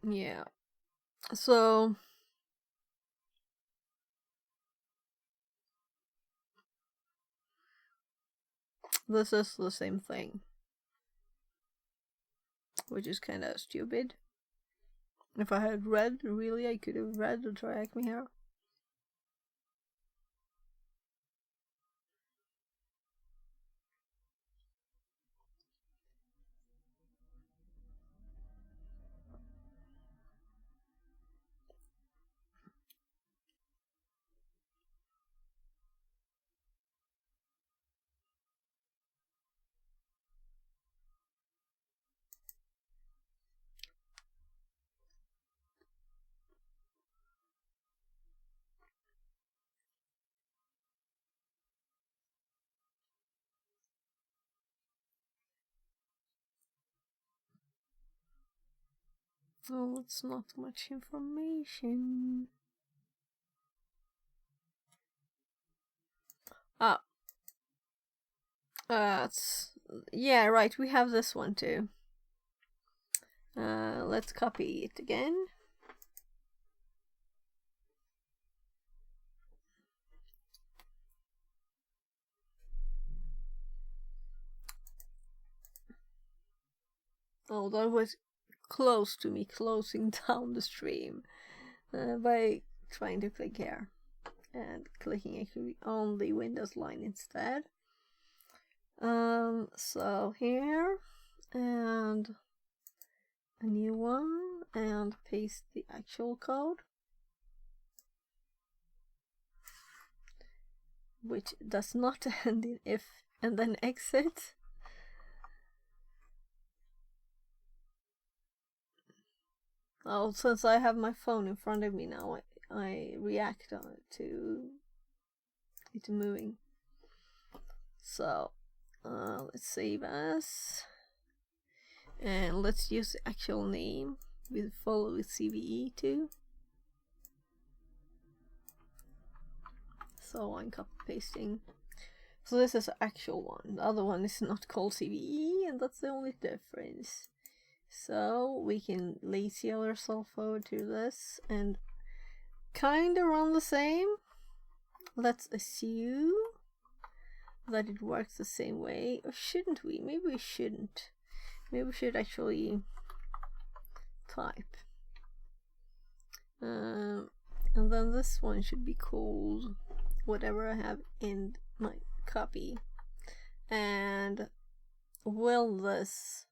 Yeah. So this is the same thing, which is kind of stupid. If I had read, really, I could have read the TryHackMe here. Oh, it's not much information. Ah. Yeah, right, we have this one too. Let's copy it again. Oh, that was close to me closing down the stream by trying to click here and clicking actually on the Windows line instead. So here and a new one and paste the actual code, which does not end in if and then exit. Oh, since I have my phone in front of me now, I react to it moving. So, let's save as, and let's use the actual name with follow with CVE too. So I'm copy pasting. So this is the actual one. The other one is not called CVE, and that's the only difference. So we can lazy ourselves over to this and kind of run the same. Let's assume that it works the same way, or shouldn't we? Maybe we shouldn't. Maybe we should actually type. And then this one should be called whatever I have in my copy. And will this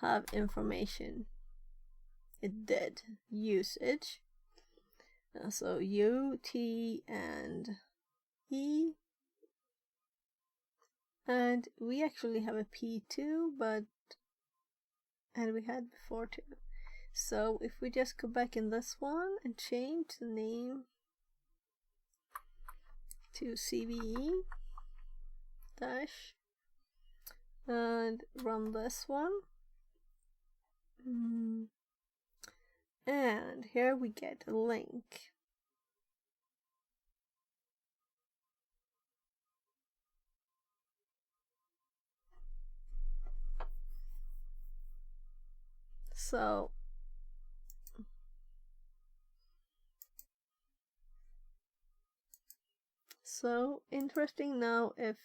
have information? It did. Usage. So U, T, and E. And we actually have a P2, and we had before too. So if we just go back in this one and change the name to CVE dash and run this one. And here we get a link. So interesting. Now if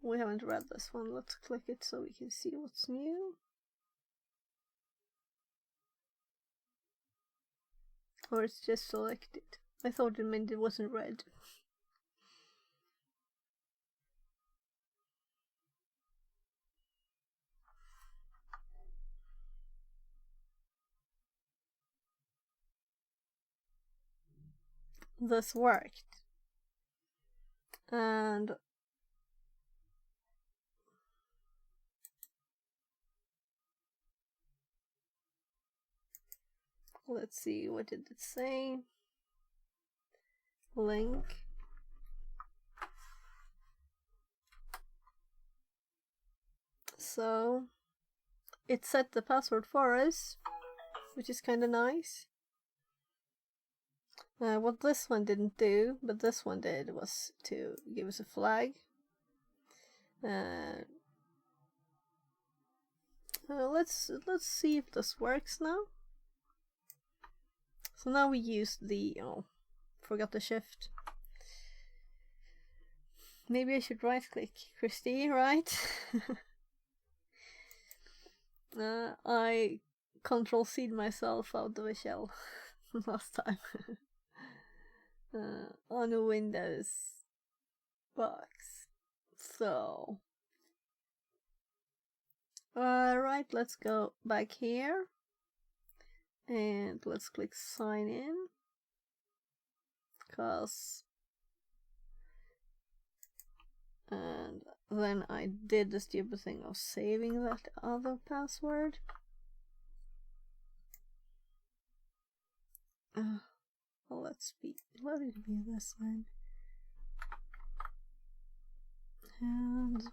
we haven't read this one, let's click it so we can see what's new. Or it's just selected. I thought it meant it wasn't read. This worked. And let's see, what did it say? Link. So it set the password for us, which is kind of nice. What this one didn't do, but this one did, was to give us a flag. Let's see if this works now. So now we use the forgot the shift. Maybe I should right click Christy, right? I control C'd myself out of a shell last time. On a Windows box. So right, let's go back here and let's click sign in, and then I did the stupid thing of saving that other password. Well, let it be this then. And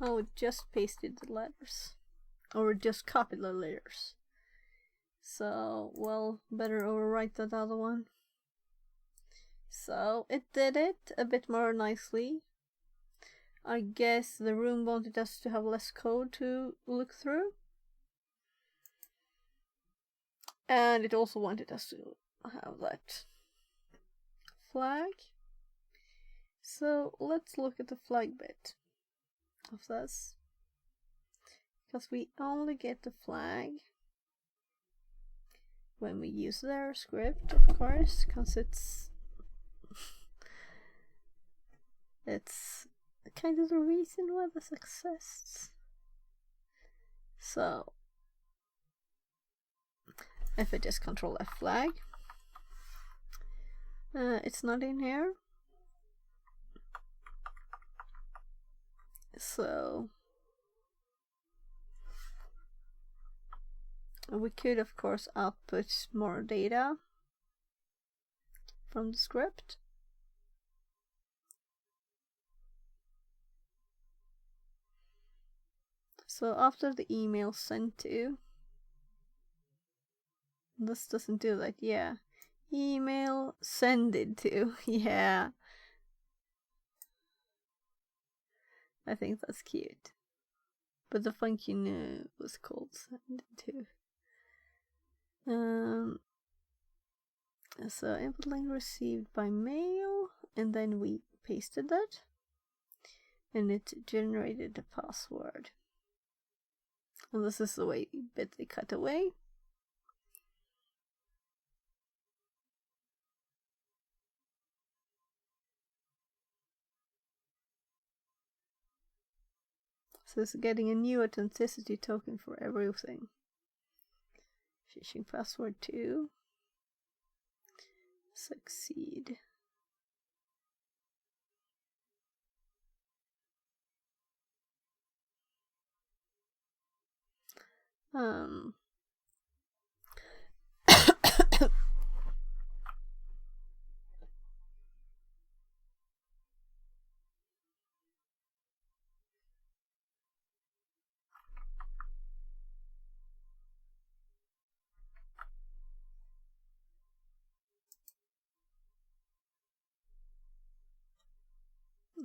it just pasted the letters. or just copy the letters. So, well, better overwrite that other one. So it did it a bit more nicely. I guess the room wanted us to have less code to look through. And it also wanted us to have that flag. So let's look at the flag bit of this. Because we only get the flag when we use their script, of course, because it's kind of the reason why this exists. So if I just control F flag, it's not in here. So we could of course output more data from the script. So after the email sent to, this doesn't do that, yeah. Email sended to, yeah. I think that's cute. But the function was called sended to. So input link received by mail, and then we pasted that, and it generated a password. And this is the way bit they cut away. So it's getting a new authenticity token for everything. Phishing password 2. Succeed.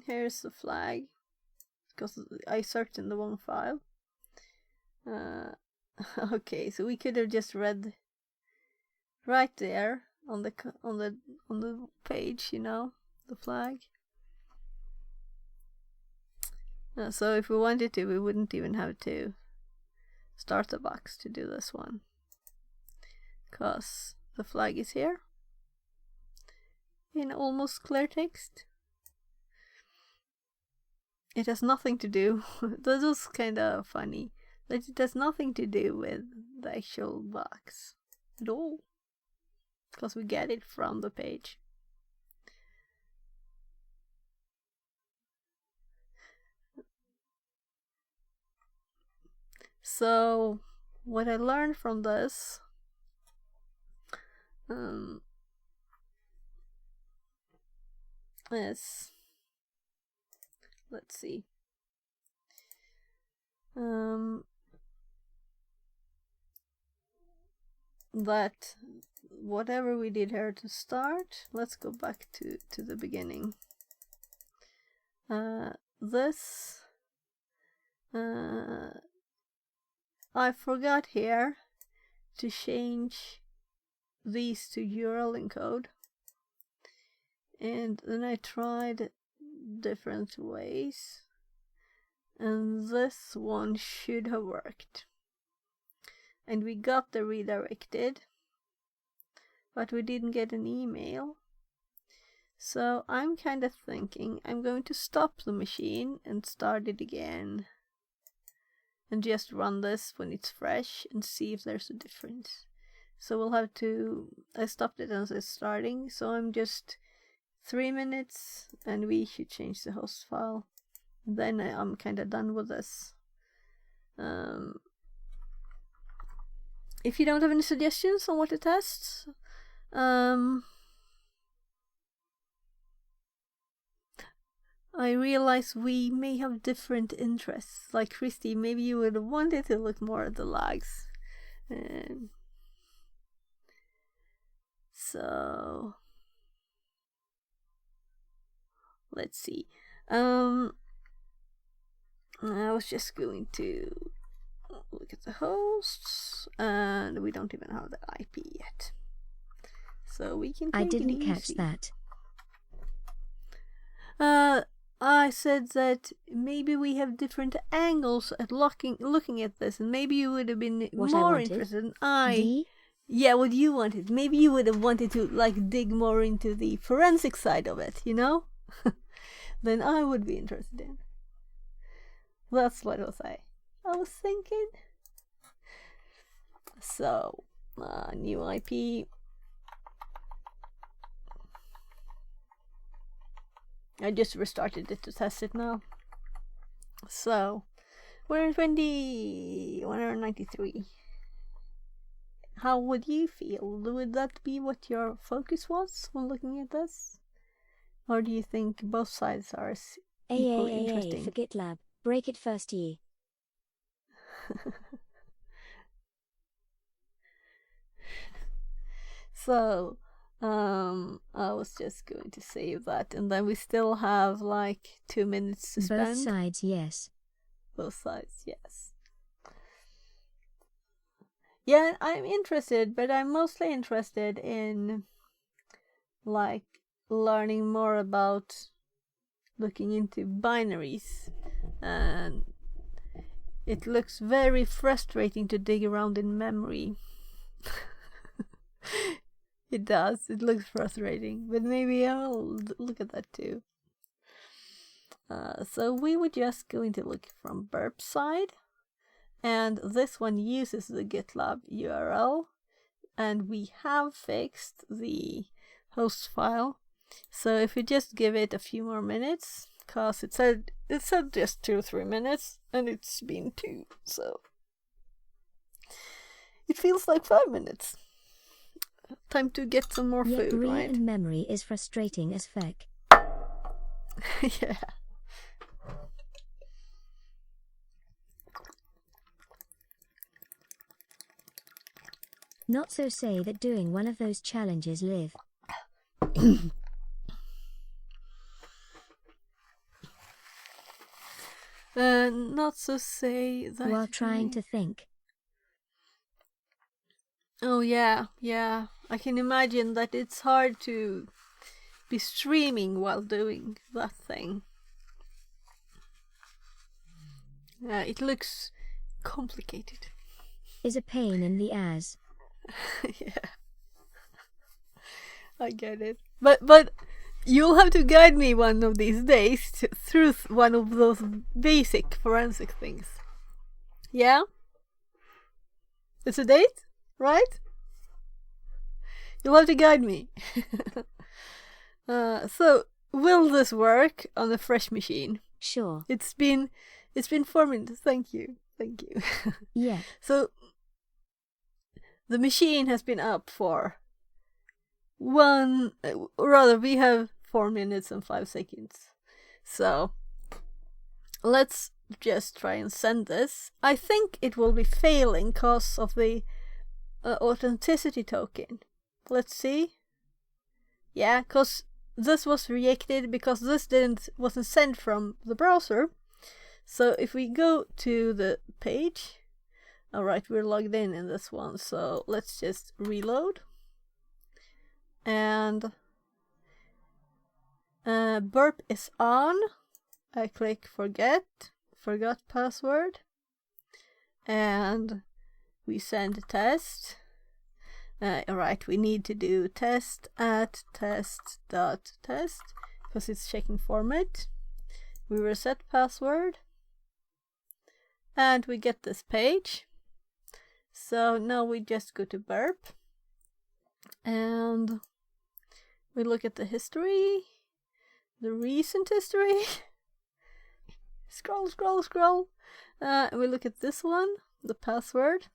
Here's the flag, because I searched in the wrong file. Okay, so we could have just read right there on the page, you know, the flag. So if we wanted to, we wouldn't even have to start the box to do this one, because the flag is here in almost clear text. It has nothing to do, this is kind of funny, that it has nothing to do with the actual box at all, because we get it from the page. So what I learned from this is, let's see, that whatever we did here to start, let's go back to the beginning. This I forgot here to change these to URL encode, and then I tried different ways, and this one should have worked, and we got the redirected, but we didn't get an email. So I'm kind of thinking I'm going to stop the machine and start it again, and just run this when it's fresh and see if there's a difference. So we'll have to, I stopped it as it's starting, so I'm just 3 minutes and we should change the host file. Then I'm kind of done with this. If you don't have any suggestions on what to test, I realize we may have different interests. Like Christy, maybe you would have wanted to look more at the logs. So let's see. I was just going to look at the hosts, and we don't even have the IP yet. So we can take
I didn't
it
catch
easy.
that.
I said that maybe we have different angles at looking at this, and maybe you would have been
What I
more
wanted?
interested than I.
D?
Yeah, what you wanted. Maybe you would have wanted to like dig more into the forensic side of it, you know? Then I would be interested in. That's what I was thinking. So, new IP. I just restarted it to test it now. So, 193. How would you feel? Would that be what your focus was when looking at this? Or do you think both sides are equally interesting?
For GitLab. Break it first, ye.
So, I was just going to save that, and then we still have like 2 minutes to spend.
Both sides, yes.
Both sides, yes. Yeah, I'm interested, but I'm mostly interested in like learning more about looking into binaries, and it looks very frustrating to dig around in memory. It does. It looks frustrating, but maybe I'll look at that too. So we would just going to look from burp side, and this one uses the GitLab URL, and we have fixed the host file. So if we just give it a few more minutes, cause it said just 2 or 3 minutes, and it's been 2, so it feels like 5 minutes. Time to get some more food, right?
And memory is frustrating as feck.
Yeah.
Not so say that doing one of those challenges live.
Not so say that.
While trying to think.
Oh yeah. I can imagine that it's hard to be streaming while doing that thing. It looks complicated.
Is a pain in the ass.
Yeah. I get it. But you'll have to guide me one of these days through one of those basic forensic things. Yeah? It's a date, right? You'll have to guide me. So, will this work on a fresh machine?
Sure.
It's been 4 minutes. Thank you.
Yeah.
So, the machine has been up for we have 4 minutes and 5 seconds. So, let's just try and send this. I think it will be failing because of the authenticity token. Let's see. Yeah, because this was rejected because this wasn't sent from the browser. So if we go to the page, alright, we're logged in this one, so let's just reload. And burp is on. I click forgot password, and we send a test. Alright, we need to do test at test.test because it's checking format. We reset password, and we get this page. So now we just go to burp, and we look at the history, the recent history. Scroll. And we look at this one, the password.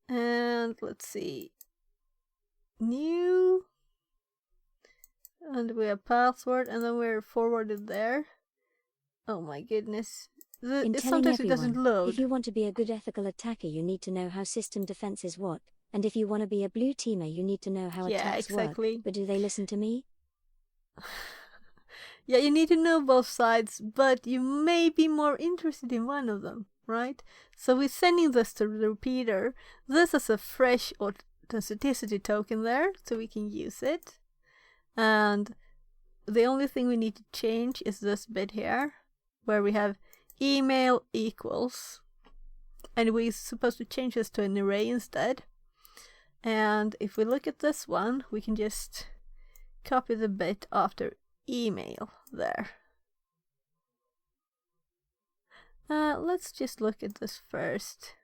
And let's see. New. And we have password, and then we're forwarded there. Oh my goodness. Sometimes it doesn't load.
If you want to be a good ethical attacker, you need to know how system defenses work. And if you want to be a blue teamer, you need to know how attacks work. But do they listen to me?
Yeah, you need to know both sides, but you may be more interested in one of them, right? So we're sending this to the repeater. This is a fresh authenticity token there, so we can use it. And the only thing we need to change is this bit here, where we have email equals. And we're supposed to change this to an array instead. And if we look at this one, we can just copy the bit after email there. Let's just look at this first.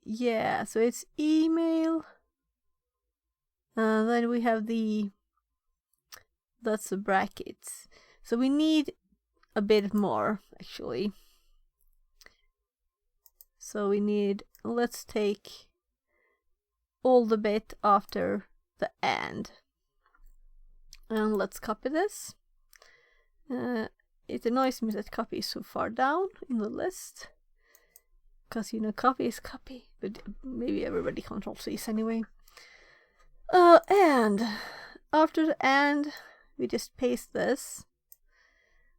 Yeah, so it's email. Then we have that's the brackets. So we need a bit more, actually. So we need, let's take all the bit after the and let's copy this. It annoys me that copy is so far down in the list, because copy is copy, but maybe everybody control C's anyway. And after the and, we just paste this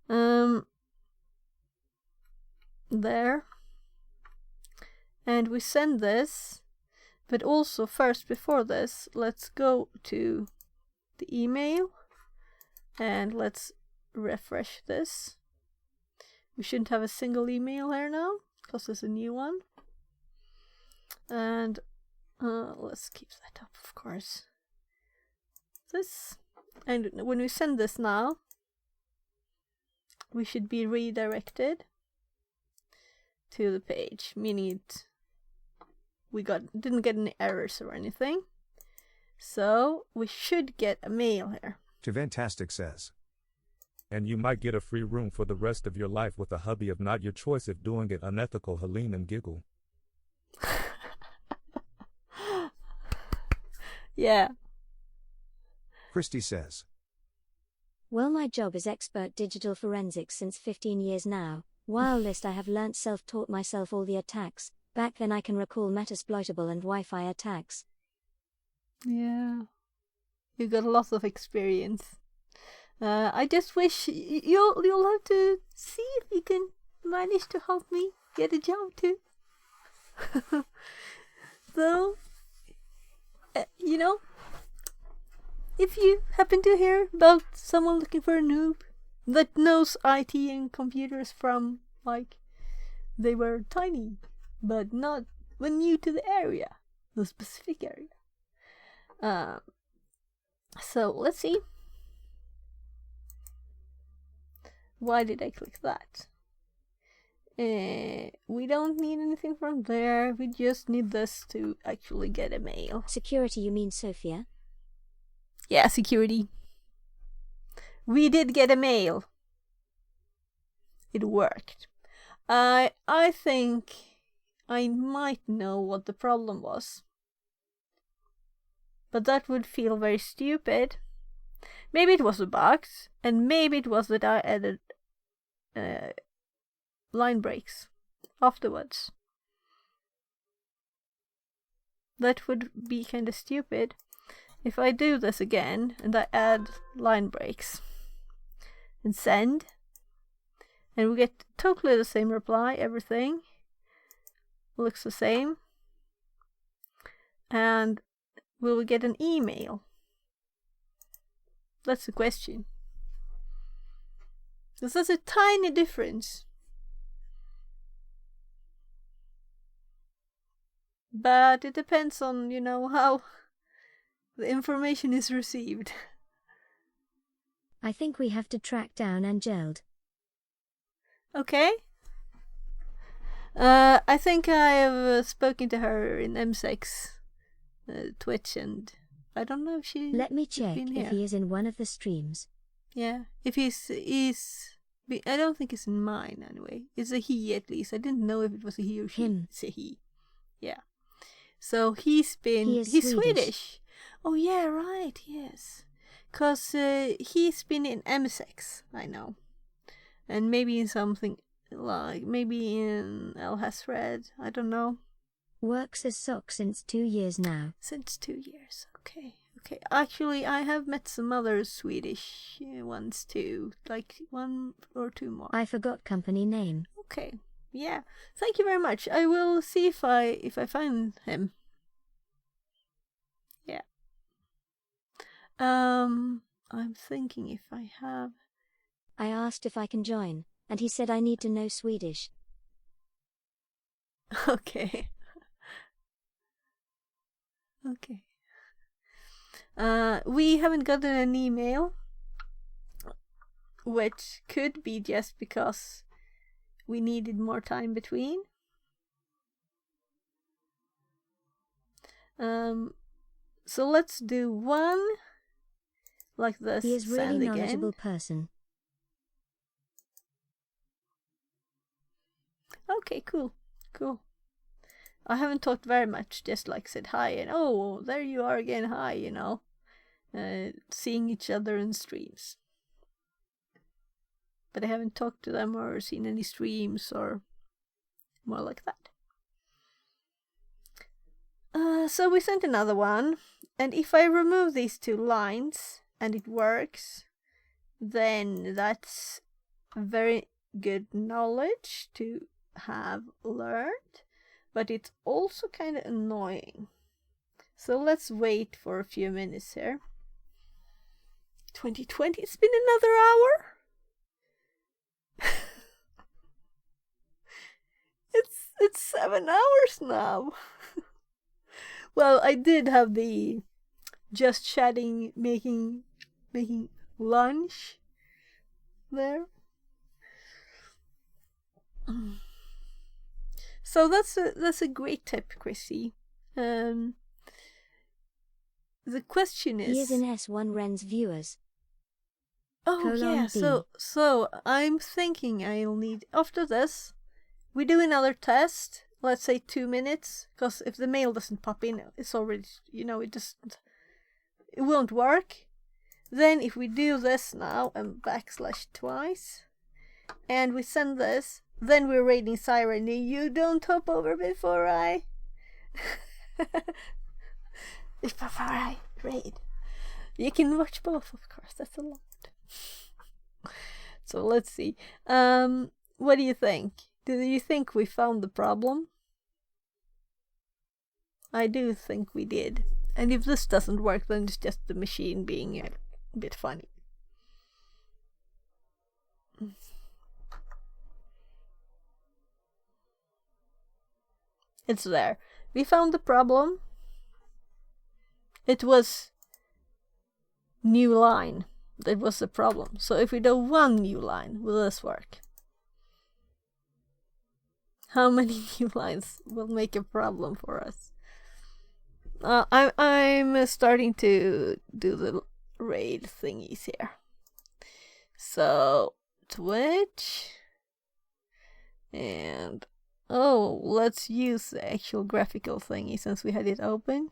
there, and we send this. But also first, before this, let's go to the email and let's refresh this. We shouldn't have a single email here now, because there's a new one. And let's keep that up, of course. This. And when we send this now, we should be redirected to the page, meaning we didn't get any errors or anything. So we should get a mail here.
Fantastic says.
And you might get a free room for the rest of your life with a hubby of not your choice if doing it unethical. Helene and giggle.
Yeah.
Christy says. Well, my job is expert digital forensics since 15 years now. While list I have learnt self-taught myself all the attacks. Back then I can recall Metasploitable and Wi-Fi attacks.
Yeah. You got lots of experience. I just wish you'll have to see if you can manage to help me get a job too. So, if you happen to hear about someone looking for a noob that knows IT and computers from, like, they were tiny, but not when new to the area, the specific area. So let's see. Why did I click that? We don't need anything from there. We just need this to actually get a mail.
Security, you mean Sophia?
Yeah, security. We did get a mail. It worked. I think I might know what the problem was. But that would feel very stupid. Maybe it was a bug, and maybe it was that I added line breaks afterwards. That would be kind of stupid. If I do this again, and I add line breaks, and send, and we get totally the same reply, everything looks the same, and will we get an email? That's the question. This is a tiny difference. But it depends on, how the information is received.
I think we have to track down Angeld.
Okay. I think I have spoken to her in M6 Twitch, and I don't know if she.
Let me check if he is in one of the streams.
Yeah, if he's I don't think it's in mine anyway. It's a he at least. I didn't know if it was a he or she.
Him.
It's a he. Yeah. So he's
Swedish.
Swedish. Oh yeah, right, yes. Cause he's been in M6, I know. And maybe in something like, maybe in El Hasred, I don't know.
Works as SOC since 2 years now.
Since 2 years, okay. Okay, actually I have met some other Swedish ones too, like 1 or 2 more.
I forgot company name.
Okay, yeah. Thank you very much. I will see if I find him. Yeah. I'm thinking if I have.
I asked if I can join, and he said I need to know Swedish.
Okay. Okay. We haven't gotten an email, which could be just because we needed more time between. So let's do one like this.
He is really
send
knowledgeable
again.
person.
Okay, cool. Cool. I haven't talked very much, just like said hi and oh, there you are again, hi, you know. Seeing each other in streams. But I haven't talked to them or seen any streams or more like that. So we sent another one, and if I remove these 2 lines and it works, then that's very good knowledge to have learned, but it's also kind of annoying. So let's wait for a few minutes here. 2020, it's been another hour. It's 7 hours now. Well, I did have the just chatting, making lunch there. So that's a great tip, Chrissy. The question is.
He is in S1 Ren's viewers.
Oh yeah, so I'm thinking I'll need after this. We do another test. Let's say 2 minutes, because if the mail doesn't pop in, it's already, you know, it won't work. Then if we do this now and backslash twice, and we send this, then we're raiding Siren. You don't hop over before I raid. You can watch both, of course. That's a lot. So let's see. What do you think? Do you think we found the problem? I do think we did. And if this doesn't work, then it's just the machine being a bit funny. It's there. We found the problem. It was new line. That was the problem. So if we do 1 new line, will this work? How many new lines will make a problem for us? I'm starting to do the raid thingies here. So Twitch and let's use the actual graphical thingy since we had it open.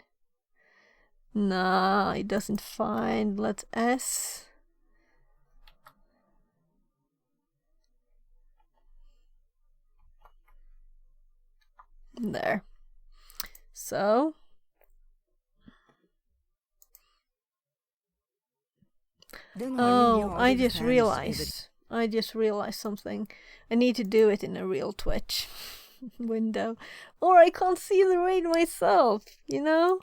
Nah, it doesn't find. Let's S. There. So I just realized something. I need to do it in a real Twitch window, or I can't see the raid myself, you know?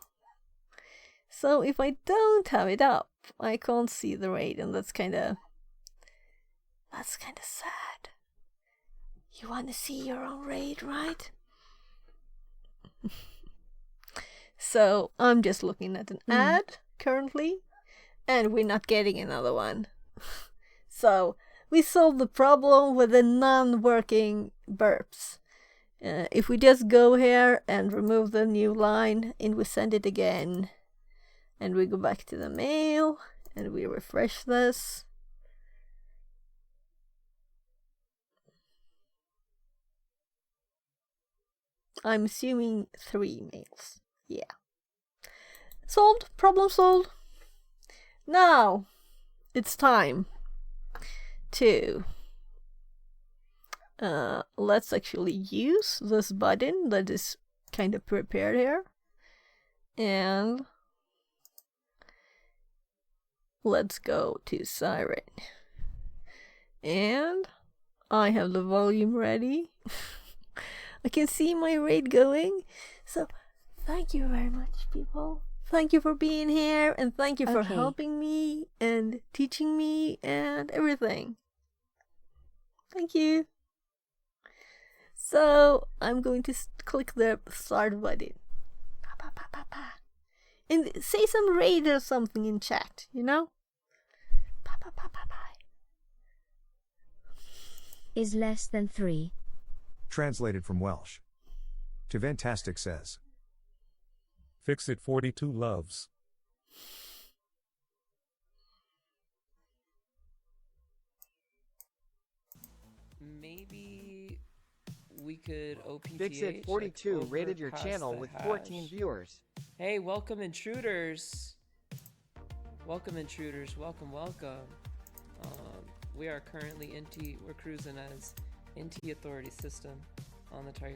So if I don't have it up, I can't see the raid, and that's kind of sad. You want to see your own raid, right? So I'm just looking at an ad currently, and we're not getting another one. So we solved the problem with the non-working burps. If we just go here and remove the new line and we send it again, and we go back to the mail and we refresh this, I'm assuming 3 mails. Yeah. Solved. Problem solved. Now, it's time to let's actually use this button that is kind of prepared here, and let's go to Siren, and I have the volume ready. I can see my rate going, so thank you very much, people. Thank you for being here, and thank you for helping me and teaching me and everything. Thank you. So I'm going to click the start button. And say some rate or something in chat, you know?
Is less than 3.
Translated from Welsh. To Fantastic says.
Fix it 42 loves.
Maybe we could OPTH.
Fix it 42 rated your channel with 14 viewers.
Hey, welcome intruders. Welcome intruders. Welcome, welcome. We are currently we're cruising as NT Authority system on the